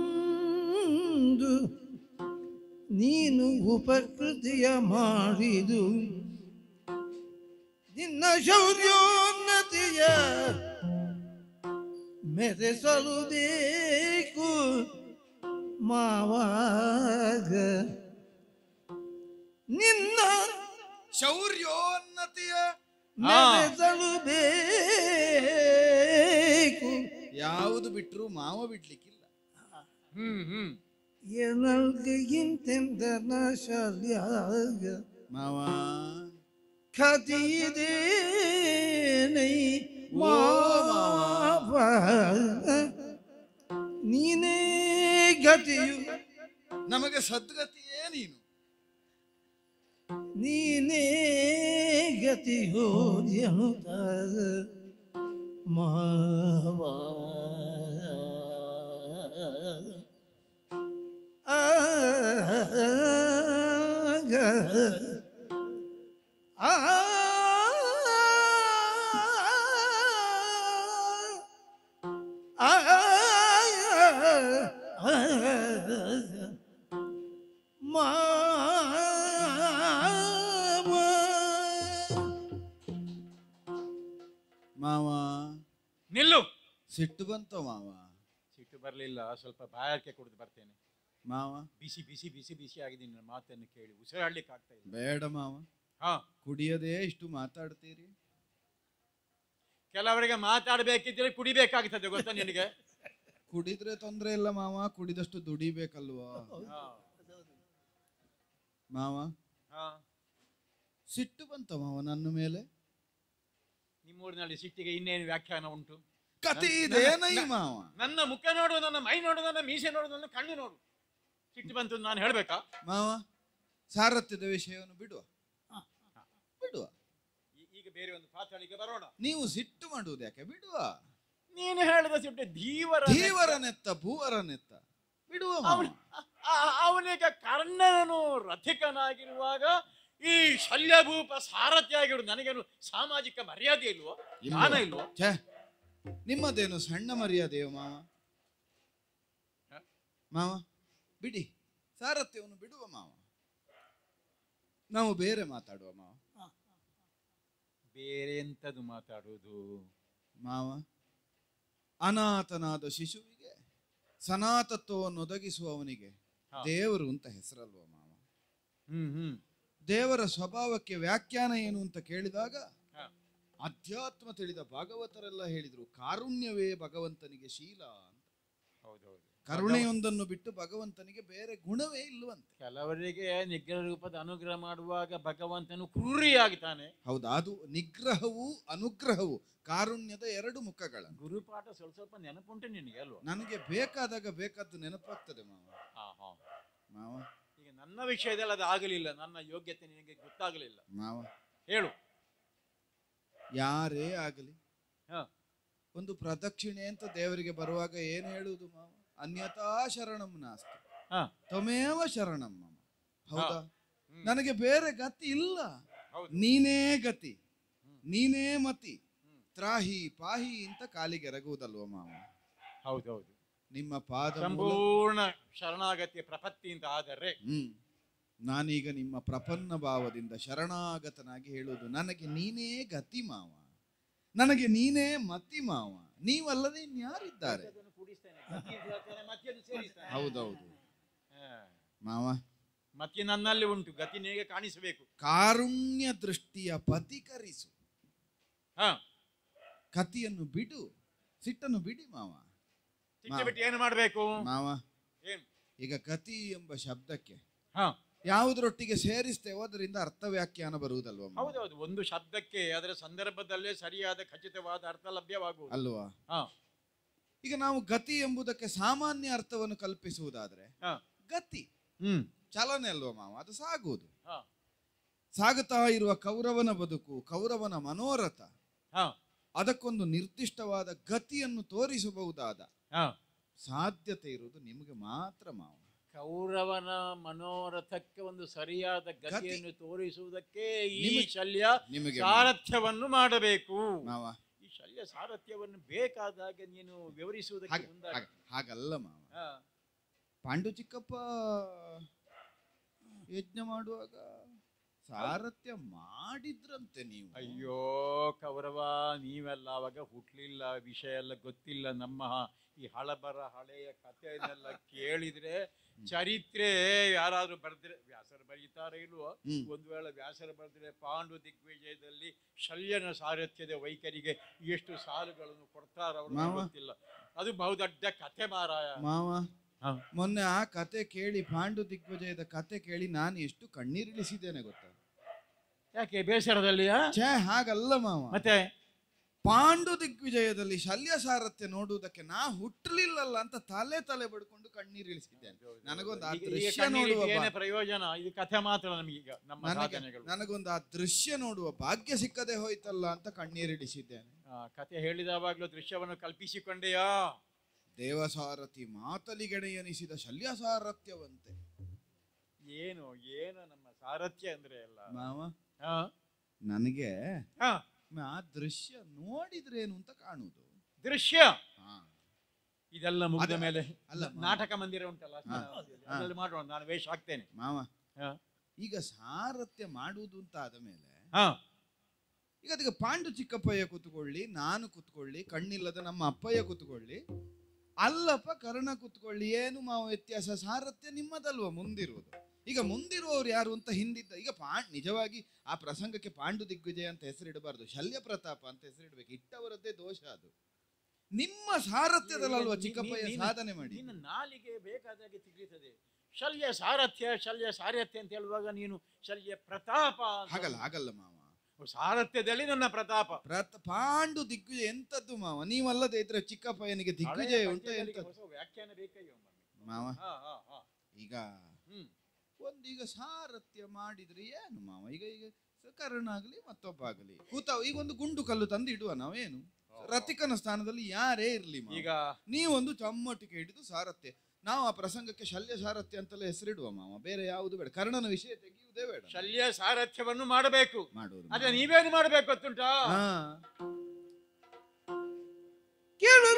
ನೀನು ಉಪಕೃತಿಯ ಮಾಡಿದು. ನಿನ್ನ ಶೌರ್ಯೋನ್ನತಿಯ ಮೆರೆಸಲು ಬೇಕು ಮಾವಾಗ. ನಿನ್ನ ಶೌರ್ಯೋನ್ನತಿಯ ಮೆರೆಸಲು ಬೇಕು. ಯಾವುದು ಬಿಟ್ರು ಮಾವ ಬಿಡ್ಲಿಕ್ಕಿಲ್ಲ. ಏನಲ್ಗಿಂತೆಂದನ ಶಾಲ್ಯಾಗ ಮಾವ ಖತಿದೇನೈ ಮಾವ. ನೀನೇ ಗತಿಯು, ನಮಗೆ ಸದ್ಗತಿಯೇ ನೀನು. ನೀನೇ ಗತಿಯೋ ಎನ್ನುತ್ತ ಮಾವ. ಮಾವ ನಿಲ್ಲು. ಸಿಟ್ಟು ಬಂತು ಮಾವ. ಸಿಟ್ಟು ಬರ್ಲಿಲ್ಲ, ಸ್ವಲ್ಪ ಬಾಯಾರಿಕೆ ಕುಡಿದು ಬರ್ತೇನೆ. ಮಾವ ಬಿಸಿ ಬಿಸಿ ಬಿಸಿ ಬಿಸಿ ಆಗಿದೆ ನಿನ್ನ ಮಾತನ್ನು ಕೇಳಿ ಉಸಿರಾಡ್ಲಿಕ್ಕೆ ಆಗ್ತಾ ಇಲ್ಲ. ಬೇಡ ಮಾವ, ಹಾ, ಕುಡಿಯದೇ ಇಷ್ಟು ಮಾತಾಡ್ತೀರಿ. ಕೆಲವರಿಗೆ ಮಾತಾಡ್ಬೇಕಿದ್ರೆ ಕುಡಿಬೇಕಾಗ್ತದೆ ಗೊತ್ತಾ ನಿನಗೆ? ಕುಡಿದ್ರೆ ತೊಂದ್ರೆ ಇಲ್ಲ ಮಾವ, ಕುಡಿದಷ್ಟು ದುಡಿಬೇಕಲ್ವಾ ಹಾ, ಮಾವ. ಹಾ. ಸಿಟ್ಟು ಬಂತ ಮಾವ ನನ್ನ ಮೇಲೆ? ನಿಮ್ಮೂರಿನಲ್ಲಿ ಸಿಟ್ಟಿಗೆ ಇನ್ನೇನು ವ್ಯಾಖ್ಯಾನ ಉಂಟು? ಕತೆ ಇದೇನೈ ಮಾವ? ನನ್ನ ಮುಖ ನೋಡು, ನನ್ನ ಮೈ ನೋಡು, ನನ್ನ ಮೀಸೆ ನೋಡು, ನನ್ನ ಕಣ್ಣು ನೋಡು. ಸಿಟ್ಟು ಬಂತು ನಾನು ಹೇಳ್ಬೇಕಾ? ಮಾವ, ಸಾರಥ್ಯದ ವಿಷಯವನ್ನು ಬಿಡುವ ಬಿಡುವ. ಈಗ ಬೇರೆ ಒಂದು ಪಾತಾಳಿಗೆ ಬರೋಣ. ನೀವು ಸಿಟ್ಟು ಮಾಡುವುದು ಯಾಕೆ? ಬಿಡುವ. ನೀನು ಹೇಳಿದ ಸಿಟ್ಟು ಧೀವರನೆತ್ತ ಭೂವರನೆತ್ತ ಬಿಡುವ ಮಾವ. ಅವನಿಗೆ ಕರ್ಣನು ರಥಿಕನಾಗಿರುವಾಗ ಈ ಶಲ್ಯಭೂಪ ಸಾರಥ್ಯ ಆಗಿರುವುದು ನನಗೇನು ಸಾಮಾಜಿಕ ಮರ್ಯಾದೆ ಇಲ್ವೋ? ಜ್ಞಾನ ಇಲ್ವೋ? ಛೇ, ನಿಮ್ಮದೇನು ಸಣ್ಣ ಮರ್ಯಾದೆಯೋ ಮಾವ? ಮಾವ ಬಿಡಿ, ಸಾರಥ್ಯವನ್ನು ಬಿಡುವ ಮಾವ. ನಾವು ಬೇರೆ ಮಾತಾಡುವ ಮಾವ. ಬೇರೆ ಎಂತದು ಮಾತಾಡುವುದು ಮಾವ? ಅನಾಥನಾದ ಶಿಶುವಿಗೆ ಸನಾತತ್ವವನ್ನು ಒದಗಿಸುವವನಿಗೆ ದೇವರು ಅಂತ ಹೆಸರಲ್ವ ಮಾವ? ದೇವರ ಸ್ವಭಾವಕ್ಕೆ ವ್ಯಾಖ್ಯಾನ ಏನು ಅಂತ ಕೇಳಿದಾಗ ಅಧ್ಯಾತ್ಮ ತಿಳಿದ ಭಾಗವತರೆಲ್ಲ ಹೇಳಿದ್ರು, ಕಾರುಣ್ಯವೇ ಭಗವಂತನಿಗೆ ಶೀಲ ಅಂತ. ಹೌದೌದು. ಕರುಣೆಯೊಂದನ್ನು ಬಿಟ್ಟು ಭಗವಂತನಿಗೆ ಬೇರೆ ಗುಣವೇ ಇಲ್ಲವಂತೆ. ಕೆಲವರಿಗೆ ನಿಗ್ರಹ ರೂಪದ ಅನುಗ್ರಹ ಮಾಡುವಾಗ ಭಗವಂತನು ಕ್ರೂರಿಯಾಗ್ತಾನೆ. ಹೌದಾ? ಅದು ನಿಗ್ರಹವು ಅನುಗ್ರಹವು ಕಾರುಣ್ಯದ ಎರಡು ಮುಖಗಳ. ಗುರುಪಾಠ ಸ್ವಲ್ಪ ಸ್ವಲ್ಪ ನೆನಪುಂಟು ನಿನಗೆ ಅಲ್ವಾ? ನನಗೆ ಬೇಕಾದಾಗ ಬೇಕಾದ್ದು ನೆನಪಾಗ್ತದೆ ಮಾವ. ಮಾವ, ಈಗ ನನ್ನ ವಿಷಯದಲ್ಲಿ ಅದು ಆಗಲಿಲ್ಲ, ನನ್ನ ಯೋಗ್ಯತೆ ನಿನಗೆ ಗೊತ್ತಾಗಲಿಲ್ಲ. ಮಾವ ಹೇಳು. ಯಾರೇ ಆಗಲಿ ಒಂದು ಪ್ರದಕ್ಷಿಣೆ ಅಂತ ದೇವರಿಗೆ ಬರುವಾಗ ಏನು ಹೇಳುವುದು ಮಾವ? ಅನ್ಯಥಾ ಶರಣಂ ನಾಸ್ತಿ ತ್ವಮೇವ ಶರಣಂ ಮಮ. ಹೌದಾ? ನನಗೆ ಬೇರೆ ಗತಿ ಇಲ್ಲ, ನೀನೇ ಗತಿ, ನೀನೇ ಮತಿ, ತ್ರಾಹಿ ಪಾಹಿ ಅಂತ ಕಾಲಿಗೆ ಎರಗುವುದಲ್ವ ಮಾವ? ಹೌದೌದು. ನಿಮ್ಮ ಪಾದ ಸಂಪೂರ್ಣ ಶರಣಾಗತಿಯ ಪ್ರಪತ್ತಿ ಅಂತ ಆದರೆ ನಾನೀಗ ನಿಮ್ಮ ಪ್ರಪನ್ನ ಭಾವದಿಂದ ಶರಣಾಗತನಾಗಿ ಹೇಳುವುದು, ನನಗೆ ನೀನೇ ಗತಿ ಮಾವ, ನನಗೆ ನೀನೇ ಮತಿ ಮಾವ, ನೀವಲ್ಲದೆ ಇನ್ಯಾರಿದ್ದಾರೆ? ಹೌದೌದು ಮಾವ, ಮತಿ ನನ್ನಲ್ಲಿ ಉಂಟು, ಗತಿ ನಿನಗೆ ಕಾಣಿಸಬೇಕು. ಕಾರುಣ್ಯ ದೃಷ್ಟಿಯ ಪತಿಕರಿಸು, ಕತಿಯನ್ನು ಬಿಡು, ಸಿಟ್ಟನ್ನು ಬಿಡಿ ಮಾವ. ಬಿಟ್ಟು ಏನು ಮಾಡಬೇಕು ಮಾವ? ಏನು? ಈಗ ಕತಿ ಎಂಬ ಶಬ್ದಕ್ಕೆ ಯಾವುದರೊಟ್ಟಿಗೆ ಸೇರಿಸ್ತೇವೋ ಅದರಿಂದ ಅರ್ಥ ವ್ಯಾಖ್ಯಾನ ಬರುವುದಲ್ವ? ಹೌದೌದು. ಒಂದು ಶಬ್ದಕ್ಕೆ ಅದರ ಸಂದರ್ಭದಲ್ಲೇ ಸರಿಯಾದ ಖಚಿತವಾದ ಅರ್ಥ ಲಭ್ಯವಾಗುವುದು ಅಲ್ವಾ? ಈಗ ನಾವು ಗತಿ ಎಂಬುದಕ್ಕೆ ಸಾಮಾನ್ಯ ಅರ್ಥವನ್ನು ಕಲ್ಪಿಸುವುದಾದ್ರೆ ಗತಿ ಚಲನೆ ಅಲ್ವ ಮಾವ? ಅದು ಸಾಗುವುದು. ಸಾಗುತ್ತಾ ಇರುವ ಕೌರವನ ಬದುಕು, ಕೌರವನ ಮನೋರಥ, ಅದಕ್ಕೊಂದು ನಿರ್ದಿಷ್ಟವಾದ ಗತಿಯನ್ನು ತೋರಿಸಬಹುದಾದ ಸಾಧ್ಯತೆ ಇರುವುದು ನಿಮಗೆ ಮಾತ್ರ ಮಾವ. ಕೌರವನ ಮನೋರಥಕ್ಕೆ ಒಂದು ಸರಿಯಾದ ಗತಿಯನ್ನು ತೋರಿಸುವುದಕ್ಕೆ ಈ ಶಲ್ಯ ಸಾರಥ್ಯವನ್ನು ಮಾಡಬೇಕು ಮಾವ. ಈ ಶಲ್ಯ ಸಾರಥ್ಯವನ್ನು ಬೇಕಾದಾಗ ನೀನು ವಿವರಿಸುವುದಕ್ಕೆ ಹಾಗಲ್ಲ ಮಾವ. ಪಾಂಡು ಚಿಕ್ಕಪ್ಪ ಯಜ್ಞ ಮಾಡುವಾಗ ಸಾರಥ್ಯ ಮಾಡಿದ್ರಂತೆ ನೀವು. ಅಯ್ಯೋ ಕೌರವ, ನೀವೆಲ್ಲ ಅವಾಗ ಹುಟ್ಲಿಲ್ಲ, ವಿಷಯ ಎಲ್ಲ ಗೊತ್ತಿಲ್ಲ. ನಮ್ಮ ಈ ಹಳಬರ ಹಳೆಯ ಕಥೆಯನ್ನೆಲ್ಲ ಕೇಳಿದ್ರೆ, ಚರಿತ್ರೆ ಯಾರಾದ್ರೂ ಬರೆದ್ರೆ, ವ್ಯಾಸರು ಬರೀತಾರೆ ಇಲ್ವೋ? ಒಂದು ವೇಳೆ ವ್ಯಾಸರು ಬರೆದ್ರೆ ಪಾಂಡು ದಿಗ್ವಿಜಯದಲ್ಲಿ ಶಲ್ಯನ ಸಾರಥ್ಯದ ವೈಖರಿಗೆ ಎಷ್ಟು ಸಾಲುಗಳನ್ನು ಕೊಡ್ತಾರ ಅವ್ರಿಗೆ ಗೊತ್ತಿಲ್ಲ. ಅದು ಬಹುದೊಡ್ಡ ಕಥೆ ಮಾರಾಯ ಮಾವ. ಮೊನ್ನೆ ಆ ಕತೆ ಕೇಳಿ, ಪಾಂಡು ದಿಗ್ವಿಜಯದ ಕತೆ ಕೇಳಿ ನಾನು ಎಷ್ಟು ಕಣ್ಣೀರಿಳಿಸಿದ್ದೇನೆ ಗೊತ್ತಾ? ಯಾಕೆ? ಬೇಸರದಲ್ಲಿ? ಹಾಗಲ್ಲ ಮಾವ. ಮತ್ತೆ ಪಾಂಡು ದಿಗ್ವಿಜಯದಲ್ಲಿ ಶಲ್ಯ ಸಾರಥ್ಯ ನೋಡುವುದಕ್ಕೆ ನಾ ಹುಟ್ಟಲಿಲ್ಲಲ್ಲ ಅಂತ ತಲೆ ಬಡ್ಕೊಂಡು ಕಣ್ಣೀರಿಳಿಸಿದ್ದೇನೆ. ನನಗೊಂದು ಆ ದೃಶ್ಯ ನೋಡುವ ಪ್ರಯೋಜನ, ಇದು ಕಥೆ ಮಾತ್ರ ನಮಗೀಗ. ನನಗೊಂದು ಆ ದೃಶ್ಯ ನೋಡುವ ಭಾಗ್ಯ ಸಿಕ್ಕದೆ ಹೋಯ್ತಲ್ಲ ಅಂತ ಕಣ್ಣೀರಿಳಿಸಿದ್ದೇನೆ. ಕಥೆ ಹೇಳಿದವಾಗ್ಲೂ ದೃಶ್ಯವನ್ನು ಕಲ್ಪಿಸಿಕೊಂಡೆಯಾ? ದೇವಸಾರಥಿ ಮಾತಲಿಗೆಣೆಯನಿಸಿದ ಶಲ್ಯ ಸಾರಥ್ಯವಂತೆ. ಏನು ಏನು ನಮ್ಮ ಸಾರಥ್ಯ ಅಂದ್ರೆ ಎಲ್ಲ ಮಾವ. ನನಗೆ ಆ ದೃಶ್ಯ ನೋಡಿದ್ರೇನು ಅಂತ ಕಾಣುವುದು. ದೃಶ್ಯ ಇದೆಲ್ಲ ಮುಗಿದ ಮೇಲೆ ಅಲ್ಲ, ನಾಟಕ ಮಂದಿರ ಉಂಟಲ್ಲ, ಮಾಡೋಣ. ನಾನು ವೇಷ ಹಾಕ್ತೇನೆ ಮಾವ. ಈಗ ಸಾರಥ್ಯ ಮಾಡುವುದು ಅಂತ ಆದ ಮೇಲೆ ಈಗ ಅದಕ್ಕೆ ಪಾಂಡು ಚಿಕ್ಕಪ್ಪಯ್ಯ ಕೂತ್ಕೊಳ್ಳಿ, ನಾನು ಕೂತ್ಕೊಳ್ಳಿ, ಕಣ್ಣಿಲ್ಲದ ನಮ್ಮ ಅಪ್ಪಯ್ಯ ಕೂತ್ಕೊಳ್ಳಿ, ಅಲ್ಲಪ್ಪ ಕರ್ಣ ಕುತ್ಕೊಳ್ಳಿ, ಏನು ಮಾವ ವ್ಯತ್ಯಾಸ? ಸಾರಥ್ಯ ನಿಮ್ಮದಲ್ವ ಮುಂದಿರುವುದು. ಈಗ ಮುಂದಿರುವವರು ಯಾರು ಅಂತ ಹಿಂದಿದ್ದ. ಈಗ ನಿಜವಾಗಿ ಆ ಪ್ರಸಂಗಕ್ಕೆ ಪಾಂಡು ದಿಗ್ವಿಜಯ ಅಂತ ಹೆಸರಿಡಬಾರ್ದು, ಶಲ್ಯ ಪ್ರತಾಪ ಅಂತ ಹೆಸರಿಡಬೇಕು. ಇಟ್ಟವರದ್ದೇ ದೋಷ ಅದು. ನಿಮ್ಮ ಸಾರಥ್ಯದಲ್ಲಲ್ವ ಚಿಕ್ಕಪ್ಪಯ್ಯ ಸಾಧನೆ ಮಾಡಿ. ನಿನ್ನ ನಾಲಿಗೆ ಬೇಕಾದಾಗೆ ತಿರುಗುತ್ತದೆ. ಶಲ್ಯ ಸಾರಥ್ಯ ಶಲ್ಯ ಸಾರಥ್ಯ ಅಂತ ಹೇಳುವಾಗ ನೀನು ಶಲ್ಯ ಪ್ರತಾಪ. ಆಗಲ್ಲ ಮಾವ, ಸಾರಥ್ಯದಲ್ಲಿ ನನ್ನ ಪ್ರತಾಪ. ಪಾಂಡು ದಿಗ್ವಿಜಯ ಎಂತದ್ದು ಮಾವ? ನೀವಲ್ಲದೆ ಇದ್ರೆ ಚಿಕ್ಕಪ್ಪಯ್ಯನಿಗೆ ದಿಗ್ವಿಜಯ ಉಂಟು ಎಂತ ವ್ಯಾಖ್ಯಾನ ಬೇಕಯ್ಯ ಮಾವ? ಈಗ ಒಂದೀಗ ಸಾರಥ್ಯ ಮಾಡಿದ್ರೆ ಏನು ಮಾವ? ಈಗ ಕರ್ಣ ಆಗ್ಲಿ ಮತ್ತೊಬ್ಬ ಆಗಲಿ ಈಗ ಒಂದು ಗುಂಡು ಕಲ್ಲು ತಂದು ಇಡುವ ನಾವೇನು? ರತಿಕನ ಸ್ಥಾನದಲ್ಲಿ ಯಾರೇ ಇರ್ಲಿ, ಈಗ ನೀವೊಂದು ಚಮ್ಮಟಿಕೆ ಹಿಡಿದು ಸಾರಥ್ಯ, ನಾವು ಆ ಪ್ರಸಂಗಕ್ಕೆ ಶಲ್ಯ ಸಾರಥ್ಯ ಅಂತಲೇ ಹೆಸರಿಡುವ ಮಾವ. ಬೇರೆ ಯಾವುದು ಬೇಡ, ಕರ್ಣನ ವಿಷಯ ತೆಗೆಯುವುದೇ ಬೇಡ. ಶಲ್ಯ ಸಾರಥ್ಯವನ್ನು ಮಾಡಬೇಕು. ಮಾಡುವುದು ಅದೇ ನೀವೇನು ಮಾಡಬೇಕು ಗೊತ್ತುಂಟಾ? ಕೇಳು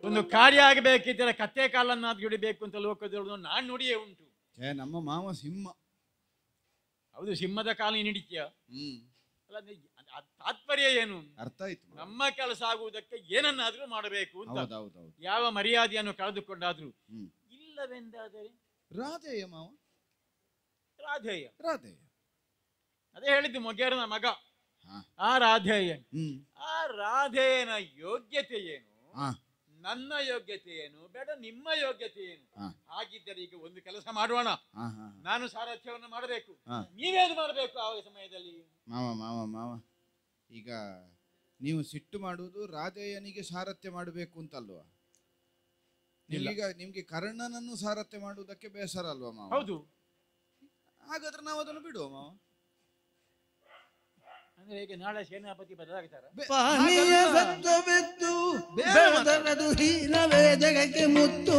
ಒಂದು ಕಾರ್ಯ ಆಗಬೇಕಿದ್ದರೆ ಕತ್ತೆ ಕಾಲನ್ನಾದ್ರೂ ಹಿಡಿಬೇಕು ಅಂತ ಲೋಕದೊಳಗೆ ನಾನು ನುಡಿಯೇ ಉಂಟು. ನಮ್ಮ ಮಾವ ಸಿಂಹ. ಹೌದು, ಸಿಂಹದ ಕಾಲ ಹಿಡಿತೀಯ. ಅಲ್ಲ, ತಾತ್ಪರ್ಯ ಏನು? ಅರ್ಥ ಆಯ್ತು. ನಮ್ಮ ಕೆಲಸ ಆಗುವುದಕ್ಕೆ ಏನನ್ನಾದ್ರೂ ಮಾಡಬೇಕು ಅಂತ. ಯಾವ ಮರ್ಯಾದೆಯನ್ನು ಕಳೆದುಕೊಂಡಾದ್ರೂ ಇಲ್ಲವೆಂದಾದರೆ ರಾಧೇಯ ಮಾವ, ರಾಧೇಯ. ಅದೇ ಹೇಳಿದ್ದು ಮೊಗೇರನ ಮಗ ಆ ರಾಧೇಯ. ಆ ರಾಧೇಯನ ಯೋಗ್ಯತೆ ಏನು, ನನ್ನ ಯೋಗ್ಯತೆ ಏನು, ಬೇಡ ನಿಮ್ಮ ಯೋಗ್ಯತೆ ಏನು? ಹಾಗಿದ್ದರೆ ಈಗ ಒಂದು ಕೆಲಸ ಮಾಡೋಣ. ನಾನು ಸಾರಥ್ಯವನ್ನು ಮಾಡಬೇಕು, ನೀವೇನು ಮಾಡಬೇಕು ಆ ಸಮಯದಲ್ಲಿ? ಮಾವ ಈಗ ನೀವು ಸಿಟ್ಟು ಮಾಡುವುದು ರಾಧೇಯನಿಗೆ ಸಾರಥ್ಯ ಮಾಡಬೇಕು ಅಂತಲ್ವಾ? ಈಗ ನಿಮ್ಗೆ ಕರ್ಣನನ್ನು ಸಾರಥ್ಯ ಮಾಡುವುದಕ್ಕೆ ಬೇಸರ ಅಲ್ವಾ ಮಾವ? ಹೌದು. ಹಾಗಾದ್ರೆ ನಾವು ಅದನ್ನು ಬಿಡುವ ಮಾವ. ಅಂದ್ರೆ ಹೇಗೆ ನಾಳೆ ಸೇನಾಪತಿ ಬದಲಾಗ್ತಾರ? ಜಗಕ್ಕೆ ಮುತ್ತು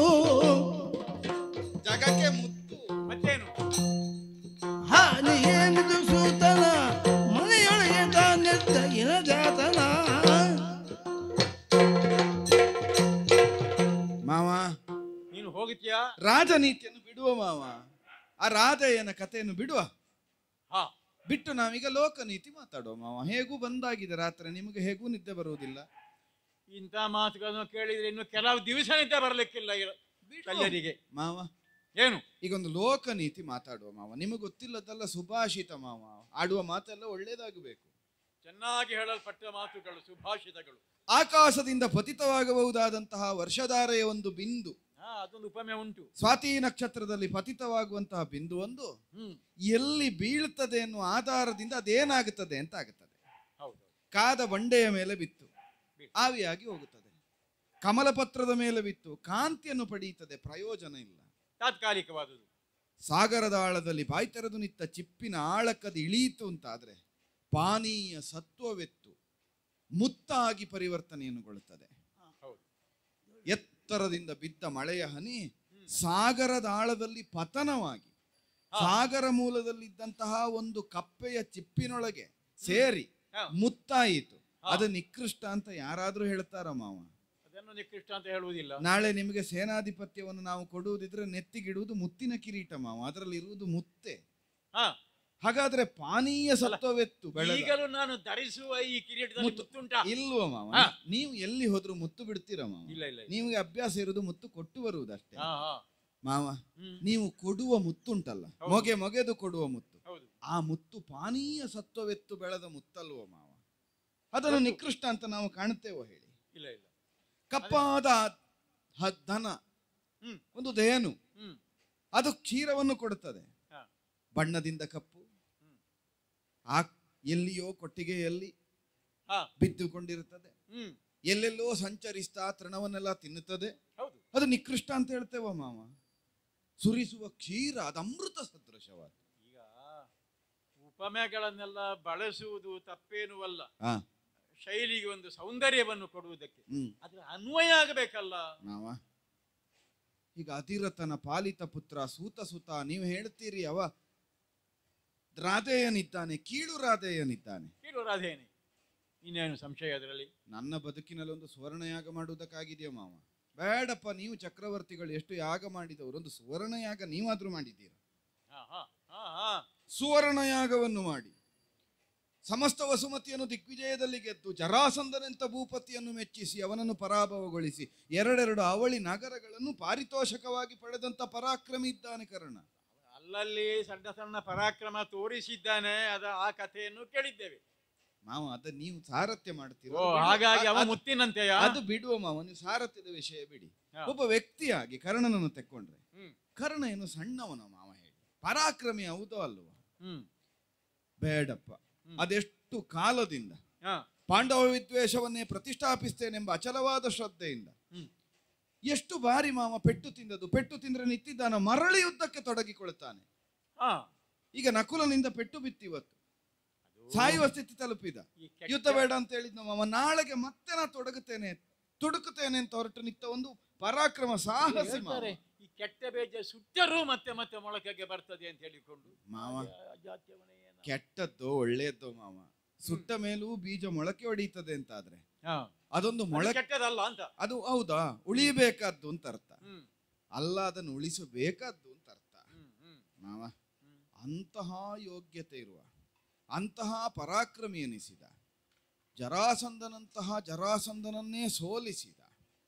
ಮತ್ತೇನು? ಹಾನಿಯೇನಿದು ಸೂತನ ಮನೆಯೊಳಗೆ ತಾನೆತ್ತ ಇನ ಜಾತನ. ಮಾವ ನೀನು ಹೋಗುತ್ತೀಯಾ? ರಾಜನೀತಿಯನ್ನು ಬಿಡುವ ಮಾವ. ಆ ರಾಧೆಯನ ಕಥೆಯನ್ನು ಬಿಡುವ. ಬಿಟ್ಟು ನಾವೀಗ ಲೋಕನೀತಿ ಮಾತಾಡುವ ಮಾವ. ಹೇಗೂ ಬಂದಾಗಿದೆ ರಾತ್ರಿ, ನಿಮಗೆ ಹೇಗೂ ನಿದ್ದೆ ಬರುವುದಿಲ್ಲ. ಇಂಥ ಮಾತುಗಳನ್ನು ಕೇಳಿದ್ರೆ ಇನ್ನು ಕೆಲವು ದಿವಸ ನಿದ್ದೆ ಬರಲಿಕ್ಕಿಲ್ಲ ಕಲ್ಯರಿಗೆ ಮಾವ. ಏನು ಈಗ ಒಂದು ಲೋಕನೀತಿ ಮಾತಾಡುವ ಮಾವ. ನಿಮಗೆ ಗೊತ್ತಿಲ್ಲದಲ್ಲ ಸುಭಾಷಿತ ಮಾವ. ಆಡುವ ಮಾತೆಲ್ಲ ಒಳ್ಳೇದಾಗಬೇಕು. ಚೆನ್ನಾಗಿ ಹೇಳಲ್ಪಟ್ಟ ಮಾತುಗಳು, ಸುಭಾಷಿತಗಳು. ಆಕಾಶದಿಂದ ಪತಿತವಾಗಬಹುದಾದಂತಹ ವರ್ಷಧಾರೆಯ ಒಂದು ಬಿಂದು, ಅದೊಂದು ಉಪಮೆ ಉಂಟು. ಸ್ವಾತಿ ನಕ್ಷತ್ರದಲ್ಲಿ ಪತಿತವಾಗುವಂತಹ ಬಿಂದು ಒಂದು ಎಲ್ಲಿ ಬೀಳ್ತದೆ ಎನ್ನುವ ಆಧಾರದಿಂದ ಅದೇನಾಗುತ್ತದೆ ಅಂತ ಆಗುತ್ತದೆ. ಕಾದ ಬಂಡೆಯ ಮೇಲೆ ಬಿತ್ತು ಆವಿಯಾಗಿ ಹೋಗುತ್ತದೆ. ಕಮಲಪತ್ರದ ಮೇಲೆ ಬಿತ್ತು ಕಾಂತಿಯನ್ನು ಪಡೆಯುತ್ತದೆ, ಪ್ರಯೋಜನ ಇಲ್ಲ, ತಾತ್ಕಾಲಿಕವಾದುದು. ಸಾಗರದ ಆಳದಲ್ಲಿ ಬಾಯಿ ತೆರೆದು ನಿಂತ ಚಿಪ್ಪಿನ ಆಳಕ್ಕದು ಇಳೀತು ಅಂತಾದ್ರೆ ಪಾನೀಯ ಸತ್ವವೆತ್ತು ಮುತ್ತಾಗಿ ಪರಿವರ್ತನೆಯನ್ನುಗೊಳ್ಳುತ್ತದೆ. ಎತ್ತರದಿಂದ ಬಿದ್ದ ಮಳೆಯ ಹನಿ ಸಾಗರದ ಆಳದಲ್ಲಿ ಪತನವಾಗಿ ಸಾಗರ ಮೂಲದಲ್ಲಿದ್ದಂತಹ ಒಂದು ಕಪ್ಪೆಯ ಚಿಪ್ಪಿನೊಳಗೆ ಸೇರಿ ಮುತ್ತಾಯಿತು. ಅದು ನಿಕೃಷ್ಟ ಅಂತ ಯಾರಾದ್ರೂ ಹೇಳ್ತಾರ ಮಾವ? ಅದನ್ನು ನಿಕೃಷ್ಟ ಅಂತ ಹೇಳುವುದಿಲ್ಲ. ನಾಳೆ ನಿಮಗೆ ಸೇನಾಧಿಪತ್ಯವನ್ನು ನಾವು ಕೊಡುವುದಿದ್ರೆ ನೆತ್ತಿಗಿಡುವುದು ಮುತ್ತಿನ ಕಿರೀಟ ಮಾವ, ಅದರಲ್ಲಿ ಇರುವುದು ಮುತ್ತೆ. ಹಾಗಾದ್ರೆ ಪಾನೀಯ ಸತ್ವವೆತ್ತು ಈಗಲೂ ನಾನು ಧರಿಸುವ ಈ ಕಿರೀಟದಲ್ಲಿ ಮುತ್ತುಂಟಾ? ಇಲ್ವ ಮಾವ? ನೀವು ಎಲ್ಲಿ ಹೋದ್ರು ಮುತ್ತು ಬಿಡ್ತೀರ ಮಾವ? ನಿಮಗೆ ಅಭ್ಯಾಸ ಇರುವುದು ಮುತ್ತು ಕೊಟ್ಟು ಬರುವುದಷ್ಟೇ ಮಾವ. ನೀವು ಕೊಡುವ ಮುತ್ತುಂಟಲ್ಲ, ಮೊಗೆದು ಕೊಡುವ ಮುತ್ತು, ಆ ಮುತ್ತು ಪಾನೀಯ ಸತ್ವವೆತ್ತು ಬೆಳೆದ ಮುತ್ತಲ್ವ ಮಾವ? ಅದನ್ನು ನಿಕೃಷ್ಟ ಅಂತ ನಾವು ಕಾಣುತ್ತೇವೋ ಹೇಳಿ? ಇಲ್ಲ ಇಲ್ಲ. ಕಪ್ಪಾದ ದನ ಒಂದು ದೇನು, ಅದು ಕ್ಷೀರವನ್ನು ಕೊಡುತ್ತದೆ. ಬಣ್ಣದಿಂದ ಕಪ್ಪು, ಆ ಎಲ್ಲಿಯೋ ಕೊಟ್ಟಿಗೆಯಲ್ಲಿ ಬಿದ್ದುಕೊಂಡಿರುತ್ತದೆ, ಎಲ್ಲೆಲ್ಲೋ ಸಂಚರಿಸ್ತಾ ತೃಣವನ್ನೆಲ್ಲ ತಿನ್ನುತ್ತದೆ. ಅದು ನಿಕೃಷ್ಟ ಅಂತ ಹೇಳ್ತೇವ ಮಾವ? ಸುರಿಸುವ ಕ್ಷೀರ ಅದು ಅಮೃತ ಸದೃಶವಾದ. ಈಗ ಉಪಮೆಗಳನ್ನೆಲ್ಲ ಬಳಸುವುದು ತಪ್ಪೇನುವಲ್ಲ, ಹಾ ಶೈಲಿಗೆ ಒಂದು ಸೌಂದರ್ಯವನ್ನು ಕೊಡುವುದಕ್ಕೆ. ಹ್ಮ್ ಆದ್ರೆ ಅನ್ವಯ ಆಗಬೇಕಲ್ಲ. ಮಾವ, ಈಗ ಅಧಿರಥನ ಪಾಲಿತ ಪುತ್ರ ಸೂತ ಸುತ, ನೀವು ಹೇಳ್ತೀರಿ ಅವ ರಾಧೇಯನಿದ್ದಾನೆ, ಕೀಳು ರಾಧೇಯನಿದ್ದಾನೆ. ಕೀಳು ರಾಧೇನೆ, ಇನ್ನೇನು ಸಂಶಯ ಅದರಲ್ಲಿ? ನನ್ನ ಬದುಕಿನಲ್ಲಿ ಒಂದು ಸುವರ್ಣಯಾಗ ಮಾಡುವುದಕ್ಕಾಗಿದೆಯೋ ಮಾವ? ಬೇಡಪ್ಪ, ನೀವು ಚಕ್ರವರ್ತಿಗಳು ಎಷ್ಟು ಯಾಗ ಮಾಡಿದವರು, ಒಂದು ಸುವರ್ಣಯಾಗ ನೀವಾದ್ರೂ ಮಾಡಿದ್ದೀರ. ಹಾ ಹಾ ಹಾ ಹಾ ಸುವರ್ಣಯಾಗವನ್ನು ಮಾಡಿ ಸಮಸ್ತ ವಸುಮತಿಯನ್ನು ದಿಗ್ವಿಜಯದಲ್ಲಿ ಗೆದ್ದು ಜರಾಸಂಧನೆಂತ ಭೂಪತಿಯನ್ನು ಮೆಚ್ಚಿಸಿ ಅವನನ್ನು ಪರಾಭವಗೊಳಿಸಿ ಎರಡೆರಡು ಅವಳಿ ನಗರಗಳನ್ನು ಪಾರಿತೋಷಕವಾಗಿ ಪಡೆದಂತ ಪರಾಕ್ರಮಿ ಇದ್ದಾನೆ ಕರ್ಣ. ಅಲ್ಲಲ್ಲಿ ಸಣ್ಣ ಸಣ್ಣ ಪರಾಕ್ರಮ ತೋರಿಸಿದ್ದಾನೆ, ಆ ಕಥೆಯನ್ನು ಕೇಳಿದ್ದೇವೆ ಮಾವ. ಅದ ನೀವು ಸಾರಥ್ಯ ಮಾಡ್ತೀರ, ಓ ಹಾಗಾಗಿ ಅವ ಮುತ್ತಿನಂತೆಯ? ಅದು ಬಿಡುವ ಮಾವ, ನೀವು ಸಾರಥ್ಯದ ವಿಷಯ ಬಿಡಿ. ಹಾ. ಒಬ್ಬ ವ್ಯಕ್ತಿಯಾಗಿ ಕರ್ಣನನ್ನು ತೆಕ್ಕೊಂಡ್ರೆ, ಹ್ಮ್ ಕರ್ಣ ಏನು ಸಣ್ಣವನ ಮಾವ ಹೇಳಿ? ಪರಾಕ್ರಮಿ ಹೌದೋ ಅಲ್ವಾ? ಹ್ಮ್ ಬೇಡಪ್ಪ, ಅದೆಷ್ಟು ಕಾಲದಿಂದ ಹಾ ಪಾಂಡವ ವಿದ್ವೇಷವನ್ನೇ ಪ್ರತಿಷ್ಠಾಪಿಸ್ತೇನೆಂಬ ಅಚಲವಾದ ಶ್ರದ್ಧೆಯಿಂದ ಹ್ಮ್ ಎಷ್ಟು ಬಾರಿ ಮಾವ ಪೆಟ್ಟು ತಿಂದದು. ಪೆಟ್ಟು ತಿಂದ್ರೆ ನಿಂತಿದ್ದಾನ, ಮರಳಿ ಯುದ್ಧಕ್ಕೆ ತೊಡಗಿಕೊಳ್ತಾನೆ. ಹಾ ಈಗ ನಕುಲನಿಂದ ಪೆಟ್ಟು ಬಿತ್ತಿವತ್ತು ಸಾಯುವ ಸ್ಥಿತಿ ತಲುಪಿದ. ಈ ಕೆಟ್ಟ- ಯುದ್ಧ ಬೇಡ ಅಂತ ಹೇಳಿದ್ನ ಮಾವ, ನಾಳೆಗೆ ಮತ್ತೆ ನಾ ತುಡುಕುತ್ತೇನೆ ಅಂತ ಹೊರಟು ನಿಂತ ಒಂದು ಪರಾಕ್ರಮ ಸಾಹಸಿ ಮಾವ. ಹೇಳ್ತಾರೆ, ಈ ಕೆಟ್ಟ ಬೇಜ ಸುಟ್ಟರೂ ಮತ್ತೆ ಮತ್ತೆ ಮೊಳಕೆಗೆ ಬರ್ತದೆ ಅಂತ ಹೇಳಿಕೊಂಡು ಮಾವ, ಜಾತ್ಯವನೇ ಏನು? ಕೆಟ್ಟದ್ದೋ ಒಳ್ಳೆಯದ್ದೋ ಮಾವ, ಸುಟ್ಟ ಮೇಲೂ ಬೀಜ ಮೊಳಕೆ ಹೊಡೀತದೆ ಅಂತಾದ್ರೆ ಹಾ, ಅದೊಂದು ಅದು ಮೊಳಕೆ, ಕೆಟ್ಟದಲ್ಲ ಅಂತ. ಅದು ಹೌದಾ ಉಳಿಬೇಕಾದ್ದು ಅಂತ ಅರ್ಥ ಹ್ಮ್ ಅಲ್ಲ, ಅದನ್ನು ಉಳಿಸಬೇಕಾದ್ದು ಅಂತ ಅರ್ಥ ಹ್ಮ್ ಹ್ಮ್ ಮಾವ. ಹ್ಮ್. ಅಂತಹ ಯೋಗ್ಯತೆ ಇರುವ, ಅಂತಹ ಪರಾಕ್ರಮಿ ಎನಿಸಿದ, ಜರಾಸಂಧನನ್ನೇ ಸೋಲಿಸಿದ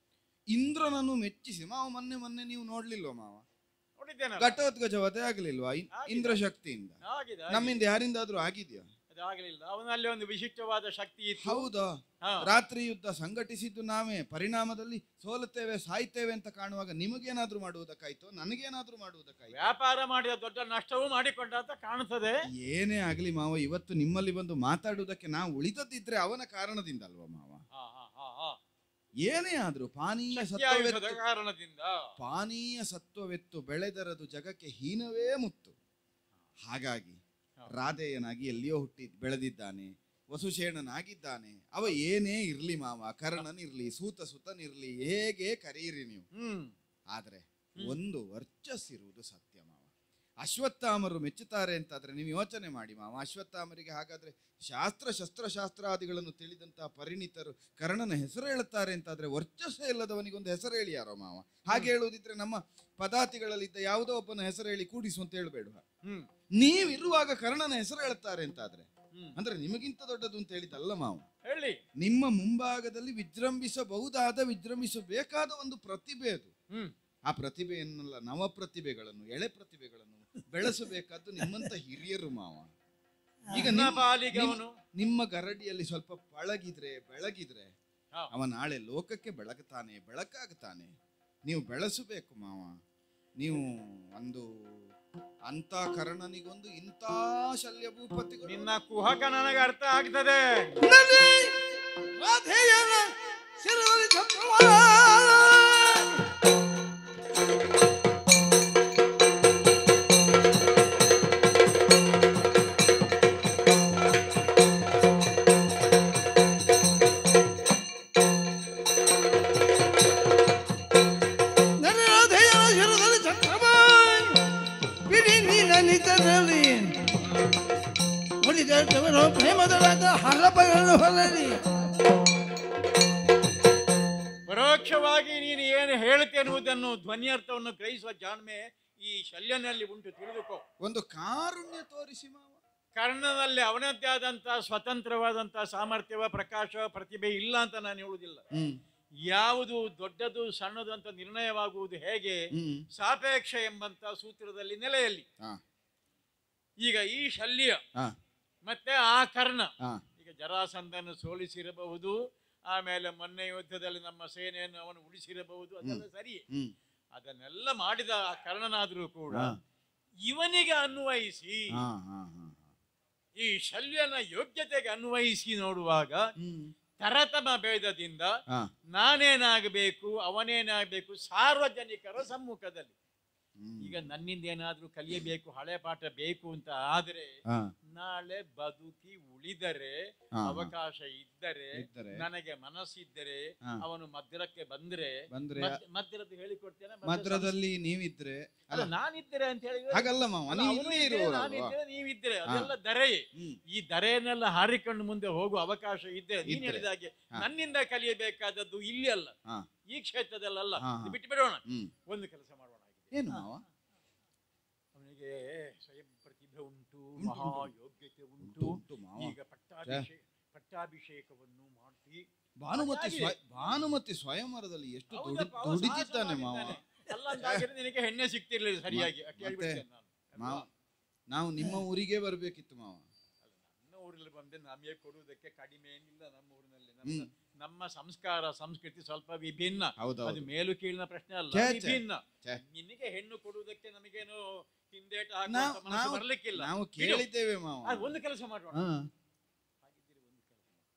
ಇಂದ್ರನನ್ನು ಮೆಚ್ಚಿಸಿ ಮಾವ. ಮೊನ್ನೆ ನೀವು ನೋಡ್ಲಿಲ್ವ ಮಾವ? ನೋಡಿದ್ದೇನಲ್ಲ? ಘಟೋತ್ಕಚ ವಧೆ ಆಗ್ಲಿಲ್ವಾ ಇಂದ್ರ ಶಕ್ತಿಯಿಂದ? ಆಗಿದೆ, ನಮ್ಮಿಂದ ಯಾರಿಂದಾದ್ರೂ ಆಗಿದೆಯಾ? ಅದು ಆಗಲಿಲ್ಲ. ಅವನಲ್ಲಿ ಒಂದು ವಿಶಿಷ್ಟವಾದ ಶಕ್ತಿ ಇತ್ತು. ಹೌದಾ? ಹಾ. ರಾತ್ರಿ ಯುದ್ಧ ಸಂಘಟಿಸಿದ್ದು ನಾವೇ, ಪರಿಣಾಮದಲ್ಲಿ ಸೋಲುತ್ತೇವೆ ಸಾಯ್ತೇವೆ ಅಂತ ಕಾಣುವಾಗ ನಿಮಗೇನಾದ್ರೂ ಮಾಡುವುದಕ್ಕಾಯ್ತು, ನನಗೇನಾದ್ರೂ ಮಾಡುವುದಕ್ಕಾಯ್ತು? ವ್ಯಾಪಾರ ಮಾಡಿದ ದೊಡ್ಡ ನಷ್ಟವೂ ಮಾಡಿಕೊಂಡ ಅಂತ ಕಾಣುತ್ತದೆ. ಏನೇ ಆಗ್ಲಿ ಮಾವ, ಇವತ್ತು ನಿಮ್ಮಲ್ಲಿ ಬಂದು ಮಾತಾಡುವುದಕ್ಕೆ ನಾವು ಉಳಿದದ್ದಿದ್ರೆ ಅವನ ಕಾರಣದಿಂದ ಅಲ್ವಾ ಮಾವ? ಹಾ, ಹಾ, ಹಾ, ಹಾ. ಏನೇ ಆದ್ರೂ ಪಾನೀಯ ಶಕ್ತಿಯಾಯುಧದ ಸತ್ವವೆತ್ತು, ಕಾರಣದಿಂದ ಪಾನೀಯ ಸತ್ವವೆತ್ತು ಬೆಳೆದರದು ಜಗಕ್ಕೆ ಹೀನವೇ ಮುತ್ತು. ಹಾಗಾಗಿ ರಾಧೇಯನಾಗಿ ಎಲ್ಲಿಯೋ ಬೆಳೆದಿದ್ದಾನೆ, ವಸುಶೇಣನಾಗಿದ್ದಾನೆ. ಅವ ಏನೇ ಇರ್ಲಿ ಮಾವ, ಕರ್ಣನಿರ್ಲಿ, ಸುತನಿರ್ಲಿ, ಹೇಗೆ ಕರೀರಿ ನೀವು, ಆದ್ರೆ ಒಂದು ವರ್ಚಸ್ಸಿರುವುದು ಸತ್ಯ ಮಾವ. ಅಶ್ವತ್ಥಾಮರು ಮೆಚ್ಚುತ್ತಾರೆ ಅಂತಾದ್ರೆ ನೀವು ಯೋಚನೆ ಮಾಡಿ ಮಾವ. ಅಶ್ವತ್ಥಾಮರಿಗೆ ಹಾಗಾದ್ರೆ ಶಸ್ತ್ರಾದಿಗಳನ್ನು ತಿಳಿದಂತಹ ಪರಿಣಿತರು ಕರ್ಣನ ಹೆಸರು ಹೇಳುತ್ತಾರೆ ಅಂತಾದ್ರೆ ವರ್ಚಸ್ಸೇ ಇಲ್ಲದವನಿಗೊಂದು ಹೆಸರು ಹೇಳಿ ಯಾರೋ ಮಾವ. ಹಾಗೆ ಹೇಳುವುದಿದ್ರೆ ನಮ್ಮ ಪದಾತಿಗಳಲ್ಲಿದ್ದ ಯಾವುದೋ ಒಬ್ಬನ ಹೆಸರು ಹೇಳಿ ಕೂಡಿಸು ಅಂತ ಹೇಳ್ಬೇಡ. ನೀವಿರುವಾಗ ಕರ್ಣನ ಹೆಸರು ಹೇಳುತ್ತಾರೆ ಅಂತಾದ್ರೆ ಅಂದ್ರೆ ನಿಮಗಿಂತ ದೊಡ್ಡದು ಅಂತ ಹೇಳಿದಲ್ಲ ಮಾವ. ಹೇಳಿ, ನಿಮ್ಮ ಮುಂಭಾಗದಲ್ಲಿ ವಿಜೃಂಭಿಸಬೇಕಾದ ಒಂದು ಪ್ರತಿಭೆ ಅದು. ಆ ಪ್ರತಿಭೆಯನ್ನೆಲ್ಲ, ನವ ಪ್ರತಿಭೆಗಳನ್ನು, ಎಳೆ ಪ್ರತಿಭೆಗಳನ್ನು ಬೆಳೆಸಬೇಕಾದ್ದು ನಿಮ್ಮಂತ ಹಿರಿಯರು ಮಾವ. ಈಗ ನಿಮ್ಮ ಗರಡಿಯಲ್ಲಿ ಸ್ವಲ್ಪ ಬೆಳಗಿದ್ರೆ ಅವ ನಾಳೆ ಲೋಕಕ್ಕೆ ಬೆಳಕಾಗ್ತಾನೆ. ನೀವು ಬೆಳೆಸಬೇಕು ಮಾವ. ನೀವು ಒಂದು ಅಂತ ಕರ್ಣನಿಗೊಂದು ಇಂಥ ಶಲ್ಯ ಭೂಪತಿಗಳು. ನಿನ್ನ ಕುಹಕ ನನಗೆ ಅರ್ಥ ಆಗ್ತದೆ. ಪರೋಕ್ಷವಾಗಿ ನೀನು ಏನು ಹೇಳ್ತೇನೆ ಎನ್ನುವುದನ್ನು, ಧ್ವನಿಯರ್ಥವನ್ನು ಗ್ರಹಿಸುವ ಜಾಣ್ಮೆ ಈ ಶಲ್ಯನಲ್ಲಿ ಉಂಟು, ತಿಳಿದುಕೋ. ಒಂದು ಕಾರುಣ್ಯ ತೋರಿಸಿ ಮಾವ. ಕರ್ಣನಲ್ಲಿ ಅವನದ್ದೇ ಆದಂತಹ ಸ್ವತಂತ್ರವಾದಂತಹ ಸಾಮರ್ಥ್ಯವ, ಪ್ರಕಾಶ, ಪ್ರತಿಭೆ ಇಲ್ಲ ಅಂತ ನಾನು ಹೇಳುವುದಿಲ್ಲ. ಯಾವುದು ದೊಡ್ಡದು ಸಣ್ಣದು ಅಂತ ನಿರ್ಣಯವಾಗುವುದು ಹೇಗೆ? ಸಾಪೇಕ್ಷ ಎಂಬಂತ ಸೂತ್ರದಲ್ಲಿ ನೆಲೆಯಲ್ಲಿ. ಈಗ ಈ ಶಲ್ಯ ಮತ್ತೆ ಆ ಕರ್ಣ ಈಗ ಜರಾಸಂಧನ ಸೋಲಿಸಿರಬಹುದು, ಆಮೇಲೆ ಮೊನ್ನೆ ಯುದ್ಧದಲ್ಲಿ ನಮ್ಮ ಸೇನೆಯನ್ನು ಅವನು ಉಳಿಸಿರಬಹುದು, ಅದೆಲ್ಲ ಸರಿ. ಅದನ್ನೆಲ್ಲ ಮಾಡಿದ ಆ ಕರ್ಣನಾದ್ರೂ ಕೂಡ ಇವನಿಗೆ ಅನ್ವಯಿಸಿ, ಈ ಶಲ್ಯನ ಯೋಗ್ಯತೆಗೆ ಅನ್ವಯಿಸಿ ನೋಡುವಾಗ ತರತಮ ಭೇದದಿಂದ ನಾನೇನಾಗಬೇಕು ಅವನೇನಾಗಬೇಕು ಸಾರ್ವಜನಿಕರ ಸಮ್ಮುಖದಲ್ಲಿ. ಈಗ ನನ್ನಿಂದ ಏನಾದ್ರೂ ಕಲಿಯಬೇಕು, ಹಳೆ ಪಾಠ ಬೇಕು ಅಂತ ಆದ್ರೆ ನಾಳೆ ಬದುಕಿ ಉಳಿದರೆ ಹಾ, ಹಾ. ಅವಕಾಶ ಇದ್ದರೆ ಇದ್ದರೆ. ನನಗೆ ಮನಸ್ಸಿದ್ದರೆ ಹಾ. ಅವನು ಮದ್ರಕ್ಕೆ ಬಂದ್ರೆ ಬಂದ್ರೆ ಮದ್ರದ್ದು ಹೇಳಿಕೊಡ್ತೇನೆ. ಮದ್ರದಲ್ಲಿ ನೀವಿದ್ರೆ ಅಲ್ಲ ನಾನಿದ್ದರೆ ಅಂತ ಹೇಳಿದ್ರೆ ಹಾಗಲ್ಲ ಮಾವ, ನೀವು ಇಲ್ಲೇ ಇರುವವರಲ್ವಾ? ನಾನಿದ್ರೆ ನೀವಿದ್ರೆ ಅದೆಲ್ಲ ದರೆಯೇ. ಈ ದರೆಯನ್ನೆಲ್ಲ ಹಾರಿಕೊಂಡು ಮುಂದೆ ಹೋಗುವ ಅವಕಾಶ ಇದ್ದರೆ ನೀನ್ ಇದ್ರೆ. ಹೇಳಿದ ಹಾಗೆ ನನ್ನಿಂದ ಕಲಿಯಬೇಕಾದದ್ದು ಇಲ್ಲಿ ಅಲ್ಲ, ಹಾ. ಈ ಕ್ಷೇತ್ರದಲ್ಲ. ಹಾ, ಹಾ. ಬಿಟ್ಟು ಬಿಡೋಣ. ಹ್ಮ್. ಒಂದು ಕೆಲಸ ಮಾಡೋಣ. ಏನು ಮಾವ? ಅವನಿಗೆ ಸ್ವಯಂ ಪ್ರತಿಭೆ ಉಂಟು, ಉಂಟು, ಮಹಾ ಉಂಟು. ಯೋಗ್ಯತೆ ಉಂಟು. ಉಂಟು ಮಾವ. ಈಗ ಪಟ್ಟಾಭಿಷೇಕವನ್ನು ಮಾಡಿ ಭಾನುಮತಿ ಸ್ವಯಂವರದಲ್ಲಿ ಎಷ್ಟು ಹೌದಪ್ಪ, ಅವ ದುಡಿದಿದ್ದಾನೆ ಮಾವ. ಸಾಹಸವಾಗಿದ್ದಾನೆ. ಅಲ್ಲ ಅಂತಾಗಿದ್ರೆ ನಿನಗೆ ಹೆಣ್ಣೆ ಸಿಗ್ತಿರ್ಲಿಲ್ಲ ಸರಿಯಾಗಿ. ಅಷ್ಟು ಹೇಳ್ಬಿಡ್ತೇನೆ ನಾನು. ಮಾವ, ನಾವು ನಿಮ್ಮ ಊರಿಗೆ ಬರ್ಬೇಕಿತ್ತು ಮಾವ. ನನ್ನ ಊರಲ್ಲಿ ಬಂದೆ ನಮಗೆ ಕೊಡುವುದಕ್ಕೆ ಕಡಿಮೆ ಏನಿಲ್ಲ. ನಮ್ಮ ಊರಿನಲ್ಲಿ ನಮ್ಮ ಸಂಸ್ಕಾರ ಸಂಸ್ಕೃತಿ ಸ್ವಲ್ಪ ವಿಭಿನ್ನ. ಅದು ಮೇಲು ಕೀಳಿನ ಪ್ರಶ್ನೆ ಅಲ್ಲ, ವಿಭಿನ್ನ. ನಿನಗೆ ಹೆಣ್ಣು ಕೊಡುವುದಕ್ಕೆ ನಮಗೇನು ಹಿಂದೇಟ ಹಾಕುವಂತ ಮನಸ್ಸು ಬರ್ಲಿಕ್ಕಿಲ್ಲ. ನಾವು ಕೇಳಿದ್ದೇವೆ ಮಾವ. ಒಂದು ಕೆಲಸ ಮಾಡೋಣ.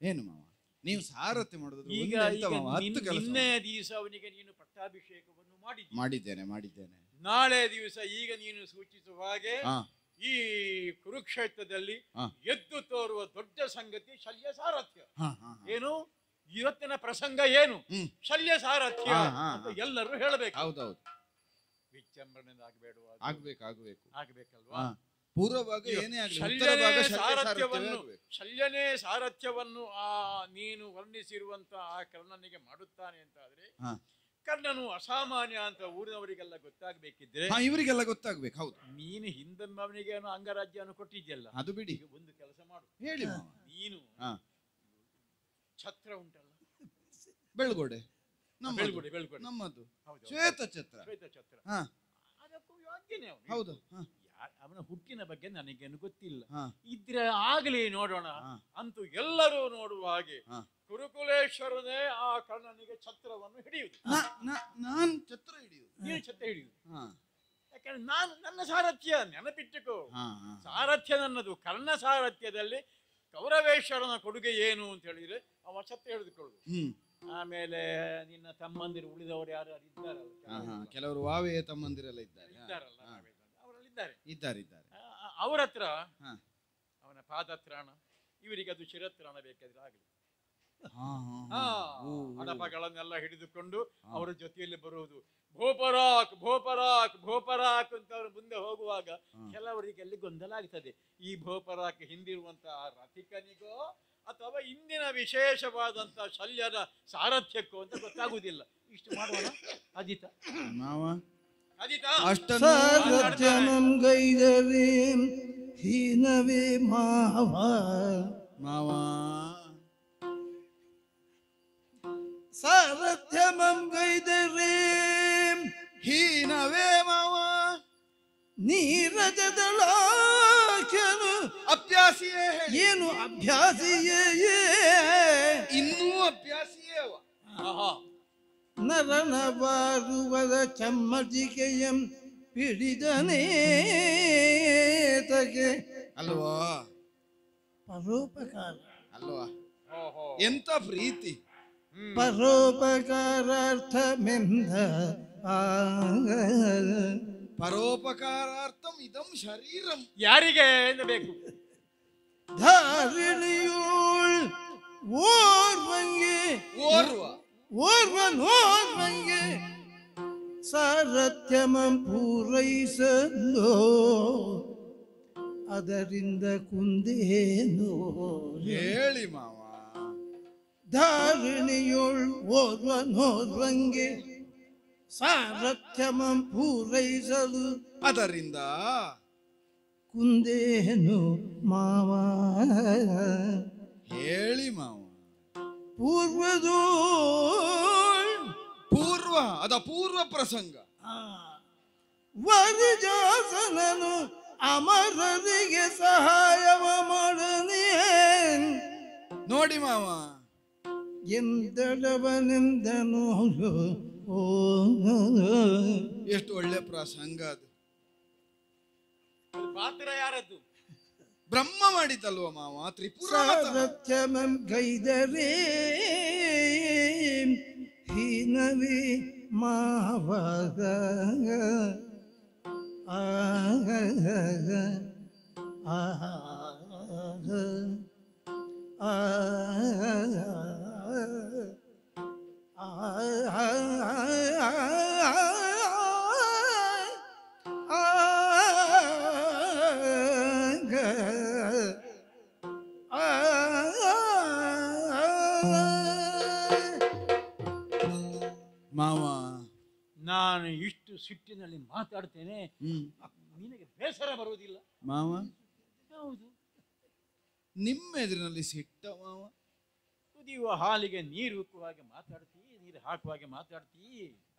ಏನು ಮಾವ, ನೀವು ಸಾರಥ್ಯ ಮಾಡೋದು? ಈಗ ನಿನ್ನೆ ದಿವಸ ಅವನಿಗೆ ನೀನು ಪಟ್ಟಾಭಿಷೇಕವನ್ನು ಮಾಡಿದ್ದೇನೆ. ನಾಳೆ ದಿವಸ ಈಗ ನೀನು ಸೂಚಿಸುವ ಹಾಗೆ ಈ ಕುರುಕ್ಷೇತ್ರದಲ್ಲಿ ಎದ್ದು ತೋರುವ ದೊಡ್ಡ ಸಂಗತಿ ಶಲ್ಯ ಸಾರಥ್ಯ. ಏನು ಇವತ್ತಿನ ಪ್ರಸಂಗ ಏನು? ಶಲ್ಯ ಸಾರಥ್ಯ ಅಂತ ಎಲ್ಲರೂ ಹೇಳಬೇಕು. ಹೌದೌದು. ವಿಜೃಂಭಣೆ ಆಗ್ಬೇಕಲ್ವಾ? ಪೂರ್ವಭಾಗ ಏನೇ ಆಗಲಿ ಶಲ್ಯನೇ ಸಾರಥ್ಯವನ್ನು ನೀನು ವರ್ಣಿಸಿರುವಂತ ಆ ಕರ್ಣನಿಗೆ ಮಾಡುತ್ತಾನೆ ಅಂತ ಆದ್ರೆ ಕರ್ಣನು ಅಸಾಮಾನ್ಯ ಅಂತ ಊರಿನವರಿಗೆಲ್ಲ ಗೊತ್ತಾಗಬೇಕಿದ್ರೆ ಇವರಿಗೆಲ್ಲ ಗೊತ್ತಾಗ್ಬೇಕು. ಹೌದು, ನೀನು ಹಿಂದೊಮ್ಮವನಿಗೆ ಅಂಗರಾಜ್ಯವನ್ನು ಕೊಟ್ಟಿದ್ಯಲ್ಲ, ಅದು ಬಿಡಿ. ಒಂದು ಕೆಲಸ ಮಾಡು, ಹೇಳಿ. ನೀನು ಛತ್ರ ಉಂಟಲ್ಲ, ಬೆಳ್ಗೋಡೆ ನಮ್ಮದು ಶ್ವೇತ ಛತ್ರ, ಅದಕ್ಕೂ ಯೋಗ್ಯನೇ ಅವನು. ಹೌದು. ಅವನ ಹುಟ್ಟಿನ ಬಗ್ಗೆ ನನಗೇನು ಗೊತ್ತಿಲ್ಲ, ಇದ್ರೆ ಆಗಲಿ ನೋಡೋಣ. ಅಂತೂ ಎಲ್ಲರೂ ನೋಡುವ ಹಾಗೆ ಕುರುಕುಲೇಶ್ವರನೇ ಆ ಕರ್ಣನಿಗೆ ಛತ್ರವನ್ನು ಹಿಡಿಯುವುದು. ನಾನು ಛತ್ರ ಹಿಡಿಯುವುದು, ನೀನು ಛತ್ರ ಹಿಡಿಯುವುದು. ಯಾಕಂದ್ರೆ ನಾನು ನನ್ನ ಸಾರಥ್ಯ ನೆನಪಿಟ್ಟುಕೋ. ಸಾರಥ್ಯ ನನ್ನದು. ಕರ್ಣ ಸಾರಥ್ಯದಲ್ಲಿ ಕೌರವೇಶ್ವರನ ಕೊಡುಗೆ ಏನು ಅಂತ ಹೇಳಿದ್ರೆ ಅವ ಛತ್ರ ಹಿಡಿದುಕೊಳ್ಳುದು. ಆಮೇಲೆ ನಿನ್ನ ತಮ್ಮಂದಿರು ಉಳಿದವರು ಯಾರು ಇದ್ದಾರಲ್ಲ, ಕೆಲವರು ವಾವೆಯ ತಮ್ಮಂದಿರೆಲ್ಲ ಇದ್ದಾರಲ್ಲ, ಇದ್ದಾರೆ. ಅವರ ಹತ್ರ ಅವನ ಪಾದತ್ರಾಣ, ಇವರಿಗೆ ಅದು ಶಿರತ್ರಾಣ ಬೇಕಾದ್ರೆ ಆಗಲಿ. ಹಡಪಗಳನ್ನೆಲ್ಲ ಹಿಡಿದುಕೊಂಡು ಅವರ ಜೊತೆಯಲ್ಲಿ ಬರುವುದು. ಭೋಪರಾಕ್ ಅಂತ ಅವರು ಮುಂದೆ ಹೋಗುವಾಗ ಕೆಲವರಿಗೆ ಅಲ್ಲಿ ಗೊಂದಲ ಆಗ್ತದೆ. ಈ ಭೋಪರಾಕ್ ಹಿಂದಿರುವಂತಹ ರಥಿಕನಿಗೋ ಅಥವಾ ಇಂದಿನ ವಿಶೇಷವಾದಂತ ಶಲ್ಯದ ಸಾರಥ್ಯಕ್ಕೋ ಅಂತ ಗೊತ್ತಾಗುವುದಿಲ್ಲ. ಇಷ್ಟು ಮಾಡುವ ಅದಿತ ಸಾರಥ್ಯಮಂ ಗೈದವೇ ಹೀನವೇ ಮಾವ ಸಾರಥ್ಯಮಂ ಗೈದವೇ ಹೀನವೇ ಮಾವ ನೀರಜದಳಾಖ್ಯನು ಅಭ್ಯಾಸಿಯೇ. ಏನು ಅಭ್ಯಾಸಿಯೇ? ಇನ್ನೂ ಅಭ್ಯಾಸಿಯೇ. ನರನ ಬಾರುವದ ಚಮ್ಮಟಿಕೆಯಂ ಪಿಡಿದನೇತಗೆ ಅಲ್ವಾ? ಪರೋಪಕಾರ ಅಲ್ವಾ? ಎಂತ ಪ್ರೀತಿ! ಪರೋಪಕಾರಾರ್ಥಮೆಂದ ಪರೋಪಕಾರಾರ್ಥಂ ಇದಂ ಶರೀರಂ. ಯಾರಿಗೆ ಬೇಕು? ಧಾರಿಣಿಯೂಳ್ ಓರ್ವನೋರ್ವಂಗೆ ಸಾರಥ್ಯಮಂ ಪೂರೈಸಲು ಅದರಿಂದ ಕುಂದೇನು ಹೇಳಿ ಮಾವ. ಧಾರಿಣಿಯುಳ್ ಓರ್ವನೋರ್ವಂಗೆ ಸಾರಥ್ಯಮಂ ಪೂರೈಸಲು ಅದರಿಂದ ಕುಂದೇನು ಮಾವ. ಹೇಳಿ ಮಾವ. ಪೂರ್ವ ಪ್ರಸಂಗ. ವರಿಜಾಸನನು ಅಮರರಿಗೆ ಸಹಾಯವ ಮಾಡನೇ ನೋಡಿ ಮಾವ. ಎಂದಡವನೆಂದನು. ಎಷ್ಟು ಒಳ್ಳೆ ಪ್ರಸಂಗ ಅದು. ಪಾತ್ರ ಯಾರದ್ದು? ಬ್ರಹ್ಮ ಮಾಡಿತಲ್ವ ಮಾವ. ತ್ರಿಪುರ ಸಾರಥ್ಯಮಂ ಗೈದರೇ ಹೀನವೇ ಮಾವಗ ಆ ಮಾವ, ನಾನು ಇಷ್ಟು ಸಿಟ್ಟಿನಲ್ಲಿ ಮಾತಾಡ್ತೇನೆ, ನಿನಗೆ ಬೇಸರ ಬರುವುದಿಲ್ಲ? ಮಾವ, ಹೌದು. ನಿಮ್ಮ ಎದುರಿನಲ್ಲಿ ಸಿಟ್ಟ ಮಾವ? ಕುದಿಯುವ ಹಾಲಿಗೆ ನೀರು ಉಕ್ಕುವ ಹಾಗೆ ಮಾತಾಡ್ತೀ, ನೀರು ಹಾಕುವ ಹಾಗೆ ಮಾತಾಡ್ತೀ.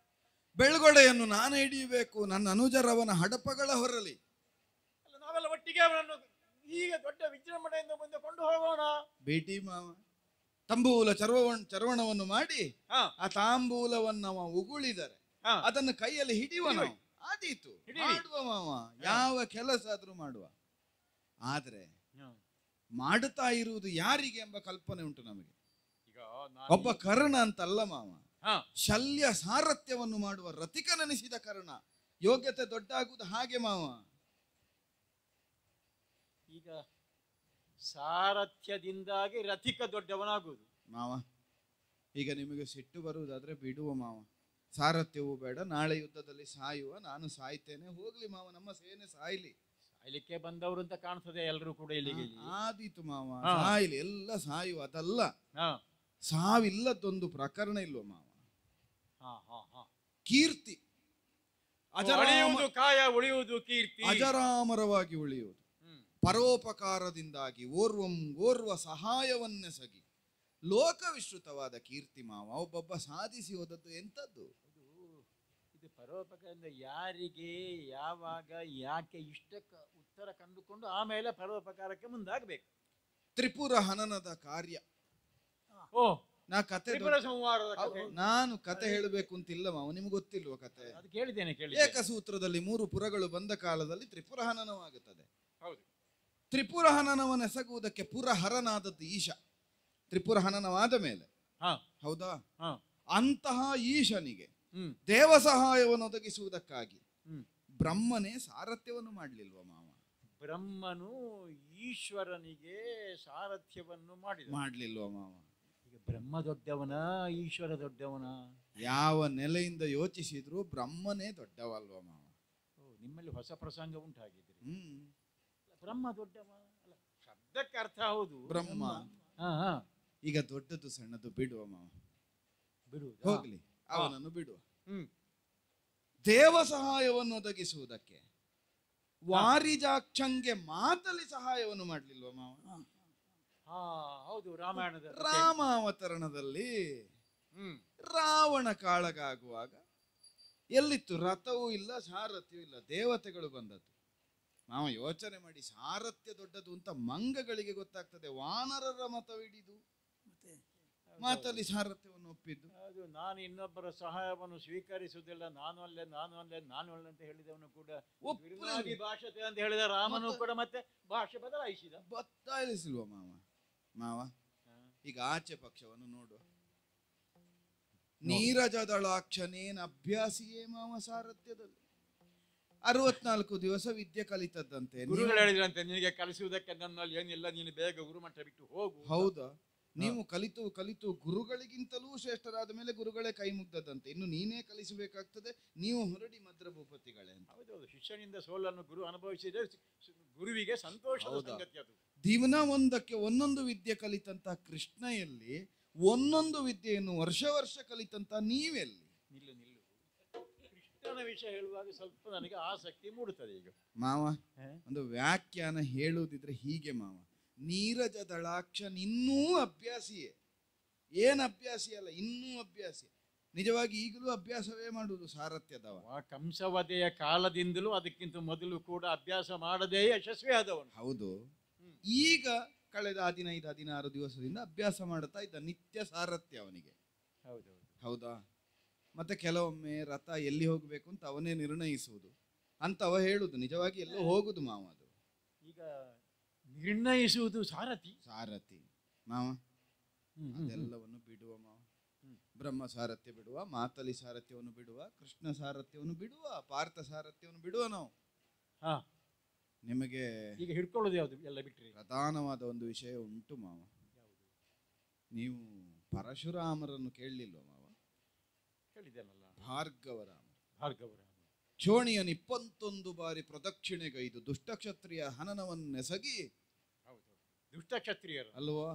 ಬೆಳ್ಗೊಡೆಯನ್ನು ನಾನು ಹಿಡಿಯಬೇಕು, ನನ್ನ ಅನುಜರವನ ಹಡಪಗಳ ಹೊರಲಿ. ಅಲ್ಲ, ನಾವೆಲ್ಲ ಒಟ್ಟಿಗೆ ಅವನನ್ನು ಈಗ ದೊಡ್ಡ ವಿಜೃಂಭಣೆಯಿಂದ ಮುಂದೆ ಕೊಂಡು ಹೋಗೋಣ. ಬೇಟಿ ಮಾವ, ತಂಬೂಲ ಚರ್ವಣವನ್ನು ಮಾಡಿ ಆ ತಾಂಬೂಲವನ್ನವ ಉಗುಳಿದರೆ ಅದನ್ನು ಕೈಯಲ್ಲಿ ಹಿಡಿಯುವ ನಾವು. ಆದೀತು, ಮಾಡುವ ಮಾವ, ಯಾವ ಕೆಲಸ ಆದ್ರೂ ಮಾಡುವ. ಆದ್ರೆ ಮಾಡುತ್ತಾ ಇರುವುದು ಯಾರಿಗೆ ಎಂಬ ಕಲ್ಪನೆ ಉಂಟು ನಮಗೆ. ಒಬ್ಬ ಕರ್ಣ ಅಂತಲ್ಲ ಮಾವ, ಶಲ್ಯ ಸಾರಥ್ಯವನ್ನು ಮಾಡುವ ರತಿಕನೆನಿಸಿದ ಕರ್ಣ. ಯೋಗ್ಯತೆ ದೊಡ್ಡಾಗುವುದು ಹಾಗೆ ಮಾವ. ಈಗ ಸಾರಥ್ಯದಿಂದಾಗಿ ರಥಿಕ ದೊಡ್ಡವನಾಗುವುದು ಮಾವ. ಈಗ ನಿಮಗೆ ಸಿಟ್ಟು ಬರುವುದಾದ್ರೆ ಬಿಡುವ ಮಾವ, ಸಾರಥ್ಯವೂ ಬೇಡ. ನಾಳೆ ಯುದ್ಧದಲ್ಲಿ ಸಾಯುವ, ನಾನು ಸಾಯ್ತೇನೆ, ಹೋಗ್ಲಿ ಮಾವ, ನಮ್ಮ ಸೇನೆ ಸಾಯ್ಲಿ. ಸಾಯ್ಲಿಕ್ಕೆ ಬಂದವರು ಅಂತ ಕಾಣ್ತದೆ ಎಲ್ಲರೂ ಕೂಡ ಇಲ್ಲಿಗೆ. ಆದೀತು ಮಾವ, ಸಾಯ್ಲಿ, ಎಲ್ಲ ಸಾಯುವ. ಅದಲ್ಲ, ಸಾವಿಲ್ಲದೊಂದು ಪ್ರಕರಣ ಇಲ್ವ ಮಾವ. ಕೀರ್ತಿ ಅಜರಾಮರವಾಗಿ ಕಾಯ ಉಳಿಯುವುದು, ಕೀರ್ತಿ ಅಜರಾಮರವಾಗಿ ಉಳಿಯುವುದು. ಪರೋಪಕಾರದಿಂದಾಗಿ ಓರ್ವ ಸಹಾಯವನ್ನೆಸಗಿ ಲೋಕವಿಶ್ರುತವಾದ ಕೀರ್ತಿ ಮಾವ. ಒಬ್ಬೊಬ್ಬ ಸಾಧಿಸಿ ಹೋದದ್ದು ಎಂಥದ್ದು ಇದು? ಪರೋಪಕಾರದಿಂದ ಯಾರಿಗೆ, ಯಾವಾಗ, ಯಾಕೆ ಇಷ್ಟಕ್ಕೆ ಉತ್ತರ ಕಂಡುಕೊಂಡು ಆಮೇಲೆ ಪರೋಪಕಾರಕ್ಕೆ ಮುಂದಾಗಬೇಕು. ತ್ರಿಪುರ ಹನನದ ಕಾರ್ಯ. ನಾ ಕತೆ ನಾನು ಕತೆ ಹೇಳಬೇಕು ಅಂತಿಲ್ಲ ಮಾವ, ನಿಮ್ಗೆ ಗೊತ್ತಿಲ್ವ ಕತೆ? ಅದು ಕೇಳಿದ್ದೇನೆ. ಏಕಸೂತ್ರದಲ್ಲಿ 3 ಪುರಗಳು ಬಂದ ಕಾಲದಲ್ಲಿ ತ್ರಿಪುರ ಹನನವಾಗುತ್ತದೆ. ಹೌದು. ತ್ರಿಪುರ ಹನನವನ್ನೆಸಗುವುದಕ್ಕೆ ಪುರಹರನಾದದ್ದು ಈಶ. ತ್ರಿಪುರ ಹನನವಾದ ಮೇಲೆ, ಹೌದಾ, ಅಂತಹ ಈಶನಿಗೆ ದೇವ ಸಹಾಯವನ್ನು ಒದಗಿಸುವುದಕ್ಕಾಗಿ ಬ್ರಹ್ಮನೇ ಸಾರಥ್ಯವನ್ನು ಮಾಡಲಿಲ್ವ ಮಾವ? ಬ್ರಹ್ಮನು ಈಶ್ವರನಿಗೆ ಸಾರಥ್ಯವನ್ನು ಮಾಡಲಿಲ್ವ ಮಾವ? ಈಗ ಬ್ರಹ್ಮ ದೊಡ್ಡವನ, ಈಶ್ವರ ದೊಡ್ಡವನ? ಯಾವ ನೆಲೆಯಿಂದ ಯೋಚಿಸಿದ್ರು ಬ್ರಹ್ಮನೇ ದೊಡ್ಡವಲ್ವ ಮಾವ? ನಿಮ್ಮಲ್ಲಿ ಹೊಸ ಪ್ರಸಂಗ ಉಂಟಾಗಿದ್ರಿ. ಬ್ರಹ್ಮ ದೊಡ್ಡವ ಅಲ್ಲ, ಶಬ್ದಕ್ಕೆ ಅರ್ಥ ಹೌದು ಬ್ರಹ್ಮ. ಈಗ ದೊಡ್ಡದು ಸಣ್ಣದು ಬಿಡುವ ಮಾವ, ಬಿಡುವುದು ಹೋಗ್ಲಿ, ಅವನನ್ನು ಬಿಡುವ. ದೇವ ಸಹಾಯವನ್ನು ಒದಗಿಸುವುದಕ್ಕೆ ವಾರಿಜಾಕ್ಷಂಗೆ ಮಾತಲಿ ಸಹಾಯವನ್ನು ಮಾಡಲಿಲ್ವ ಮಾವ? ಹೌದು, ರಾಮಾಯಣದ ರಾಮಾವತರಣದಲ್ಲಿ ರಾವಣ ಕಾಳಗಾಗುವಾಗ ಎಲ್ಲಿತ್ತು? ರಥವೂ ಇಲ್ಲ, ಸಾರಥ್ಯವೂ ಇಲ್ಲ, ದೇವತೆಗಳು ಬಂದದ್ದು. ನಾವು ಯೋಚನೆ ಮಾಡಿ, ಸಾರಥ್ಯ ದೊಡ್ಡದು ಅಂತ ಮಂಗಗಳಿಗೆ ಗೊತ್ತಾಗ್ತದೆ, ವಾನರರ ಮತವಿಡಿದು ಮಾತಲ್ಲಿ ಸಾರಥ್ಯವನ್ನು ಒಪ್ಪಿದ್ದು. ಅದು ನಾನು ಇನ್ನೊಬ್ಬರ ಸಹಾಯವನ್ನು ಸ್ವೀಕರಿಸುವುದಿಲ್ಲ, ನಾನು ಅಲ್ಲೇ ಅಂತ ಹೇಳಿದವನು ಕೂಡ ಭಾಷತೆ ಅಂತ ಹೇಳಿದ ರಾಮನು ಕೂಡ ಮತ್ತೆ ಭಾಷೆ ಬದಲಾಯಿಸಿಲ್ವ ಮಾವ? ಈಗ ಆಚೆ ಪಕ್ಷವನ್ನು ನೋಡುವ. ನೀರಜದಳಾಕ್ಷನೇನ ಅಭ್ಯಾಸಿಯೇ ಮಾವ ಸಾರಥ್ಯದಲ್ಲಿ 64 ದಿವಸ ವಿದ್ಯೆ ಕಲಿತದ್ದಂತೆ. ಗುರುಗಳು ಹೇಳಿದ್ರಂತೆ, ನಿನಗೆ ಕಲಿಸುವುದಕ್ಕೆ ನನ್ನಲ್ಲಿ ಏನಿಲ್ಲ, ನೀನು ಬೇಗ ಗುರುಮಠ ಬಿಟ್ಟು ಹೋಗು. ಹೌದಾ? ನೀವು ಕಲಿತು ಗುರುಗಳಿಗಿಂತಲೂ ಶ್ರೇಷ್ಠರಾದ ಮೇಲೆ ಗುರುಗಳೇ ಕೈ ಮುಗ್ದದಂತೆ. ಇನ್ನು ನೀನೇ ಕಲಿಸಬೇಕಾಗ್ತದೆ, ನೀವು ಹೊರಡಿ ಮದ್ರ ಭೂಪತಿಗಳೇ ಅಂತ. ಹೌದೌದು, ಶಿಷ್ಯನಿಂದ ಸೋಲನ್ನು ಗುರು ಅನುಭವಿಸಿದರೆ ಗುರುವಿಗೆ ಸಂತೋಷದ ಸಂಗತಿ ಅದು. ದಿನ ಒಂದಕ್ಕೆ ಒಂದೊಂದು ವಿದ್ಯೆ ಕಲಿತಂತ ಕೃಷ್ಣ ಎಲ್ಲಿ? ಒಂದೊಂದು ವಿದ್ಯೆಯನ್ನು ವರ್ಷ ಕಲಿತಂತ ನೀವೆಲ್ಲಿ? ನಿಲ್ಲು ಕೃಷ್ಣನ ವಿಷಯ ಹೇಳುವಾಗ ಸ್ವಲ್ಪ ನನಗೆ ಆಸಕ್ತಿ ಮೂಡುತ್ತದೆ. ಈಗ ಮಾವ, ಒಂದು ವ್ಯಾಖ್ಯಾನ ಹೇಳುವುದಿದ್ರೆ ಹೀಗೆ ಮಾವ, ನೀರಜ ದಳಾಕ್ಷನ್ ಇನ್ನೂ ಅಭ್ಯಾಸಿಯೇ. ಏನ್ ಅಭ್ಯಾಸಿ ಅಲ್ಲ, ಇನ್ನೂ ಅಭ್ಯಾಸಿ. ನಿಜವಾಗಿ ಈಗಲೂ ಅಭ್ಯಾಸವೇ ಮಾಡುವುದು ಸಾರಥ್ಯದವ. ಕಂಸವಧೆಯ ಕಾಲದಿಂದಲೂ ಅದಕ್ಕಿಂತ ಮೊದಲು ಕೂಡ ಅಭ್ಯಾಸ ಮಾಡದೇ ಯಶಸ್ವಿ ಆದವನು. ಹೌದು. ಈಗ ಕಳೆದ 15-16 ದಿವಸದಿಂದ ಅಭ್ಯಾಸ ಮಾಡುತ್ತಾ ಇದ್ದ, ನಿತ್ಯ ಸಾರಥ್ಯ ಅವನಿಗೆ. ಹೌದಾ? ಮತ್ತೆ ಕೆಲವೊಮ್ಮೆ ರಥ ಎಲ್ಲಿ ಹೋಗಬೇಕು ಅಂತ ಅವನೇ ನಿರ್ಣಯಿಸುವುದು ಅಂತ ಅವ ಹೇಳುದು. ನಿಜವಾಗಿ ಎಲ್ಲೋ ಹೋಗುದು ಮಾವ ಅದು. ಈಗ ನಿರ್ಣಯಿಸುವುದು ಸಾರಥಿ ಮಾವ. ಅದೆಲ್ಲವನ್ನು ಬಿಡುವ ಮಾವ. ಬ್ರಹ್ಮ ಸಾರಥ್ಯ ಬಿಡುವ, ಮಾತಲಿ ಸಾರಥ್ಯವನ್ನು ಬಿಡುವ, ಕೃಷ್ಣ ಸಾರಥ್ಯವನ್ನು ಬಿಡುವ, ಪಾರ್ಥ ಸಾರಥ್ಯವನ್ನು ಬಿಡುವ ನಾವು. ನಿಮಗೆ ಈಗ ಹಿಡ್ಕೊಳ್ಳೋದು ಯಾವುದು ಎಲ್ಲ ಬಿಟ್ರಿ? ಪ್ರಧಾನವಾದ ಒಂದು ವಿಷಯ ಉಂಟು ಮಾವ. ನೀವು ಪರಶುರಾಮರನ್ನು ಕೇಳಲಿಲ್ವ ಮಾವ? ಹೇಳಿದ್ದೇನಲ್ಲ, ಭಾರ್ಗವರಾಮ. ಭಾರ್ಗವರಾಮ ಚೋಣಿಯನ್ನು 21 ಬಾರಿ ಪ್ರದಕ್ಷಿಣೆಗೈದು ದುಷ್ಟಕ್ಷತ್ರಿಯ ಹನನವನ್ನೆಸಗಿ, ದುಷ್ಟ ಕ್ಷತ್ರಿಯರು ಅಲ್ವಾ,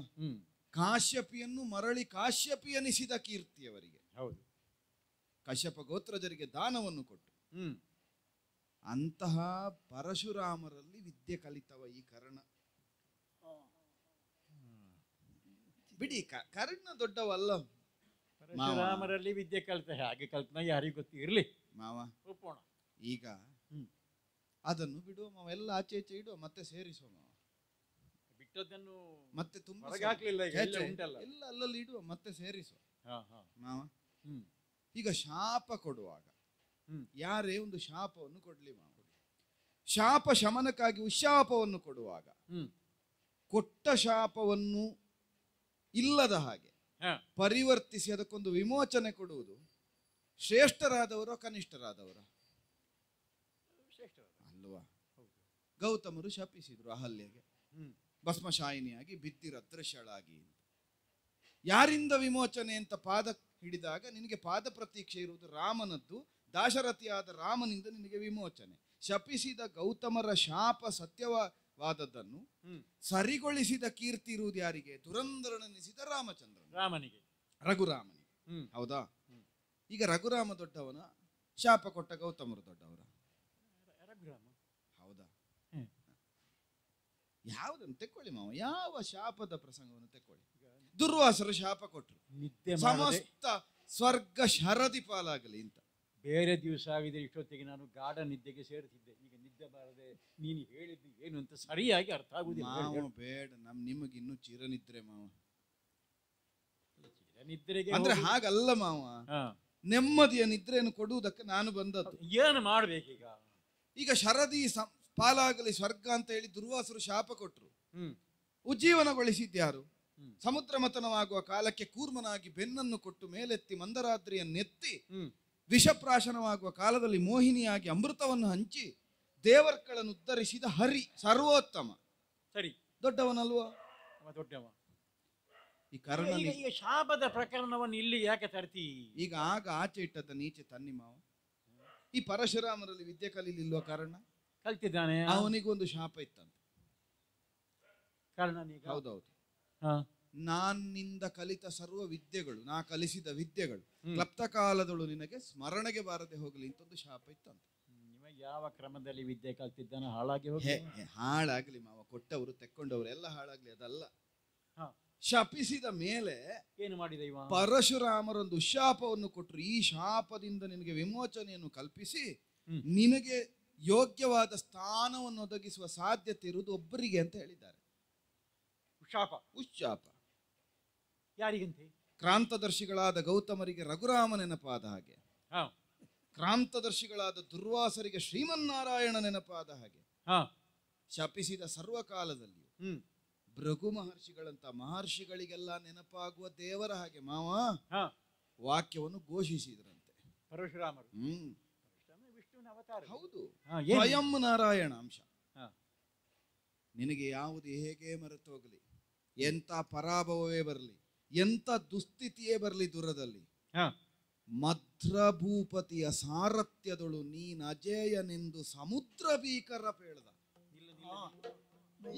ಕಾಶ್ಯಪಿಯನ್ನು ಮರಳಿ ಕಾಶ್ಯಪಿಯನಿಸಿದ ಕೀರ್ತಿಯವರಿಗೆ, ಹೌದು, ಕಶ್ಯಪ ಗೋತ್ರಜರಿಗೆ ದಾನವನ್ನು ಕೊಟ್ಟು, ಅಂತಹ ಪರಶುರಾಮರಲ್ಲಿ ವಿದ್ಯೆ ಕಲಿತವ ಈ ಕರ್ಣ. ಬಿಡಿ, ಕರ್ಣ ದೊಡ್ಡವಲ್ಲ. ಪರಶುರಾಮರಲ್ಲಿ ವಿದ್ಯೆ ಕಲಿತ, ಹಾಗೆ ಕಲ್ಪನಾ ಯಾರಿಗೂ ಗೊತ್ತಿರಲಿ ಮಾವ. ಒಪ್ಪೋಣ. ಈಗ ಅದನ್ನು ಬಿಡುವ ಮಾವ, ಎಲ್ಲ ಆಚೆ ಈಚೆ ಇಡುವ, ಮತ್ತೆ ಸೇರಿಸುವ ಮಾವ. ಬಿಟ್ಟದ್ದನ್ನು ಮತ್ತೆ ತುಂಬಾ ಹೊರಗೆ ಹಾಕ್ಲಿಲ್ಲ, ಈಗ ಎಲ್ಲ ಉಂಟಲ್ಲ, ಎಲ್ಲ ಅಲ್ಲಲ್ಲಿ ಇಡುವ, ಮತ್ತೆ ಸೇರಿಸುವ ಮಾವ. ಹ್ಮ್. ಈಗ ಶಾಪ ಕೊಡುವಾಗ ಯಾರೇ ಒಂದು ಶಾಪವನ್ನು ಕೊಡ್ಲಿ ಮಾವ, ಶಾಪ ಶಮನಕ್ಕಾಗಿ ಉಶಾಪವನ್ನು ಕೊಡುವಾಗ ಕೊಟ್ಟ ಶಾಪವನ್ನು ಇಲ್ಲದ ಹಾಗೆ ಪರಿವರ್ತಿಸಿ ಅದಕ್ಕೊಂದು ವಿಮೋಚನೆ ಕೊಡುವುದು ಶ್ರೇಷ್ಠರಾದವರು ಕನಿಷ್ಠರಾದವರು ಅಲ್ವಾ? ಗೌತಮರು ಶಪಿಸಿದ್ರು ಅಹಲ್ಯೆಗೆ, ಭಸ್ಮಶಾಯಿನಿಯಾಗಿ ಬಿದ್ದಿರ ದೃಶ್ಯಳಾಗಿ. ಯಾರಿಂದ ವಿಮೋಚನೆ ಅಂತ ಪಾದ ಹಿಡಿದಾಗ ನಿನಗೆ ಪಾದ ಪ್ರತೀಕ್ಷೆ ಇರುವುದು ರಾಮನದ್ದು, ದಾಶರಥಿಯಾದ ರಾಮನಿಂದ ನಿನಗೆ ವಿಮೋಚನೆ. ಶಪಿಸಿದ ಗೌತಮರ ಶಾಪ ಸತ್ಯವಾದದ್ದನ್ನು ಸರಿಗೊಳಿಸಿದ ಕೀರ್ತಿ ಇರುವುದು ಯಾರಿಗೆ? ದುರಂಧರನೆನಿಸಿದ ರಾಮನಿಗೆ, ರಘುರಾಮನಿಗೆ. ಹೌದಾ? ಈಗ ರಘುರಾಮ ದೊಡ್ಡವನ, ಶಾಪ ಕೊಟ್ಟ ಗೌತಮರು ದೊಡ್ಡವರ? ಹೌದಾ? ಯಾವುದನ್ನು ತೆಕ್ಕೊಳ್ಳಿ ಮಾವ, ಯಾವ ಶಾಪದ ಪ್ರಸಂಗವನ್ನು ತೆಕ್ಕೊಳ್ಳಿ. ದುರ್ವಾಸರು ಶಾಪ ಕೊಟ್ಟರು, ಸಮಸ್ತ ಸ್ವರ್ಗ ಶರದಿ ಪಾಲಾಗಲಿ ಅಂತ. ಬೇರೆ ದಿವಸ ಆಗಿದೆ, ಇಷ್ಟೊತ್ತಿಗೆ ನಾನು ಗಾಢ ನಿದ್ದೆಗೆ ಸೇರುತ್ತಿದ್ದೆ. ಈಗ ನಿದ್ದೆ ಬಾರದೆ ನೀನು ಹೇಳಿದ್ದು ಏನು ಅಂತ ಸರಿಯಾಗಿ ಅರ್ಥ ಆಗುದಿಲ್ಲ. ಬೇಡ, ನಿಮಗೆ ಇನ್ನೂ ಚಿರನಿದ್ರೆ ಮಾವ. ನಿದ್ರೆಗೆ ಅಂದ್ರೆ ಹಾಗಲ್ಲ ಮಾವ, ನೆಮ್ಮದಿಯ ನಿದ್ರೆಯನ್ನು ಕೊಡುವುದಕ್ಕೆ ನಾನು ಬಂದದ್ದು. ಏನು ಮಾಡ್ಬೇಕೀಗ? ಈಗ ಶರದಿ ಪಾಲಾಗಲಿ ಸ್ವರ್ಗ ಅಂತ ಹೇಳಿ ದುರ್ವಾಸರು ಶಾಪ ಕೊಟ್ಟರು, ಉಜ್ಜೀವನಗೊಳಿಸಿದ್ಯಾರು? ಸಮುದ್ರ ಮಥನವಾಗುವ ಕಾಲಕ್ಕೆ ಕೂರ್ಮನಾಗಿ ಬೆನ್ನನ್ನು ಕೊಟ್ಟು ಮೇಲೆತ್ತಿ ಮಂದರಾದ್ರಿಯನ್ನೆತ್ತಿ ವಿಷಪ್ರಾಶನವಾಗುವ ಕಾಲದಲ್ಲಿ ಮೋಹಿನಿಯಾಗಿ ಅಮೃತವನ್ನು ಹಂಚಿ ದೇವರ್ಗಳನ್ನು ಉದ್ಧರಿಸಿದ ಹರಿ ಸರ್ವೋತ್ತಮ. ಸರಿ, ದೊಡ್ಡವನಲ್ವ? ದೊಡ್ಡವ. ಈ ಕರ್ಣ ಶಾಪದ ಪ್ರಕರಣವನ್ನು ಇಲ್ಲಿ ಯಾಕೆ ತರ್ತಿ? ಈಗ ಆಗ ಆಚೆ ಇಟ್ಟದ ನೀಚೆ ತನ್ನಿ ಮಾವ. ಈ ಪರಶುರಾಮರಲ್ಲಿ ವಿದ್ಯೆ ಕಲೀಲಿಲ್ವ ಕಾರಣ? ಕಲ್ತಿದ್ದಾನೆ. ಅವನಿಗೊಂದು ಶಾಪ ಇತ್ತಂತೆ. ಹೌದೌದು. ನಾನಿಂದ ಕಲಿತ ಸರ್ವ ವಿದ್ಯೆಗಳು, ನಾ ಕಲಿಸಿದ ವಿದ್ಯೆಗಳು ಕ್ಲಪ್ತ ಕಾಲದಳು ನಿನಗೆ ಸ್ಮರಣೆಗೆ ಬಾರದೆ ಹೋಗಲಿ ಅಂತ ಒಂದು ಶಾಪ ಇತ್ತಂತೆ. ನಿಮಗೆ ಯಾವ ಕ್ರಮದಲ್ಲಿ ವಿದ್ಯೆ ಕಲ್ತಿದ್ದಾನೆ ಹಾಳಾಗಿ ಹೋಗಿ? ಹಾಳಾಗ್ಲಿ ಮಾವ, ಕೊಟ್ಟವರು ತೆಕ್ಕೊಂಡವರು ಎಲ್ಲ ಹಾಳಾಗ್ಲಿ, ಅದಲ್ಲ. ಶಪಿಸಿದ ಮೇಲೆ ಏನು ಮಾಡಿದ ಇವ? ಪರಶುರಾಮರೊಂದು ಶಾಪವನ್ನು ಕೊಟ್ಟರು. ಈ ಶಾಪದಿಂದ ನಿನಗೆ ವಿಮೋಚನೆಯನ್ನು ಕಲ್ಪಿಸಿ ನಿನಗೆ ಯೋಗ್ಯವಾದ ಸ್ಥಾನವನ್ನು ಒದಗಿಸುವ ಸಾಧ್ಯತೆ ಇರುವುದು ಒಬ್ಬರಿಗೆ ಅಂತ ಹೇಳಿದ್ದಾರೆ. ಉಶಾಪ ಯಾರಿಗಂತೆ? ಕ್ರಾಂತದರ್ಶಿಗಳಾದ ಗೌತಮರಿಗೆ ರಘುರಾಮ ನೆನಪಾದ ಹಾಗೆ, ಕ್ರಾಂತದರ್ಶಿಗಳಾದ ದುರ್ವಾಸರಿಗೆ ಶ್ರೀಮನ್ನಾರಾಯಣ ನೆನಪಾದ ಹಾಗೆ, ಶಪಿಸಿದ ಸರ್ವಕಾಲದಲ್ಲಿ ಭೃಗು ಮಹರ್ಷಿಗಳಂತ ಮಹರ್ಷಿಗಳಿಗೆಲ್ಲ ನೆನಪಾಗುವ ದೇವರ ಹಾಗೆ ಮಾವ ವಾಕ್ಯವನ್ನು ಘೋಷಿಸಿದ್ರಂತೆ ಪರಶುರಾಮರು. ವಿಷ್ಣುವಿನ ಅವತಾರ. ಹೌದು, ಸ್ವಯಂ ನಾರಾಯಣ ಅಂಶ. ನಿನಗೆ ಯಾವುದು ಹೇಗೆ ಮರೆತು ಹೋಗಲಿ, ಎಂಥ ಪರಾಭವವೇ ಬರಲಿ, ಎಂಥ ದುಸ್ಥಿತಿಯೇ ಬರಲಿ ದೂರದಲ್ಲಿ, ಮಧ್ರಭೂಪತಿಯ ಸಾರಥ್ಯದಳು ನೀನ್ ಅಜೇಯನೆಂದು ಸಮುದ್ರ ಭೀಕರ ಪೇಳ್ದ.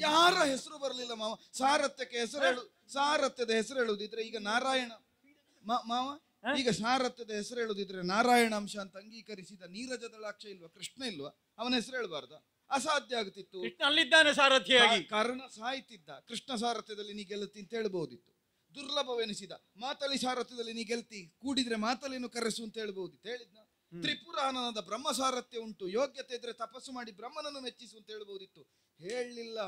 ಯಾರ ಹೆಸರು ಬರಲಿಲ್ಲ ಮಾವ. ಸಾರಥ್ಯಕ್ಕೆ ಹೆಸರು ಸಾರಥ್ಯದ ಹೆಸರು ಹೇಳುದಿದ್ರೆ ಈಗ ನಾರಾಯಣ ಮಾವ, ಈಗ ಸಾರಥ್ಯದ ಹೆಸರು ಹೇಳುದಿದ್ರೆ ನಾರಾಯಣ ಅಂಶ ಅಂತ ಅಂಗೀಕರಿಸಿದ ನೀರಜ ದಳಾಕ್ಷ ಇಲ್ವಾ, ಕೃಷ್ಣ ಇಲ್ವಾ, ಅವನ ಹೆಸರು ಹೇಳಬಾರ್ದ? ಅಸಾಧ್ಯ ಆಗುತ್ತಿತ್ತು. ಅಲ್ಲಿದ್ದಾನೆ ಸಾರಥಿಯಾಗಿ, ಕರ್ಣ ಸಾಯ್ತಿದ್ದ. ಕೃಷ್ಣ ಸಾರಥ್ಯದಲ್ಲಿ ನೀ ಗೆಲ್ತಿ ಅಂತ ಹೇಳ್ಬಹುದಿತ್ತು. ದುರ್ಲಭವೆನಿಸಿದ ಮಾತಲಿ ಸಾರಥ್ಯದಲ್ಲಿ ನೀ ಗೆಲ್ತಿ, ಕೂಡಿದ್ರೆ ಮಾತಲಿಯನ್ನು ಕರೆಸು ಅಂತ ಹೇಳ್ಬಹುದಿತ್ತು. ಹೇಳಿದ್ನ ತ್ರಿಪುರಾನನದ ಬ್ರಹ್ಮ ಸಾರಥ್ಯ ಉಂಟು, ಯೋಗ್ಯತೆ ಇದ್ರೆ ತಪಸ್ಸು ಮಾಡಿ ಬ್ರಹ್ಮನನ್ನು ಮೆಚ್ಚಿಸು ಅಂತ ಹೇಳ್ಬಹುದಿತ್ತು. ಹೇಳಲಿಲ್ಲ.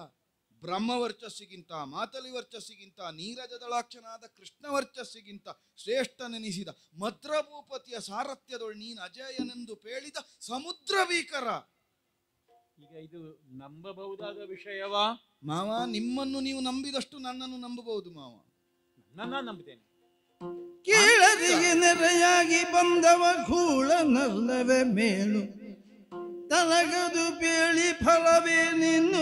ಬ್ರಹ್ಮ ವರ್ಚಸ್ಸಿಗಿಂತ, ಮಾತಲಿ ವರ್ಚಸ್ಸಿಗಿಂತ, ನೀರಜ ದಳಾಕ್ಷನಾದ ಕೃಷ್ಣ ವರ್ಚಸ್ಸಿಗಿಂತ ಶ್ರೇಷ್ಠನೆನಿಸಿದ ಮದ್ರಭೂಪತಿಯ ಸಾರಥ್ಯದೊಳು ನೀನು ಅಜಯನೆಂದು ಪೇಳಿದ ಸಮುದ್ರ ಭೀಕರ. ಈಗ ಇದು ನಂಬಬಹುದಾದ ವಿಷಯವಾ ಮಾವ? ನಿಮ್ಮನ್ನು ನೀವು ನಂಬಿದಷ್ಟು ನನ್ನನ್ನು ನಂಬಬಹುದು ಮಾವ. ನನ್ನ ನಂಬಿದ್ದೇನೆ. ಕೀಳರಿಗೆ ನೆರೆಯಾಗಿ ಬಂದವ ಗೂಳನಲ್ಲವೇ ಮೇಲು, ತನಗದು ಬೇಳಿ ಫಲವೇ ನಿನ್ನು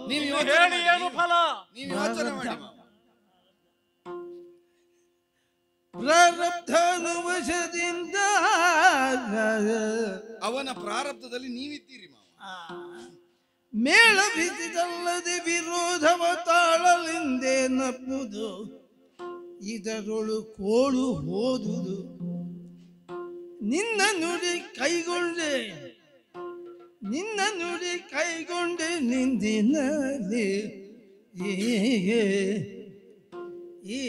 ನೀವು ಇನ್ನು ಯೋಚನೆ ಹೇಳಿ ಮಾಡಿ, ಏನು ಫಲ? ನೀವು ಯೋಚನೆ ಮಾಡಿ ಮಾವ. ಪ್ರಾರಬ್ಧಾನುವಶದಿಂದ ಅವನ ಪ್ರಾರಬ್ಧದಲ್ಲಿ ನೀವಿದ್ದೀರಿ ಮಾವ. ಮೇಳ ಬಿಸಿದಲ್ಲದೆ ವಿರೋಧವ ತಾಳಲೆಂದೇ ನಪ್ಪುದು ಇದರೊಳು ಕೋಳು ಹೋದುದು ನಿನ್ನ ನುಡಿ ಕೈಗೊಂಡೆ ನಿಂದಿನಲ್ಲಿ ಏ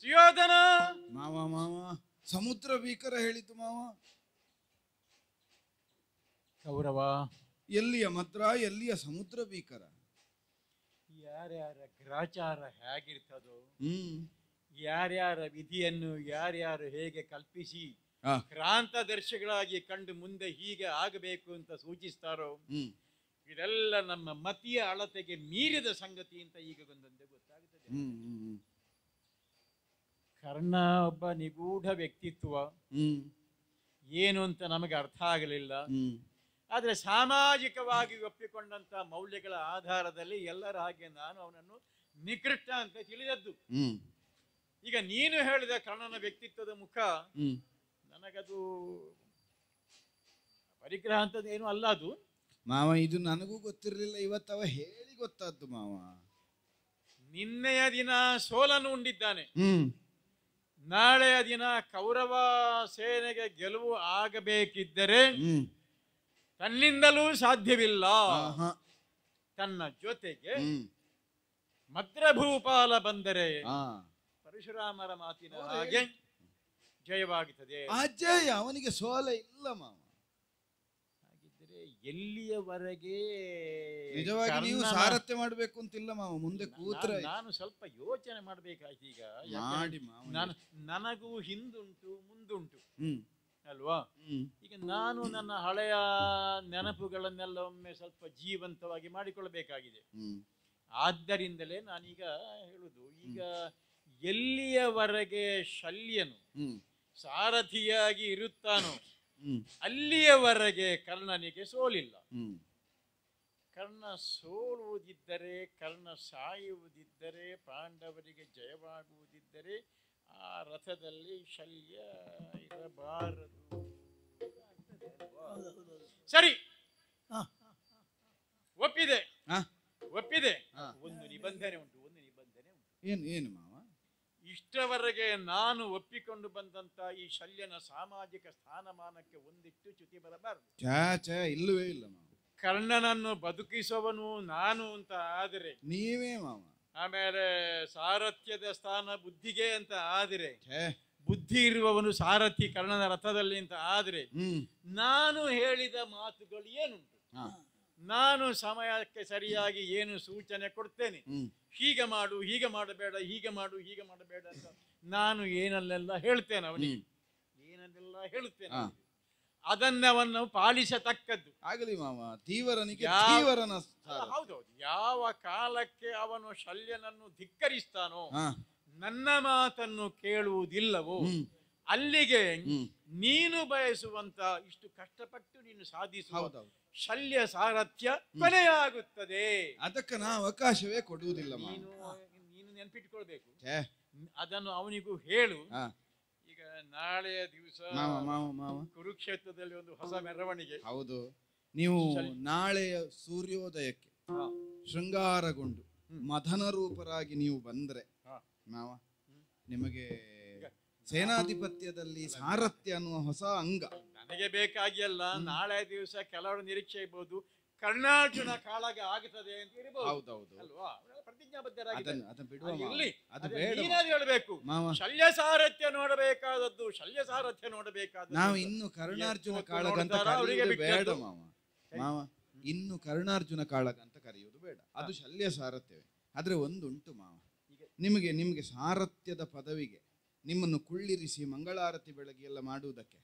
ಸುಯೋಧನ, ಮಾವ ಮಾವ ಸಮುದ್ರ ಭೀಕರ ಹೇಳಿತು ಮಾವ. ಕೌರವ, ಎಲ್ಲಿಯ ಮದ್ರ, ಎಲ್ಲಿಯ ಸಮುದ್ರ ಭೀಕರ. ಯಾರ್ಯಾರ ಗ್ರಾಚಾರ ಹೇಗಿರ್ತದೋ, ಹ್ಮ್ ಯಾರ್ಯಾರ ವಿಧಿಯನ್ನು ಯಾರ್ಯಾರು ಹೇಗೆ ಕಲ್ಪಿಸಿ ಆ, ಕ್ರಾಂತದರ್ಶಿಗಳಾಗಿ ಕಂಡು ಮುಂದೆ ಹೀಗೆ ಆಗಬೇಕು ಅಂತ ಸೂಚಿಸ್ತಾರೋ, ಹ್ಮ್ ಇದೆಲ್ಲ ನಮ್ಮ ಮತಿಯ ಅಳತೆಗೆ ಮೀರಿದ ಸಂಗತಿ ಅಂತ ಈಗ ಒಂದೊಂದೇ ಗೊತ್ತಾಗುತ್ತದೆ. ಹ್ಮ್ ಹ್ಮ್ ಕರ್ಣ ಒಬ್ಬ ನಿಗೂಢ ವ್ಯಕ್ತಿತ್ವ, ಹ್ಮ್ ಏನು ಅಂತ ನಮಗೆ ಅರ್ಥ ಆಗಲಿಲ್ಲ. ಹ್ಮ್ ಆದರೆ ಸಾಮಾಜಿಕವಾಗಿ ಒಪ್ಪಿಕೊಂಡಂತ ಮೌಲ್ಯಗಳ ಆಧಾರದಲ್ಲಿ ಎಲ್ಲರ ಹಾಗೆ ನಾನು ಅವನನ್ನು ನಿಕೃಷ್ಟ ಅಂತ ತಿಳಿದದ್ದು. ಹ್ಮ್ ಈಗ ನೀನು ಹೇಳಿದ ಕರ್ಣನ ವ್ಯಕ್ತಿತ್ವದ ಮುಖ ಹ್ಮ್ ನನಗದು ಪರಿಗ್ರಹ ಅಂತದ್ದು ಏನು ಅಲ್ಲ. ಅದು ಮಾವ ಇದು ನನಗೂ ಗೊತ್ತಿರಲಿಲ್ಲ, ಇವತ್ತವ ಹೇಳಿ ಗೊತ್ತಾದ್ದು ಮಾವ. ನಿನ್ನೆಯ ದಿನ ಸೋಲನ್ನು ಉಂಡಿದ್ದಾನೆ, ಹ್ಮ್ ನಾಳೆಯ ದಿನ ಕೌರವ ಸೇನೆಗೆ ಗೆಲುವು ಆಗಬೇಕಿದ್ದರೆ ಹ್ಮ್ ತನ್ನಿಂದಲೂ ಸಾಧ್ಯವಿಲ್ಲ. ಆಹಾ. ತನ್ನ ಜೊತೆಗೆ ಹ್ಮ್ ಮದ್ರಭೂಪಾಲ ಬಂದರೆ ಆ. ಪರಶುರಾಮರ ಮಾತಿನ ಹಾಗೆ ಜಯವಾಗುತ್ತದೆ. ಅಜಯ್ ಅವನಿಗೆ ಸೋಲ ಇಲ್ಲ ಮಾವ. ಹಾಗಿದ್ದರೆ ಎಲ್ಲಿಯವರೆಗೆ ನಿಜವಾಗಿ ನೀವು ಕರ್ಣನ- ಸಾರಥ್ಯ ಮಾಡ್ಬೇಕು ಅಂತಿಲ್ಲ ಮಾವ, ಮುಂದೆ ಕೂತ್ರ ನಾನು ಸ್ವಲ್ಪ ಯೋಚನೆ ಮಾಡ್ಬೇಕಾಯ್ತು ಈಗ. ಮಾಡಿ ಮಾವ. ನನಗೂ ಹಿಂದುಂಟು ಮುಂದುಂಟು ಹ್ಮ್ ಅಲ್ವಾ? ಹ್ಮ್ ಈಗ ನಾನು ನನ್ನ ಹಳೆಯ ನೆನಪುಗಳನ್ನೆಲ್ಲ ಒಮ್ಮೆ ಸ್ವಲ್ಪ ಜೀವಂತವಾಗಿ ಮಾಡಿಕೊಳ್ಳಬೇಕಾಗಿದೆ. ಹ್ಮ್ ಆದ್ದರಿಂದಲೇ ನಾನೀಗ ಹೇಳುದು, ಈಗ ಎಲ್ಲಿಯವರೆಗೆ ಶಲ್ಯನು ಹ್ಮ್ ಸಾರಥಿಯಾಗಿ ಇರುತ್ತಾನೋ ಹ್ಮ್ ಅಲ್ಲಿಯವರೆಗೆ ಕರ್ಣನಿಗೆ ಸೋಲಿಲ್ಲ. ಹ್ಮ್ ಕರ್ಣ ಸೋಲುವುದಿದ್ದರೆ, ಕರ್ಣ ಸಾಯುವುದಿದ್ದರೆ, ಪಾಂಡವರಿಗೆ ಜಯವಾಗುವುದಿದ್ದರೆ ಆ ರಥದಲ್ಲಿ ಶಲ್ಯ ಇರಬಾರದು. ಸರಿ, ಒಪ್ಪಿದೆ ಹಾ ಒಪ್ಪಿದೆ. ಹಾ. ಒಂದು ನಿಬಂಧನೆ ಉಂಟು. ಏನು ಏನು ಮಾವ? ಇಷ್ಟವರೆಗೆ ನಾನು ಒಪ್ಪಿಕೊಂಡು ಬಂದಂತ ಈ ಶಲ್ಯನ ಸಾಮಾಜಿಕ ಸ್ಥಾನಮಾನಕ್ಕೆ ಒಂದಿಟ್ಟು ಚ್ಯುತಿ ಬರಬಾರದು. ಛೇ ಇಲ್ಲವೇ ಇಲ್ಲ ಮಾವ. ಕರ್ಣನನ್ನು ಬದುಕಿಸುವವನು ನಾನು ಅಂತ ಆದರೆ, ನೀವೇ ಮಾವ. ಆಮೇಲೆ ಸಾರಥ್ಯದ ಸ್ಥಾನ ಬುದ್ಧಿಗೆ ಅಂತ ಆದರೆ, ಛೇ ಬುದ್ಧಿ ಇರುವವನು ಸಾರಥಿ ಕರ್ಣನ ರಥದಲ್ಲಿ ಅಂತ ಆದರೆ, ಹ್ಮ್ ನಾನು ಹೇಳಿದ ಮಾತುಗಳು ಏನುಂಟು, ಹಾ ನಾನು ಸಮಯಕ್ಕೆ ಸರಿಯಾಗಿ ಏನು ಸೂಚನೆ ಕೊಡ್ತೇನೆ, ಹ್ಮ್ ಹೀಗೆ ಮಾಡು, ಹೀಗೆ ಮಾಡಬೇಡ, ಹೀಗೆ ಮಾಡು, ಹೀಗೆ ಮಾಡಬೇಡ ಅಂತ ನಾನು ಏನಲ್ಲೆಲ್ಲ ಹೇಳ್ತೇನೆ ಅವನಿಗೆ, ಏನನ್ನೆಲ್ಲ ಹೇಳುತ್ತೇನೆ ಹಾ. ಅವನಿಗೆ. ಅದನ್ನವನ್ನು ಪಾಲಿಸತಕ್ಕದ್ದು. ಆಗಲಿ ಮಾವ, ತೀವರನಿಗೆ ಯಾವ- ತೀವರನ ಸ್ಥಾನ. ಹೌದೌದು. ಯಾವ ಕಾಲಕ್ಕೆ ಅವನು ಶಲ್ಯನನ್ನು ಧಿಕ್ಕರಿಸ್ತಾನೋ, ಹಾ ನನ್ನ ಮಾತನ್ನು ಕೇಳುವುದಿಲ್ಲವೋ, ಹ್ಮ್ ಅಲ್ಲಿಗೆ ಹ್ಮ್ ನೀನು ಬಯಸುವಂತ ಇಷ್ಟು ಕಷ್ಟಪಟ್ಟು ನೀನು ಸಾಧಿಸುವ ಹೌದೌದು. ಶಲ್ಯ ಸಾರಥ್ಯ ಕೊನೆಯಾಗುತ್ತದೆ. ಅದಕ್ಕೆ ನಾ ಅವಕಾಶವೇ ಕೊಡುವುದಿಲ್ಲ ಮಾವ. ನೀನು ನೆನ್ಪಿಟ್ಕೊಳ್ಬೇಕು. ಛೇ ಅದನ್ನು ಅವನಿಗೂ ಹೇಳು. ಹಾ ಈಗ ನಾಳೆಯ ದಿವಸ ಮಾವ ಮಾವ ಮಾವ ಕುರುಕ್ಷೇತ್ರದಲ್ಲಿ ಒಂದು ಹೊಸ ಮೆರವಣಿಗೆ. ಹೌದು. ನೀವು ನಾಳೆಯ ಸೂರ್ಯೋದಯಕ್ಕೆ ಹಾ. ಶೃಂಗಾರಗೊಂಡು ಮದನ ರೂಪರಾಗಿ ನೀವು ಬಂದ್ರೆ ಹಾ. ಮಾವ, ನಿಮಗೆ ಸೇನಾಧಿಪತ್ಯದಲ್ಲಿ ಸಾರಥ್ಯ ಅನ್ನುವ ಹೊಸ ಅಂಗ. ನನಗೆ ಬೇಕಾಗಿಯಲ್ಲ, ನಾಳೆ ದಿವಸ ಕೆಲವರು ನಿರೀಕ್ಷೆ ಇರ್ಬೋದು ಕರ್ಣಾರ್ಜುನ ಕಾಳಗ ಆಗುತ್ತದೆ ಅಂತ ಇರಬಹುದು. ಹೌದೌದು. ಅಲ್ವಾ? ಪ್ರತಿಜ್ಞಾಬದ್ಧರಾಗಿದ್ದಾರೆ. ಅದನ್ನು ಬಿಡುವ ಮಾವ. ಇರ್ಲಿ. ಅದು ಅದೇ ಬೇಡ ನೀನಾದ್ರೂ ಹೇಳ್ಬೇಕು. ಮಾವ. ಶಲ್ಯ ಸಾರಥ್ಯ ನೋಡಬೇಕಾದದ್ದು, ಶಲ್ಯ ಸಾರಥ್ಯ ನೋಡಬೇಕಾದದ್ದು. ನಾವು ಇನ್ನು ಕರ್ಣಾರ್ಜುನ ಎಷ್ಟು ಕಾಳಗ ಅಂತ ನೋಡ್ತಾರೋ ಅವರಿಗೆ ಕರೆಯುವುದು ಬೇಡ ಬಿಟ್ಟದ್ದು. ಮಾವ. ಮಾವ, ಇನ್ನು ಕರ್ಣಾರ್ಜುನ ಕಾಳಗ ಅಂತ ಕರೆಯುವುದು ಬೇಡ, ಅದು ಶಲ್ಯ ಸಾರಥ್ಯವೇ. ಆದ್ರೆ ಒಂದುಂಟು ಮಾವ, ನಿಮಗೆ ಸಾರಥ್ಯದ ಪದವಿಗೆ ನಿಮ್ಮನ್ನು ಕುಳ್ಳಿರಿಸಿ ಮಂಗಳಾರತಿ ಬೆಳಗ್ಗೆ ಎಲ್ಲ ಮಾಡುವುದಕ್ಕೆ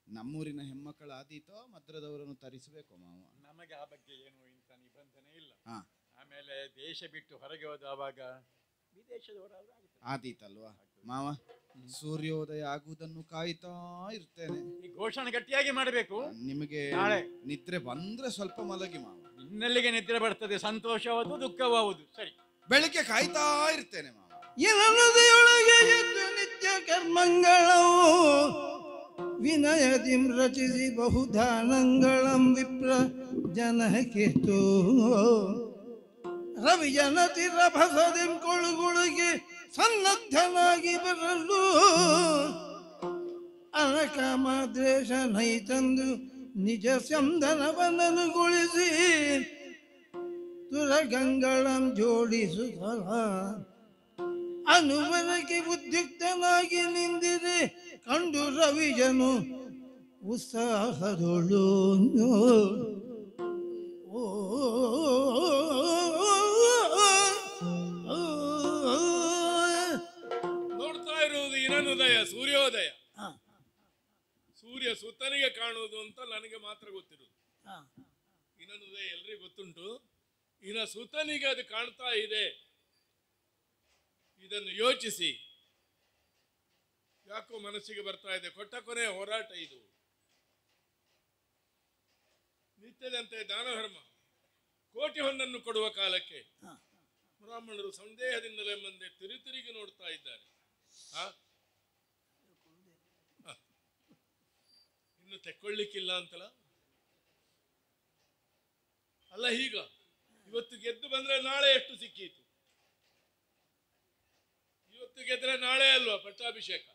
ನಮ್ಮೂರಿನ ಹೆಮ್ಮಕ್ಕಳ ಆದೀತೋ ಮದ್ರದವರನ್ನು ತರಿಸಬೇಕು ಮಾವ. ನಮಗೆ ಆ ಬಗ್ಗೆ ಏನು ಇಂಥ ನಿಬಂಧನೆ ಇಲ್ಲ. ಹಾ. ಆಮೇಲೆ ದೇಶ ಬಿಟ್ಟು ಹೊರಗೆ ಹೋದವಾಗ ವಿದೇಶದವರಾದ್ರೂ ಆಗುತ್ತೆ. ಆದೀತಲ್ವಾ ಮಾವ? ಸೂರ್ಯೋದಯ ಆಗುವುದನ್ನು ಕಾಯ್ತಾ ಇರ್ತೇನೆ. ಈ ಘೋಷಣೆ ಗಟ್ಟಿಯಾಗಿ ಮಾಡಬೇಕು. ನಿಮಗೆ ನಾಳೆ ನಿದ್ರೆ ಬಂದ್ರೆ ಸ್ವಲ್ಪ ಮಲಗಿ ಮಾವ. ಇನ್ನೆಲ್ಲಿಗೆ ನಿದ್ರೆ ಬರ್ತದೆ? ಸಂತೋಷವಾದು ದುಃಖವಾವುದು. ಸರಿ, ಬೆಳಿಗ್ಗೆ ಕಾಯ್ತಾ ಇರ್ತೇನೆ ಮಾವ. ಹೃದಯೊಳಗೆ ಎದ್ದು ನಿತ್ಯ ಕರ್ಮಂಗಳವು ವಿನಯದಿಂ ರಚಿಸಿ ಬಹುಧಾನಂಗಳಂ ವಿಪ್ರ ಜನಕೇತು ರವಿ ಜನತಿ ರಭಸದಿಂ ಕೊಳುಗುಳುಗೆ ಸನ್ನದ್ಧನಾಗಿ ಬರಲು ಅನಕಾಮದ್ವೇಷ ನೈತಂದು ನಿಜ ಸಂದನವನನುಗೊಳಿಸಿ ತುರಗಂಗಳಂ ಜೋಡಿಸುತ್ತಲ ಅನುವರಕ್ಕೆ ಉದ್ಯುಕ್ತನಾಗಿ ನಿಂದಿರೆ ಕಂಡು ರವಿಜನು ಉತ್ಸಾಹದೊಳು ನೋಡ್ತಾ ಇರುವುದು ಇನ್ನನುದಯ, ಸೂರ್ಯೋದಯ. ಸೂರ್ಯ ಸುತ್ತನಿಗೆ ಕಾಣುವುದು ಅಂತ ನನಗೆ ಮಾತ್ರ ಗೊತ್ತಿರುವುದು. ಇನ್ನನುದಯ ಎಲ್ರಿಗೂ ಗೊತ್ತುಂಟು. ಇನ್ನ ಸುತ್ತನಿಗೆ ಅದು ಕಾಣ್ತಾ ಇದೆ. ಇದನ್ನು ಯೋಚಿಸಿ ಯಾಕೋ ಮನಸ್ಸಿಗೆ ಬರ್ತಾ ಇದೆ. ಕೊಟ್ಟ ಕೊನೆಯ ಹೋರಾಟ ಇದು. ನಿತ್ಯದಂತೆ ದಾನ ಧರ್ಮ ಕೋಟಿ ಹೊನ್ನನ್ನು ಕೊಡುವ ಕಾಲಕ್ಕೆ ಬ್ರಾಹ್ಮಣರು ಸಂದೇಹದಿಂದಲೇ ಮುಂದೆ ತಿರುಗಿ ನೋಡ್ತಾ ಇದ್ದಾರೆ. ಇನ್ನು ತೆಕ್ಕೊಳ್ಳಿಕ್ಕಿಲ್ಲ ಅಂತಲ್ಲ. ಅಲ್ಲ, ಈಗ ಇವತ್ತು ಗೆದ್ದು ಬಂದ್ರೆ ನಾಳೆ ಎಷ್ಟು ಸಿಕ್ಕೀತು? ಇವತ್ತು ಗೆದ್ರೆ ನಾಳೆ ಅಲ್ವಾ ಪಟ್ಟಾಭಿಷೇಕ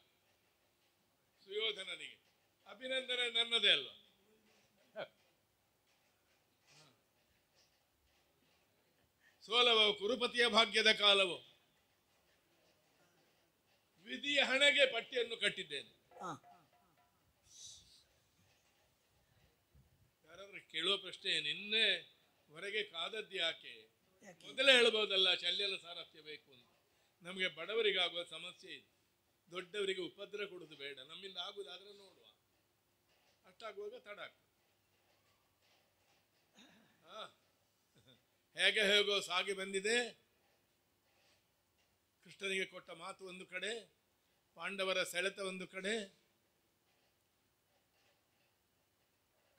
ಸುಯೋಧನನಿಗೆ? ಅಭಿನಂದನೆ ನನ್ನದೇ ಅಲ್ವಾ? ಸೋಲವೋ ಕುರುಪತಿಯ ಭಾಗ್ಯದ ಕಾಲವೋ? ವಿಧಿಯ ಹಣೆಗೆ ಪಟ್ಟಿಯನ್ನು ಕಟ್ಟಿದ್ದೇನೆ. ಯಾರಾದ್ರೂ ಕೇಳುವ ಪ್ರಶ್ನೆ, ನಿನ್ನೆ ಹೊರಗೆ ಕಾದದ್ದು ಯಾಕೆ? ಮೊದಲೇ ಹೇಳ್ಬೋದಲ್ಲ ಶಲ್ಯನ ಸಾರಥ್ಯ ಬೇಕು ಅಂತ. ನಮಗೆ ಬಡವರಿಗಾಗುವ ಸಮಸ್ಯೆ ಇದೆ, ದೊಡ್ಡವರಿಗೆ ಉಪದ್ರ ಕೊಡುದು ಬೇಡ. ನಮ್ಮಿಂದ ಆಗುದಾದ್ರೆ ನೋಡುವ, ಅಷ್ಟಾಗುವಾಗ ತಡ ಆಗ್ತದೆ. ಹೇಗೆ ಹೇಗೋ ಸಾಗಿ ಬಂದಿದೆ. ಕೃಷ್ಣನಿಗೆ ಕೊಟ್ಟ ಮಾತು ಒಂದು ಕಡೆ, ಪಾಂಡವರ ಸೆಳೆತ ಒಂದು ಕಡೆ,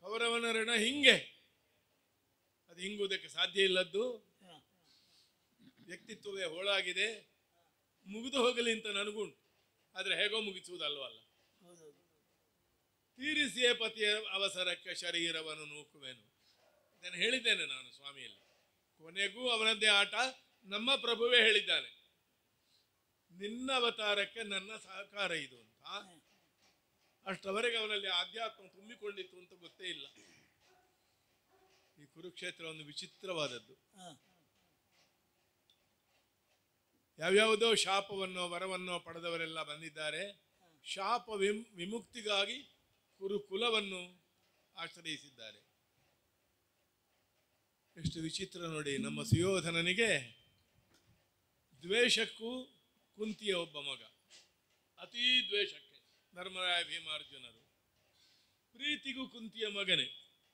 ಕೌರವನ ಋಣ ಹಿಂಗೆ. ಅದು ಹಿಂಗುವುದಕ್ಕೆ ಸಾಧ್ಯ ಇಲ್ಲದ್ದು. ವ್ಯಕ್ತಿತ್ವವೇ ಹೋಳಾಗಿದೆ. ಮುಗಿದು ಹೋಗಲಿ ಅಂತ ನನಗುಂಟು, ಆದ್ರೆ ಹೇಗೋ ಮುಗಿಸುವುದಲ್ವಲ್ಲ. ತೀರಿಸಿಯೇ ಪತಿಯ ಅವಸರಕ್ಕೆ ಶರೀರವನ್ನು ನೂಕುವೆನು. ಇದನ್ನು ಹೇಳಿದ್ದೇನೆ ನಾನು ಸ್ವಾಮಿಯಲ್ಲಿ. ಕೊನೆಗೂ ಅವನದ್ದೇ ಆಟ. ನಮ್ಮ ಪ್ರಭುವೇ ಹೇಳಿದ್ದಾನೆ, ನಿನ್ನ ಅವತಾರಕ್ಕೆ ನನ್ನ ಸಹಕಾರ ಇದು ಅಂತ. ಅಷ್ಟವರೆಗೆ ಅವನಲ್ಲಿ ಆಧ್ಯಾತ್ಮ ತುಂಬಿಕೊಂಡಿತ್ತು ಅಂತ ಗೊತ್ತೇ ಇಲ್ಲ. ಈ ಕುರುಕ್ಷೇತ್ರ ಒಂದು ವಿಚಿತ್ರವಾದದ್ದು. ಯಾವ್ಯಾವುದೋ ಶಾಪವನ್ನೋ ವರವನ್ನೋ ಪಡೆದವರೆಲ್ಲ ಬಂದಿದ್ದಾರೆ. ಶಾಪ ವಿಮುಕ್ತಿಗಾಗಿ ಕುರುಕುಲವನ್ನು ಆಶ್ರಯಿಸಿದ್ದಾರೆ. ಎಷ್ಟು ವಿಚಿತ್ರ ನೋಡಿ. ನಮ್ಮ ಸುಯೋಧನನಿಗೆ ದ್ವೇಷಕ್ಕೂ ಕುಂತಿಯ ಒಬ್ಬ ಮಗ, ಅತೀ ದ್ವೇಷಕ್ಕೆ ಧರ್ಮರಾಯ ಭೀಮಾರ್ಜುನರು. ಪ್ರೀತಿಗೂ ಕುಂತಿಯ ಮಗನೇ,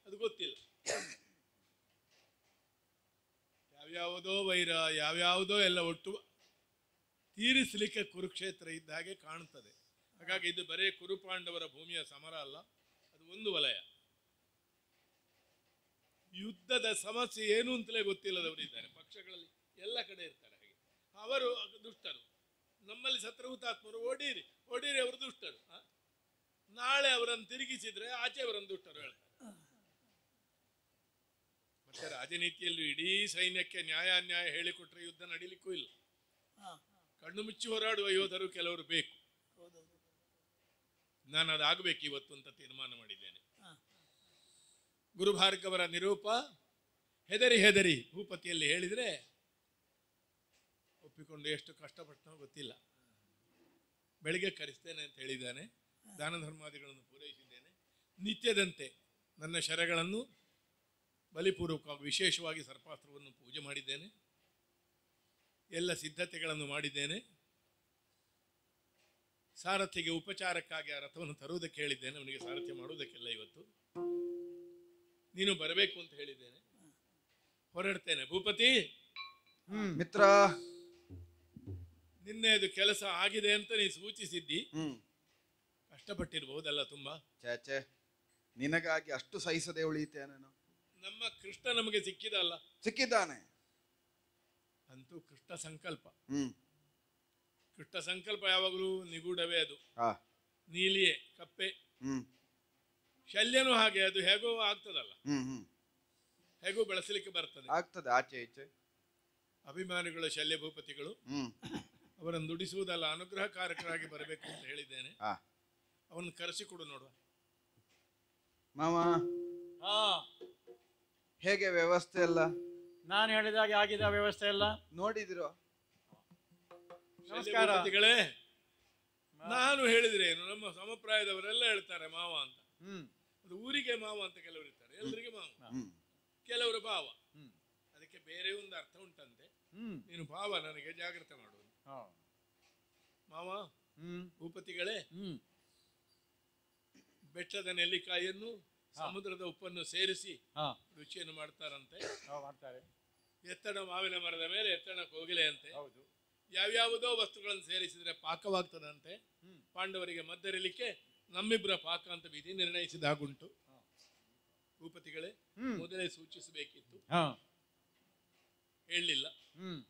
ಅದು ಗೊತ್ತಿಲ್ಲ. ಯಾವ್ಯಾವುದೋ ವೈರ, ಯಾವ್ಯಾವುದೋ ಎಲ್ಲ ಒಟ್ಟು ತೀರಿಸಲಿಕ್ಕೆ ಕುರುಕ್ಷೇತ್ರ ಇದ್ದ ಹಾಗೆ ಕಾಣುತ್ತದೆ. ಹಾಗಾಗಿ ಇದು ಬರೇ ಕುರುಪಾಂಡವರ ಭೂಮಿಯ ಸಮರ ಅಲ್ಲ, ಅದು ಒಂದು ವಲಯ. ಯುದ್ಧದ ಸಮಸ್ಯೆ ಏನು ಅಂತಲೇ ಗೊತ್ತಿಲ್ಲದವರು ಇದ್ದಾರೆ ಪಕ್ಷಗಳಲ್ಲಿ, ಎಲ್ಲ ಕಡೆ ಇರ್ತಾರೆ. ಹಾಗೆ ಅವರು ದುಷ್ಟರು. ನಮ್ಮಲ್ಲಿ ಸತ್ರ ಹುತಾತ್ಮರು, ಓಡೀರಿ ಓಡೀರಿ, ಅವರು ದುಷ್ಟರು. ನಾಳೆ ಅವರನ್ನು ತಿರುಗಿಸಿದ್ರೆ ಆಚೆ ಅವರನ್ನು ದುಷ್ಟರು ಹೇಳ್ತಾರೆ. ಮತ್ತೆ ರಾಜನೀತಿಯಲ್ಲೂ ಇಡೀ ಸೈನ್ಯಕ್ಕೆ ನ್ಯಾಯ ಅನ್ಯಾಯ ಹೇಳಿಕೊಟ್ರೆ ಯುದ್ಧ ನಡೀಲಿಕ್ಕೂ ಇಲ್ಲ. ಕಣ್ಣು ಮುಚ್ಚಿ ಹೋರಾಡುವ ಯೋಧರು ಕೆಲವರು ಬೇಕು. ನಾನು ಅದಾಗಬೇಕು ಇವತ್ತು ಅಂತ ತೀರ್ಮಾನ ಮಾಡಿದ್ದೇನೆ. ಗುರುಭಾರ್ಗವರ ನಿರೂಪ ಹೆದರಿ ಹೆದರಿ ಭೂಪತಿಯಲ್ಲಿ ಹೇಳಿದ್ರೆ ಒಪ್ಪಿಕೊಂಡು ಎಷ್ಟು ಕಷ್ಟಪಟ್ಟನೋ ಗೊತ್ತಿಲ್ಲ. ಬೆಳಿಗ್ಗೆ ಕರೆಸ್ತೇನೆ ಅಂತ ಹೇಳಿದ್ದಾನೆ. ದಾನ ಧರ್ಮಾದಿಗಳನ್ನು ಪೂರೈಸಿದ್ದೇನೆ. ನಿತ್ಯದಂತೆ ನನ್ನ ಶರಗಳನ್ನು ಬಲಿಪೂರ್ವಕವಾಗಿ ವಿಶೇಷವಾಗಿ ಸರ್ಪಾಸ್ತ್ರವನ್ನು ಪೂಜೆ ಮಾಡಿದ್ದೇನೆ. ಎಲ್ಲ ಸಿದ್ಧತೆಗಳನ್ನು ಮಾಡಿದ್ದೇನೆ. ಸಾರಥಿಗೆ ಉಪಚಾರಕ್ಕಾಗಿ ಆ ರಥವನ್ನು ತರುವುದಕ್ಕೆ ಹೇಳಿದ್ದೇನೆ. ಅವನಿಗೆ ಸಾರಥ್ಯ ಮಾಡುವುದಕ್ಕೆಲ್ಲ ಇವತ್ತು ನೀನು ಬರಬೇಕು ಅಂತ ಹೇಳಿದ್ದೇನೆ. ಹೊರಡ್ತೇನೆ ಭೂಪತಿ. ಮಿತ್ರ ನಿನ್ನೆ ಅದು ಕೆಲಸ ಆಗಿದೆ ಅಂತ ನೀನು ಸೂಚಿಸಿದ್ದಿ. ಹ್ಮ್. ಕಷ್ಟಪಟ್ಟಿರ್ಬಹುದಲ್ಲ ತುಂಬಾ. ಛೇ, ನಿನಗಾಗಿ ಅಷ್ಟು ಸಹಿಸದೆ ಉಳಿತೇನೇನು? ನಮ್ಮ ಕೃಷ್ಣ ನಮಗೆ ಸಿಕ್ಕಿದಲ್ಲ. ಸಿಕ್ಕಿದ್ದಾನೆ. ಅಂತೂ ಕೃಷ್ಣ ಸಂಕಲ್ಪ. ಹ್ಮ್. ಕೃಷ್ಣ ಸಂಕಲ್ಪ ಯಾವಾಗಲೂ ನಿಗೂಢವೇ, ಅದು ಆ. ನೀಲಿಯೇ, ಕಪ್ಪೆ. ಹ್ಮ್. ಶಲ್ಯನೂ ಹಾಗೆ, ಅದು ಹೇಗೋ ಆಗ್ತದಲ್ಲ, ಹ್ಮ್. ಹ್ಮ್. ಹೇಗೋ ಬೆಳೆಸಲಿಕ್ಕೆ ಬರ್ತದೆ. ಆಗ್ತದೆ ಆಚೆ ಈಚೆ. ಅಭಿಮಾನಿಗಳು ಶಲ್ಯ ಭೂಪತಿಗಳು ಹ್ಮ್. ಅವರನ್ನು ದುಡಿಸುವುದಲ್ಲ, ಅನುಗ್ರಹಕಾರಕರಾಗಿ ಬರಬೇಕು ಅಂತ ಹೇಳಿದ್ದೇನೆ. ಆ. ಅವನು ಕರೆಸಿಕೊಡು ನೋಡುವ. ಮಾವ, ಹಾ, ಹೇಗೆ ವ್ಯವಸ್ಥೆ ಎಲ್ಲ? ನಾನು ಹೇಳಿದಾಗೆ ಆಗಿದೆ ವ್ಯವಸ್ಥೆ ಎಲ್ಲ. ನೋಡಿದಿರೋ? ನಮಸ್ಕಾರ. ಭೂಪತಿಗಳೇ, ನಾನು ಹೇಳಿದ್ರೆ ಏನು, ನಮ್ಮ ಸಮಪ್ರಾಯದವರೆಲ್ಲ ಹೇಳ್ತಾರೆ ಮಾವ ಅಂತ. ಹ್ಮ್. ಅದು ಊರಿಗೆ ಮಾವ ಅಂತ ಕೆಲವರು ಇರ್ತಾರೆ, ಎಲ್ಲರಿಗೆ ಮಾವ, ಹ್ಮ್. ಕೆಲವರು ಭಾವ. ಹ್ಮ್. ಅದಕ್ಕೆ ಬೇರೆ ಒಂದು ಅರ್ಥ ಉಂಟಂತೆ. ಹ್ಮ್. ನೀನು ಭಾವ, ನನಗೆ ಜಾಗ್ರತೆ ಮಾಡುವುದು. ಹಾ. ಮಾವ, ಹ್ಮ್. ಭೂಪತಿಗಳೇ, ಹ್ಮ್. ಬೆಟ್ಟದ ನೆಲ್ಲಿಕಾಯಿಯನ್ನು ಸಮುದ್ರದ ಉಪ್ಪನ್ನು ಸೇರಿಸಿ ಹಾ. ರುಚಿಯನ್ನು ಮಾಡ್ತಾರಂತೆ. ಮಾಡ್ತಾರೆ. ಎತ್ತಡ ಮಾವಿನ ಮರದ ಮೇಲೆ ಎತ್ತಡ ಕೋಗಿಲೆ ಅಂತೆ. ಹೌದು. ಯಾವ್ಯಾವುದೋ ವಸ್ತುಗಳನ್ನು ಸೇರಿಸಿದ್ರೆ ಪಾಕವಾಗ್ತದಂತೆ. ಹ್ಮ್. ಪಾಂಡವರಿಗೆ ಮದ್ದರಿಲಿಕ್ಕೆ ನಮ್ಮಿಬ್ಬರ ಪಾಕ ಅಂತ ವಿಧಿ ನಿರ್ಣಯಿಸಿದ ಹಾಗುಂಟು. ಭೂಪತಿಗಳೇ, ಹ್ಮ್. ಮೊದಲೇ ಸೂಚಿಸಬೇಕಿತ್ತು, ಹಾ. ಹೇಳಲಿಲ್ಲ. ಹ್ಮ್.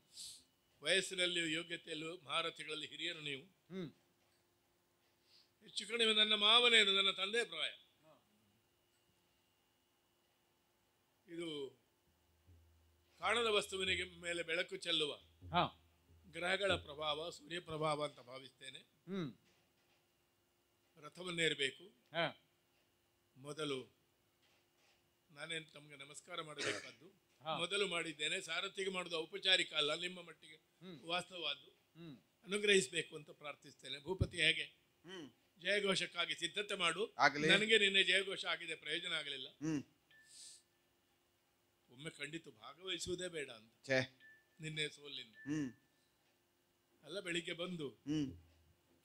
ವಯಸ್ಸಿನಲ್ಲಿಯೂ ಯೋಗ್ಯತೆಯಲ್ಲೂ ಮಹಾರಥಿಗಳಲ್ಲಿ ಹಿರಿಯರು ನೀವು. ಹ್ಮ್. ಹೆಚ್ಚು ಕಡಿಮೆ ನನ್ನ ಮಾವನೇನು, ನನ್ನ ತಂದೆ ಪ್ರಾಯ. ಇದು ಕಾಣದ ವಸ್ತುವಿನಿಗೆ ಮೇಲೆ ಬೆಳಕು ಚೆಲ್ಲುವ ಹಾ. ಗ್ರಹಗಳ ಪ್ರಭಾವ, ಸೂರ್ಯ ಪ್ರಭಾವ ಅಂತ ಭಾವಿಸ್ತೇನೆ. ಹ್ಮ್. ರಥವನ್ನೇರಬೇಕು. ಹಾ. ಮೊದಲು ನಾನೇನು ತಮಗೆ ನಮಸ್ಕಾರ ಮಾಡಬೇಕಾದ್ದು ಹಾ. ಮೊದಲು ಮಾಡಿದ್ದೇನೆ. ಸಾರಥಿಗೆ ಮಾಡುವುದು ಔಪಚಾರಿಕ ಅಲ್ಲ, ನಿಮ್ಮ ಮಟ್ಟಿಗೆ ಹ್ಮ್. ವಾಸ್ತವವಾದ್ದು. ಹ್ಮ್. ಅನುಗ್ರಹಿಸಬೇಕು ಅಂತ ಪ್ರಾರ್ಥಿಸ್ತೇನೆ. ಭೂಪತಿ, ಹೇಗೆ ಹ್ಮ್. ಜಯಘೋಷಕ್ಕಾಗಿ ಸಿದ್ಧತೆ ಮಾಡು. ಆಗ್ಲಿ. ನನಗೆ ನಿನ್ನೆ ಜಯಘೋಷ ಆಗಿದೆ, ಪ್ರಯೋಜನ ಆಗಲಿಲ್ಲ. ಹ್ಮ್. ಒಮ್ಮೆ ಖಂಡಿತ ಭಾಗವಹಿಸುವುದೇ ಬೇಡ ಅಂತ, ಛೇ. ನಿನ್ನೆ ಸೋಲಿಂದ. ಹ್ಮ್. ಅಲ್ಲ, ಬೆಳಿಗ್ಗೆ ಬಂದು ಹ್ಮ್.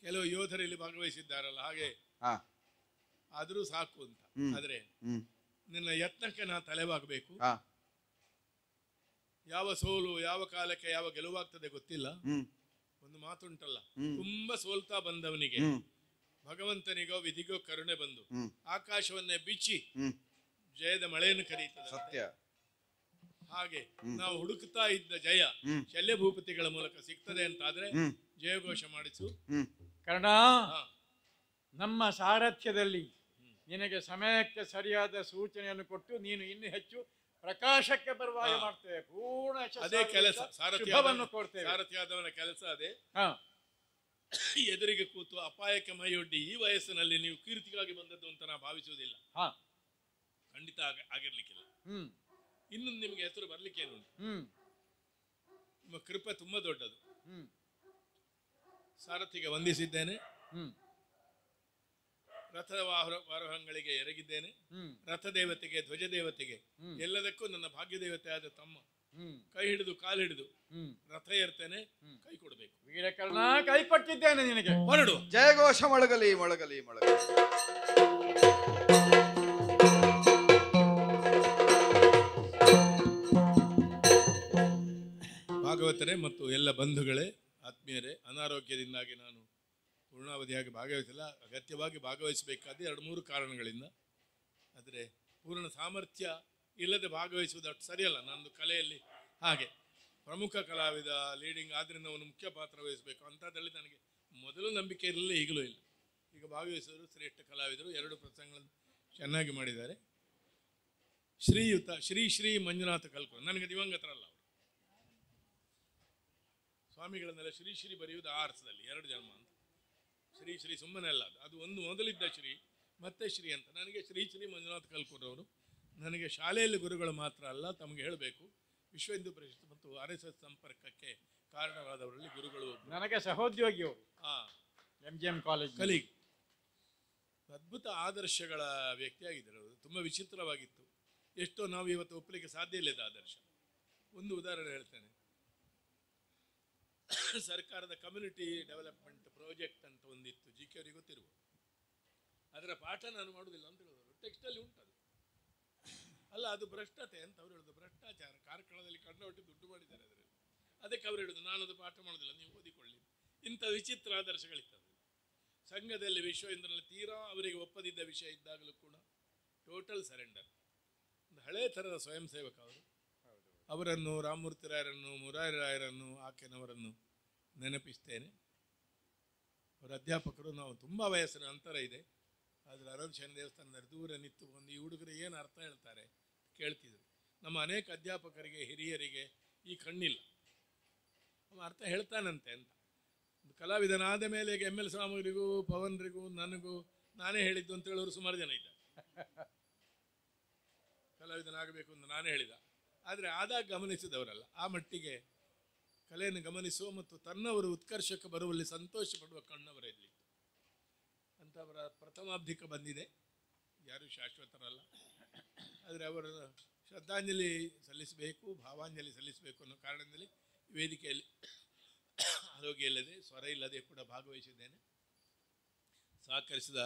ಕೆಲವು ಯೋಧರು ಇಲ್ಲಿ ಭಾಗವಹಿಸಿದ್ದಾರಲ್ಲ, ಹಾಗೆ ಹಾ. ಆದರೂ ಸಾಕು ಅಂತ. ಹ್ಮ್. ಆದ್ರೆ ಹ್ಮ್. ನಿನ್ನ ಯತ್ನಕ್ಕೆ ನಾ ತಲೆವಾಗಬೇಕು. ಹಾ. ಯಾವ ಸೋಲು ಯಾವ ಕಾಲಕ್ಕೆ ಯಾವ ಗೆಲುವಾಗ್ತದೆ ಗೊತ್ತಿಲ್ಲ. ಹ್ಮ್. ಒಂದು ಮಾತುಂಟಲ್ಲ, ಹ್ಮ್. ತುಂಬಾ ಸೋಲ್ತಾ ಬಂದವನಿಗೆ ಹ್ಮ್. ಭಗವಂತನಿಗೋ ವಿಧಿಗೋ ಕರುಣೆ ಬಂದು ಹ್ಮ್. ಆಕಾಶವನ್ನೇ ಬಿಚ್ಚಿ ಹ್ಮ್. ಜಯದ ಮಳೆಯನ್ನು ಕರೀತದೆ. ಸತ್ಯ. ಹಾಗೆ ನಾವು ಹುಡುಕ್ತಾ ಇದ್ದ ಜಯ ಹ್ಮ್. ಶಲ್ಯ ಭೂಪತಿಗಳ ಮೂಲಕ ಸಿಗ್ತದೆ ಅಂತಾದ್ರೆ ಹ್ಮ್. ಜಯಘೋಷ ಮಾಡಿಸು. ಹ್ಮ್. ಕರ್ಣ, ಹಾ. ನಮ್ಮ ಸಾರಥ್ಯದಲ್ಲಿ ನಿನಗೆ ಸಮಯಕ್ಕೆ ಸರಿಯಾದ ಸೂಚನೆಯನ್ನು ಕೊಟ್ಟು ನೀನು ಇನ್ನು ಹೆಚ್ಚು ಪ್ರಕಾಶಕ್ಕೆ ಬರುವ ಹಾಗೆ ಹಾ. ಮಾಡ್ತೇವೆ. ಪೂರ್ಣ ಅದೇ ಕೆಲಸ ಶುಭವನ್ನು ಕೊಡ್ತೇವೆ. ಸಾರಥಿಯಾದವನ ಕೆಲಸ ಅದೇ. ಹಾ. ಎದುರಿಗೆ ಕೂತು ಅಪಾಯಕ್ಕೆ ಮೈಯೊಡ್ಡಿ ಈ ವಯಸ್ಸಿನಲ್ಲಿ ನೀವು ಕೀರ್ತಿಗಾಗಿ ಬಂದದ್ದು ಅಂತ ನಾ ಭಾವಿಸುವುದಿಲ್ಲ. ಹಾ. ಖಂಡಿತ ಆಗಿರ್ಲಿಕ್ಕಿಲ್ಲ. ಹ್ಮ್. ಇನ್ನು ನಿಮಗೆ ಹೆಸರು ಬರ್ಲಿಕ್ಕೇನುಂಟು. ಹ್ಮ್. ನಿಮ್ಮ ಕೃಪೆ ತುಂಬಾ ದೊಡ್ಡದು. ಹ್ಮ್. ಸಾರಥಿಗೆ ವಂದಿಸಿದ್ದೇನೆ. ಹ್ಮ್. ರಥದ ವಾರೋಹಗಳಿಗೆ ಎರಗಿದ್ದೇನೆ. ಹ್ಮ್. ರಥದೇವತೆಗೆ, ಧ್ವಜದೇವತೆಗೆ, ಹ್ಮ್. ಎಲ್ಲದಕ್ಕೂ ನನ್ನ ಭಾಗ್ಯದೇವತೆ ಆದ ತಮ್ಮ ಹ್ಮ್. ಕೈ ಹಿಡಿದು ಕಾಲು ಹಿಡಿದು ಹ್ಮ್. ರಥ ಏರ್ತೇನೆ. ಕೈ ಕೊಡಬೇಕು. ವೀರಕರ್ಣ, ಕೈ ಕೊಟ್ಟಿದ್ದೇನೆ ನಿನಗೆ. ಹೊರಡು. ಜಯಘೋಷ ಮೊಳಗಲಿ ಮೊಳಗಲಿ ಮೊಳಗಲಿ. ಭಾಗವತರೇ ಮತ್ತು ಎಲ್ಲ ಬಂಧುಗಳೇ, ಆತ್ಮೀಯರೇ, ಅನಾರೋಗ್ಯದಿಂದಾಗಿ ನಾನು ಪೂರ್ಣಾವಧಿಯಾಗಿ ಭಾಗವಹಿಸಿಲ್ಲ. ಅಗತ್ಯವಾಗಿ ಭಾಗವಹಿಸಬೇಕಾದ 2-3 ಕಾರಣಗಳಿಂದ. ಆದರೆ ಪೂರ್ಣ ಸಾಮರ್ಥ್ಯ ಇಲ್ಲದೆ ಭಾಗವಹಿಸುವುದು ಅಷ್ಟು ಸರಿಯಲ್ಲ. ನಂದು ಕಲೆಯಲ್ಲಿ ಹಾಗೆ ಪ್ರಮುಖ ಕಲಾವಿದ ಲೀಡಿಂಗ್ ಆದ್ದರಿಂದ ಅವನು ಮುಖ್ಯ ಪಾತ್ರ ವಹಿಸಬೇಕು ಅಂಥದ್ರಲ್ಲಿ ನನಗೆ ಮೊದಲು ನಂಬಿಕೆ ಇರಲಿಲ್ಲ, ಈಗಲೂ ಇಲ್ಲ. ಈಗ ಭಾಗವಹಿಸೋರು ಶ್ರೇಷ್ಠ ಕಲಾವಿದರು. 2 ಪ್ರಸಂಗಗಳನ್ನು ಚೆನ್ನಾಗಿ ಮಾಡಿದ್ದಾರೆ. ಶ್ರೀಯುತ ಶ್ರೀ ಮಂಜುನಾಥ ಕಲ್ಕುರ್, ನನಗೆ ದಿವಂಗತರಲ್ಲ ಅವರು. ಸ್ವಾಮಿಗಳನ್ನೆಲ್ಲ ಶ್ರೀ ಬರೆಯುವುದು ಆ ಅರ್ಥದಲ್ಲಿ 2 ಜನ್ಮ ಅಂತ. ಶ್ರೀ ಸುಮ್ಮನೆ ಅಲ್ಲ, ಅದು ಒಂದು ಮೊದಲಿದ್ದ ಶ್ರೀ ಮತ್ತೆ ಶ್ರೀ ಅಂತ. ನನಗೆ ಶ್ರೀ ಮಂಜುನಾಥ ಕಲ್ಕುರ್ ಅವರು ನನಗೆ ಶಾಲೆಯಲ್ಲಿ ಗುರುಗಳು ಮಾತ್ರ ಅಲ್ಲ, ತಮಗೆ ಹೇಳಬೇಕು, ವಿಶ್ವ ಹಿಂದೂ ಪರಿಷತ್ ಮತ್ತು RSS ಸಂಪರ್ಕಕ್ಕೆ ಕಾರಣವಾದವರಲ್ಲಿ ಗುರುಗಳು. ನನಗೆ ಸಹೋದ್ಯೋಗಿ ಅವರು. MGM college colleague. ಅದ್ಭುತ ಆದರ್ಶಗಳ ವ್ಯಕ್ತಿಯಾಗಿದ್ದರು ಅವರು. ತುಂಬ ವಿಚಿತ್ರವಾಗಿತ್ತು. ಎಷ್ಟೋ ನಾವು ಇವತ್ತು ಒಪ್ಪಲಿಕ್ಕೆ ಸಾಧ್ಯ ಇಲ್ಲದ ಆದರ್ಶ. ಒಂದು ಉದಾಹರಣೆ ಹೇಳ್ತೇನೆ. ಸರ್ಕಾರದ ಕಮ್ಯುನಿಟಿ ಡೆವಲಪ್ಮೆಂಟ್ ಪ್ರಾಜೆಕ್ಟ್ ಅಂತ ಒಂದಿತ್ತು, GK ಅವರಿಗೆ ಗೊತ್ತಿರುವ. ಅದರ ಪಾಠ ನಾನು ಮಾಡುವುದಿಲ್ಲ ಅಂತ ಹೇಳಿದ್ರು. ಟೆಕ್ಸ್ಟಲ್ಲಿ ಉಂಟದು. ಅಲ್ಲ, ಅದು ಭ್ರಷ್ಟತೆ ಅಂತ ಅವ್ರು ಹೇಳುದು. ಭ್ರಷ್ಟಾಚಾರ ಕಾರ್ಕಳದಲ್ಲಿ ಕಂಡೊಟ್ಟು ದುಡ್ಡು ಮಾಡಿದ್ದಾರೆ ಅದರಲ್ಲಿ. ಅದಕ್ಕೆ ಅವ್ರು ಹೇಳುದು, ನಾನು ಅದು ಪಾಠ ಮಾಡೋದಿಲ್ಲ, ನೀವು ಓದಿಕೊಳ್ಳಿ. ಇಂಥ ವಿಚಿತ್ರ ಆದರ್ಶಗಳಿರ್ತವೆ. ಸಂಘದಲ್ಲಿ ವಿಶ್ವ ಇಂದ್ರನಲ್ಲಿ ತೀರಾ ಅವರಿಗೆ ಒಪ್ಪದಿದ್ದ ವಿಷಯ ಇದ್ದಾಗಲೂ ಕೂಡ ಟೋಟಲ್ ಸರೆಂಡರ್. ಒಂದು ಹಳೇ ಥರದ ಸ್ವಯಂ ಸೇವಕ ಅವರು. ಅವರನ್ನು, ರಾಮಮೂರ್ತಿ ರಾಯರನ್ನು, ಮುರಾರಿ ರಾಯರನ್ನು, ಆಕೆನವರನ್ನು ನೆನಪಿಸ್ತೇನೆ. ಅವರ ಅಧ್ಯಾಪಕರು. ನಾವು ತುಂಬ ವಯಸ್ಸಿನ ಅಂತರ ಇದೆ, ಆದರೆ ಅನಂತ ಶಯನ ದೇವಸ್ಥಾನದಲ್ಲಿ ದೂರ ನಿಂತು ಬಂದು ಈ ಹುಡುಗರು ಏನು ಅರ್ಥ ಹೇಳ್ತಾರೆ ಕೇಳ್ತಿದ್ರು. ನಮ್ಮ ಅನೇಕ ಅಧ್ಯಾಪಕರಿಗೆ, ಹಿರಿಯರಿಗೆ ಈ ಕಣ್ಣಿಲ್ಲ. ಅವ ಅರ್ಥ ಹೇಳ್ತಾನಂತೆ ಅಂತ. ಒಂದು ಕಲಾವಿದನಾದ ಮೇಲೆ ಎಮ್ ಎಲ್ ಸ್ವಾಮಿಗಳಿಗೂ, ಪವನ್ರಿಗೂ, ನನಗೂ ನಾನೇ ಹೇಳಿದ್ದು ಅಂತ ಹೇಳೋರು ಸುಮಾರು ಜನ ಇದ್ದಾರೆ. ಕಲಾವಿದನಾಗಬೇಕು ಅಂತ ನಾನೇ ಹೇಳಿದ, ಆದರೆ ಆದಾಗ ಗಮನಿಸಿದವರಲ್ಲ. ಆ ಮಟ್ಟಿಗೆ ಕಲೆಯನ್ನು ಗಮನಿಸುವ ಮತ್ತು ತನ್ನವರು ಉತ್ಕರ್ಷಕ್ಕೆ ಬರುವಲ್ಲಿ ಸಂತೋಷ ಪಡುವ ಕಣ್ಣವರಲ್ಲಿ ಅಂಥವರ ಪ್ರಥಮಾಬ್ಧಿಕ ಬಂದಿದೆ. ಯಾರೂ ಶಾಶ್ವತರಲ್ಲ. ಆದರೆ ಅವರ ಶ್ರದ್ಧಾಂಜಲಿ ಸಲ್ಲಿಸಬೇಕು, ಭಾವಾಂಜಲಿ ಸಲ್ಲಿಸಬೇಕು ಅನ್ನೋ ಕಾರಣದಲ್ಲಿ ವೇದಿಕೆಯಲ್ಲಿ ಆರೋಗ್ಯ ಇಲ್ಲದೆ, ಸ್ವರ ಇಲ್ಲದೆ ಕೂಡ ಭಾಗವಹಿಸಿದ್ದೇನೆ. ಸಹಕರಿಸಿದ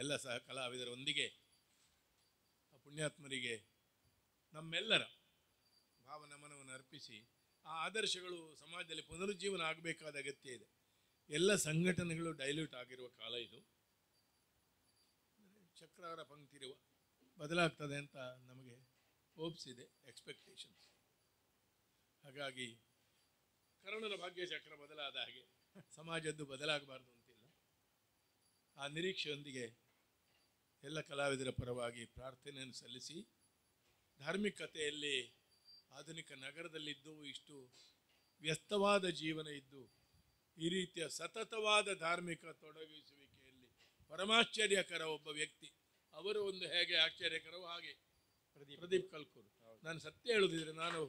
ಎಲ್ಲ ಸಹ ಕಲಾವಿದರೊಂದಿಗೆ ಆ ಪುಣ್ಯಾತ್ಮರಿಗೆ ನಮ್ಮೆಲ್ಲರ ಭಾವನಮನವನ್ನು ಅರ್ಪಿಸಿ, ಆ ಆದರ್ಶಗಳು ಸಮಾಜದಲ್ಲಿ ಪುನರುಜ್ಜೀವನ ಆಗಬೇಕಾದ ಅಗತ್ಯ ಇದೆ. ಎಲ್ಲ ಸಂಘಟನೆಗಳು ಡೈಲ್ಯೂಟ್ ಆಗಿರುವ ಕಾಲ ಇದು. ಚಕ್ರಾರ ಪಂಕ್ತಿರುವ ಬದಲಾಗ್ತದೆ ಅಂತ ನಮಗೆ ಹೋಪ್ಸ್ ಇದೆ, ಎಕ್ಸ್ಪೆಕ್ಟೇಷನ್ಸ್. ಹಾಗಾಗಿ ಕರ್ಣನ ಭಾಗ್ಯಚಕ್ರ ಬದಲಾದ ಹಾಗೆ ಸಮಾಜದ್ದು ಬದಲಾಗಬಾರ್ದು ಅಂತಿಲ್ಲ. ಆ ನಿರೀಕ್ಷೆಯೊಂದಿಗೆ ಎಲ್ಲ ಕಲಾವಿದರ ಪರವಾಗಿ ಪ್ರಾರ್ಥನೆಯನ್ನು ಸಲ್ಲಿಸಿ, ಧಾರ್ಮಿಕತೆಯಲ್ಲಿ ಆಧುನಿಕ ನಗರದಲ್ಲಿದ್ದು ಇಷ್ಟು ವ್ಯಸ್ತವಾದ ಜೀವನ ಇದ್ದು ಈ ರೀತಿಯ ಸತತವಾದ ಧಾರ್ಮಿಕ ತೊಡಗಿಸುವಿಕೆಯಲ್ಲಿ ಪರಮಾಶ್ಚರ್ಯಕರ ಒಬ್ಬ ವ್ಯಕ್ತಿ. ಅವರು ಒಂದು ಹೇಗೆ ಆಶ್ಚರ್ಯಕರವೋ ಹಾಗೆ ಪ್ರದೀಪ್ ಕಲ್ಕೂರು. ನಾನು ಸತ್ಯ ಹೇಳುದಿದ್ರೆ, ನಾನು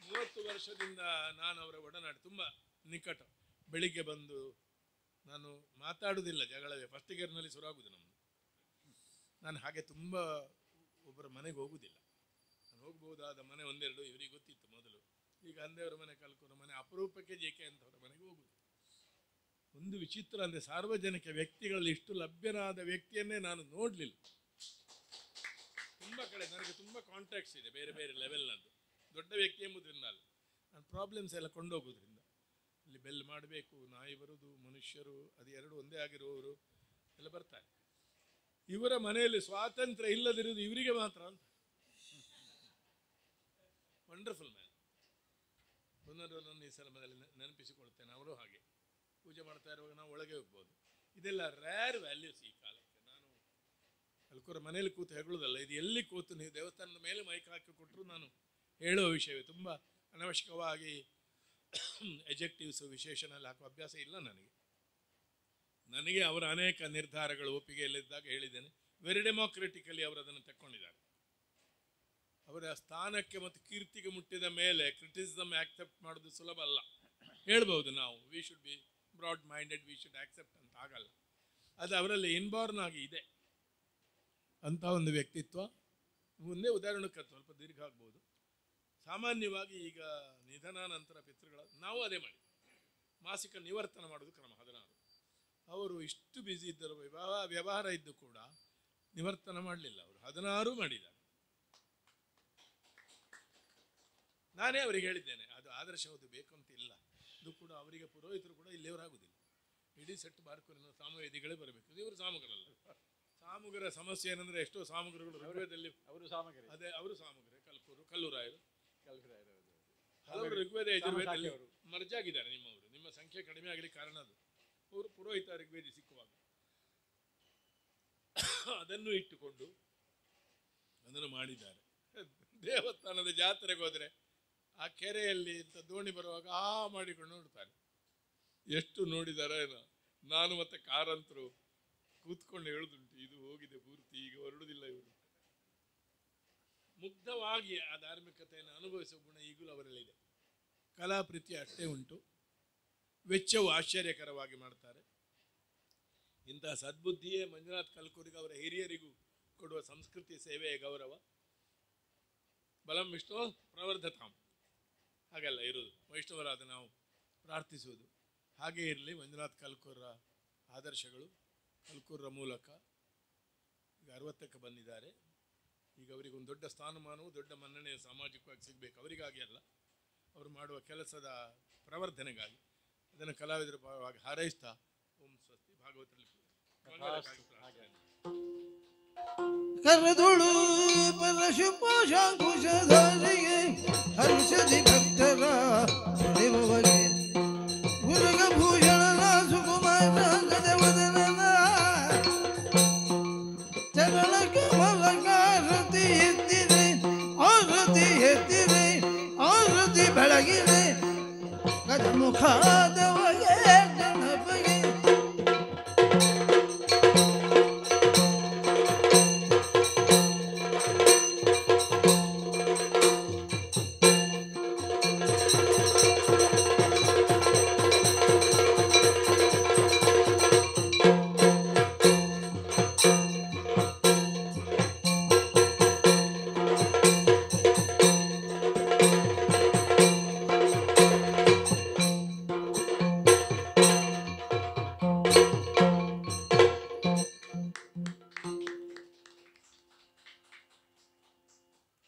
30 ವರ್ಷದಿಂದ ನಾನು ಅವರ ಒಡನಾಡಿ ತುಂಬ ನಿಕಟ. ಬೆಳಿಗ್ಗೆ ಬಂದು ನಾನು ಮಾತಾಡುವುದಿಲ್ಲ, ಜಗಳವೇ ಫಸ್ಟ್ ಗೇರ್ನಲ್ಲಿ ಶುರುವಾಗುವುದು ನಮ್ಮದು. ನಾನು ಹಾಗೆ ತುಂಬ ಒಬ್ಬರ ಮನೆಗೆ ಹೋಗುವುದಿಲ್ಲ. ನಾನು ಹೋಗ್ಬಹುದಾದ ಮನೆ ಒಂದೆರಡು ಇವರಿಗೆ ಗೊತ್ತಿತ್ತು ಮೊದಲು. ಈಗ ಅಂದೇವರ ಮನೆ, ಕಲ್ಕೂರ ಮನೆ, ಅಪರೂಪಕ್ಕೆ ಜೇಕೆ ಅಂತವರ ಮನೆಗೆ ಹೋಗುದು. ಒಂದು ವಿಚಿತ್ರ ಅಂದರೆ, ಸಾರ್ವಜನಿಕ ವ್ಯಕ್ತಿಗಳಲ್ಲಿ ಇಷ್ಟು ಲಭ್ಯನಾದ ವ್ಯಕ್ತಿಯನ್ನೇ ನಾನು ನೋಡಲಿಲ್ಲ. ತುಂಬ ಕಡೆ ನನಗೆ ತುಂಬ ಕಾಂಟ್ಯಾಕ್ಟ್ಸ್ ಇದೆ, ಬೇರೆ ಬೇರೆ ಲೆವೆಲ್ನದ್ದು. ದೊಡ್ಡ ವ್ಯಕ್ತಿ ಎಂಬುದರಿಂದ ಅಲ್ಲ, ನಾನು ಪ್ರಾಬ್ಲಮ್ಸ್ ಎಲ್ಲ ಕೊಂಡೋಗೋದ್ರಿಂದ. ಇಲ್ಲಿ ಬೆಲ್ ಮಾಡಬೇಕು, ನಾಯಿ ಬರುವುದು, ಮನುಷ್ಯರು ಅದು ಎರಡು ಒಂದೇ ಆಗಿರುವವರು ಎಲ್ಲ ಬರ್ತಾರೆ. ಇವರ ಮನೆಯಲ್ಲಿ ಸ್ವಾತಂತ್ರ್ಯ ಇಲ್ಲದಿರುವುದು ಇವರಿಗೆ ಮಾತ್ರ ಅಂತ. Wonderful man. ಒಂದೊಂದನ್ನು ಈ ಸಲಮದಲ್ಲಿ ನೆನಪಿಸಿಕೊಳ್ತೇನೆ. ಅವರು ಹಾಗೆ ಪೂಜೆ ಮಾಡ್ತಾ ಇರುವಾಗ ನಾವು ಒಳಗೆ ಹೋಗ್ಬೋದು. ಇದೆಲ್ಲ ರೇರ್ ವ್ಯಾಲ್ಯೂಸ್ ಈ ಕಾಲಕ್ಕೆ. ನಾನು ಕಲ್ಕೂರ ಮನೇಲಿ ಕೂತು ಹೇಳುವುದಲ್ಲ, ಇದು ಎಲ್ಲಿ ಕೂತು ನೀವು ದೇವಸ್ಥಾನದ ಮೇಲೆ ಮೈಕ್ ಹಾಕಿ ಕೊಟ್ಟರು ನಾನು ಹೇಳುವ ವಿಷಯವೇ. ತುಂಬ ಅನವಶ್ಯಕವಾಗಿ ಎಜೆಕ್ಟಿವ್ಸು, ವಿಶೇಷಣಲ್ಲಿ ಹಾಕುವ ಅಭ್ಯಾಸ ಇಲ್ಲ ನನಗೆ ಅವರ ಅನೇಕ ನಿರ್ಧಾರಗಳು ಒಪ್ಪಿಗೆಯಲ್ಲಿದ್ದಾಗ ಹೇಳಿದ್ದೇನೆ. ವೆರಿ ಡೆಮೋಕ್ರೆಟಿಕಲಿ ಅವರು ಅದನ್ನು ತಕ್ಕೊಂಡಿದ್ದಾರೆ. ಅವರ ಸ್ಥಾನಕ್ಕೆ ಮತ್ತು ಕೀರ್ತಿಗೆ ಮುಟ್ಟಿದ ಮೇಲೆ ಕ್ರಿಟಿಸಿಸಮ್ ಆಕ್ಸೆಪ್ಟ್ ಮಾಡೋದು ಸುಲಭ ಅಲ್ಲ. ಹೇಳ್ಬೋದು ನಾವು, we should be broad minded, we should accept ಅಂತ. ಆಗಲ್ಲ. ಅದು ಅವರಲ್ಲಿ ಇನ್ಬಾರ್ನ್ ಆಗಿ ಇದೆ ಅಂತ ಒಂದು ವ್ಯಕ್ತಿತ್ವ. ಮುಂದೆ ಉದಾಹರಣೆಗೆ ಸ್ವಲ್ಪ ದೀರ್ಘ ಆಗ್ಬೋದು. ಸಾಮಾನ್ಯವಾಗಿ ಈಗ ನಿಧನ ನಂತರ ಪಿತೃಗಳ ನಾವು ಅದೇ ಮಾಡಿ ಮಾಸಿಕ ನಿವರ್ತನ ಮಾಡೋದು ಕ್ರಮ 16. ಅವರು ಇಷ್ಟು ಬ್ಯುಸಿ ಇದ್ದರು, ವ್ಯವಹಾರ ಇದ್ದು ಕೂಡ ನಿವರ್ತನ ಮಾಡಲಿಲ್ಲ. ಅವರು 16 ಮಾಡಿದ್ದಾರೆ. ನಾನೇ ಅವರಿಗೆ ಹೇಳಿದ್ದೇನೆ, ಅದು ಆದರ್ಶವಾದ ಬೇಕು ಅಂತ ಇಲ್ಲ. ಇದು ಕೂಡ ಅವರಿಗೆ ಪುರೋಹಿತರು ಕೂಡ ಇಲ್ಲಿಯವರಾಗುವುದಿಲ್ಲ. ಇಡೀ ಸೆಟ್ ಬಾರ್ಕೂರಿನ ಸಾಮವೇದಿಗಳೇ ಬರಬೇಕು. ಇವರು ಸಾಮುಗರಲ್ಲ. ಸಾಮುಗರ ಸಮಸ್ಯೆ ಏನಂದ್ರೆ, ಎಷ್ಟೋ ಸಾಮುಗರಗಳು ಋಗ್ವೇದದಲ್ಲಿ ಅದೇ ಅವರು ಸಾಮುಗರೆ, ಕಲ್ಲೂರಾಯರು ಹಲವರು ಋಗ್ವೇದ ಯಜುರ್ವೇದದಲ್ಲಿ ಮರ್ಜಾಗಿದ್ದಾರೆ. ನಿಮ್ಮವರು, ನಿಮ್ಮ ಸಂಖ್ಯೆ ಕಡಿಮೆ ಆಗಲಿಕ್ಕೆ ಕಾರಣ ಅದು. ಅವರು ಪುರೋಹಿತ ಋಗ್ವೇದಿ ಸಿಕ್ಕುವಾಗ ಅದನ್ನು ಇಟ್ಟುಕೊಂಡು ಅದನ್ನು ಮಾಡಿದ್ದಾರೆ. ದೇವಸ್ಥಾನದ ಜಾತ್ರೆಗೆ ಹೋದರೆ ಆ ಕೆರೆಯಲ್ಲಿ ದೋಣಿ ಬರುವಾಗ ಮಾಡಿಕೊಂಡು ನೋಡ್ತಾರೆ. ಎಷ್ಟು ನೋಡಿದಾರ ಏನೋ. ನಾನು ಮತ್ತೆ ಕಾರಂತರು ಕೂತ್ಕೊಂಡು ಹೇಳುದುಂಟು, ಇದು ಹೋಗಿದೆ ಪೂರ್ತಿ, ಈಗ ಹೊರಡುವುದಿಲ್ಲ ಇವರು. ಮುಗ್ಧವಾಗಿ ಆ ಧಾರ್ಮಿಕತೆಯನ್ನು ಅನುಭವಿಸುವ ಗುಣ ಈಗಲೂ ಅವರಲ್ಲಿದೆ. ಕಲಾಪ್ರೀತಿ ಅಷ್ಟೇ ಉಂಟು. ವೆಚ್ಚವು ಆಶ್ಚರ್ಯಕರವಾಗಿ ಮಾಡ್ತಾರೆ. ಇಂತಹ ಸದ್ಬುದ್ಧಿಯೇ ಮಂಜುನಾಥ್ ಕಲ್ಕೂರಿಗೆ, ಅವರ ಹಿರಿಯರಿಗೂ ಕೊಡುವ ಸಂಸ್ಕೃತಿ ಸೇವೆಯ ಗೌರವ. ಬಲಂ ವಿಷ್ಣು ಪ್ರವರ್ಧತಾಂ. ಹಾಗೆಲ್ಲ ಇರುವುದು. ವೈಷ್ಣವರಾದ ನಾವು ಪ್ರಾರ್ಥಿಸುವುದು ಹಾಗೇ ಇರಲಿ. ಮಂಜುನಾಥ್ ಕಲ್ಕೂರ್ರ ಆದರ್ಶಗಳು ಕಲ್ಕೂರ್ರ ಮೂಲಕ ಈಗ 60ಕ್ಕೆ ಬಂದಿದ್ದಾರೆ. ಈಗ ಅವರಿಗೊಂದು ದೊಡ್ಡ ಸ್ಥಾನಮಾನವು, ದೊಡ್ಡ ಮನ್ನಣೆ ಸಾಮಾಜಿಕವಾಗಿ ಸಿಗಬೇಕು. ಅವರಿಗಾಗಿ ಅಲ್ಲ, ಅವರು ಮಾಡುವ ಕೆಲಸದ ಪ್ರವರ್ಧನೆಗಾಗಿ. ಅದನ್ನು ಕಲಾವಿದರ ಪರವಾಗಿ ಹಾರೈಸ್ತಾ ಓಂ ಸ್ವಸ್ತಿ ಭಾಗವತರಲ್ಲಿ ಕರದುಳು ಪರಶುಪಾಶಾಂಕುಶಧಾರಿಗೆ ಹರ್ಷದಿ ಭಕ್ತರ ದೇವವಗೆ ಮುರುಘಭೂಷಣನ ಸುಕುಮಾರ ಗಜವದನನ ಚರಣ ಕಮಲಕಾರತಿ ಎತ್ತಿದೆ ಆರತಿ ಎತ್ತಿದೆ ಆರತಿ ಬೆಳಗಿದೆ ಗಜಮುಖಾದವ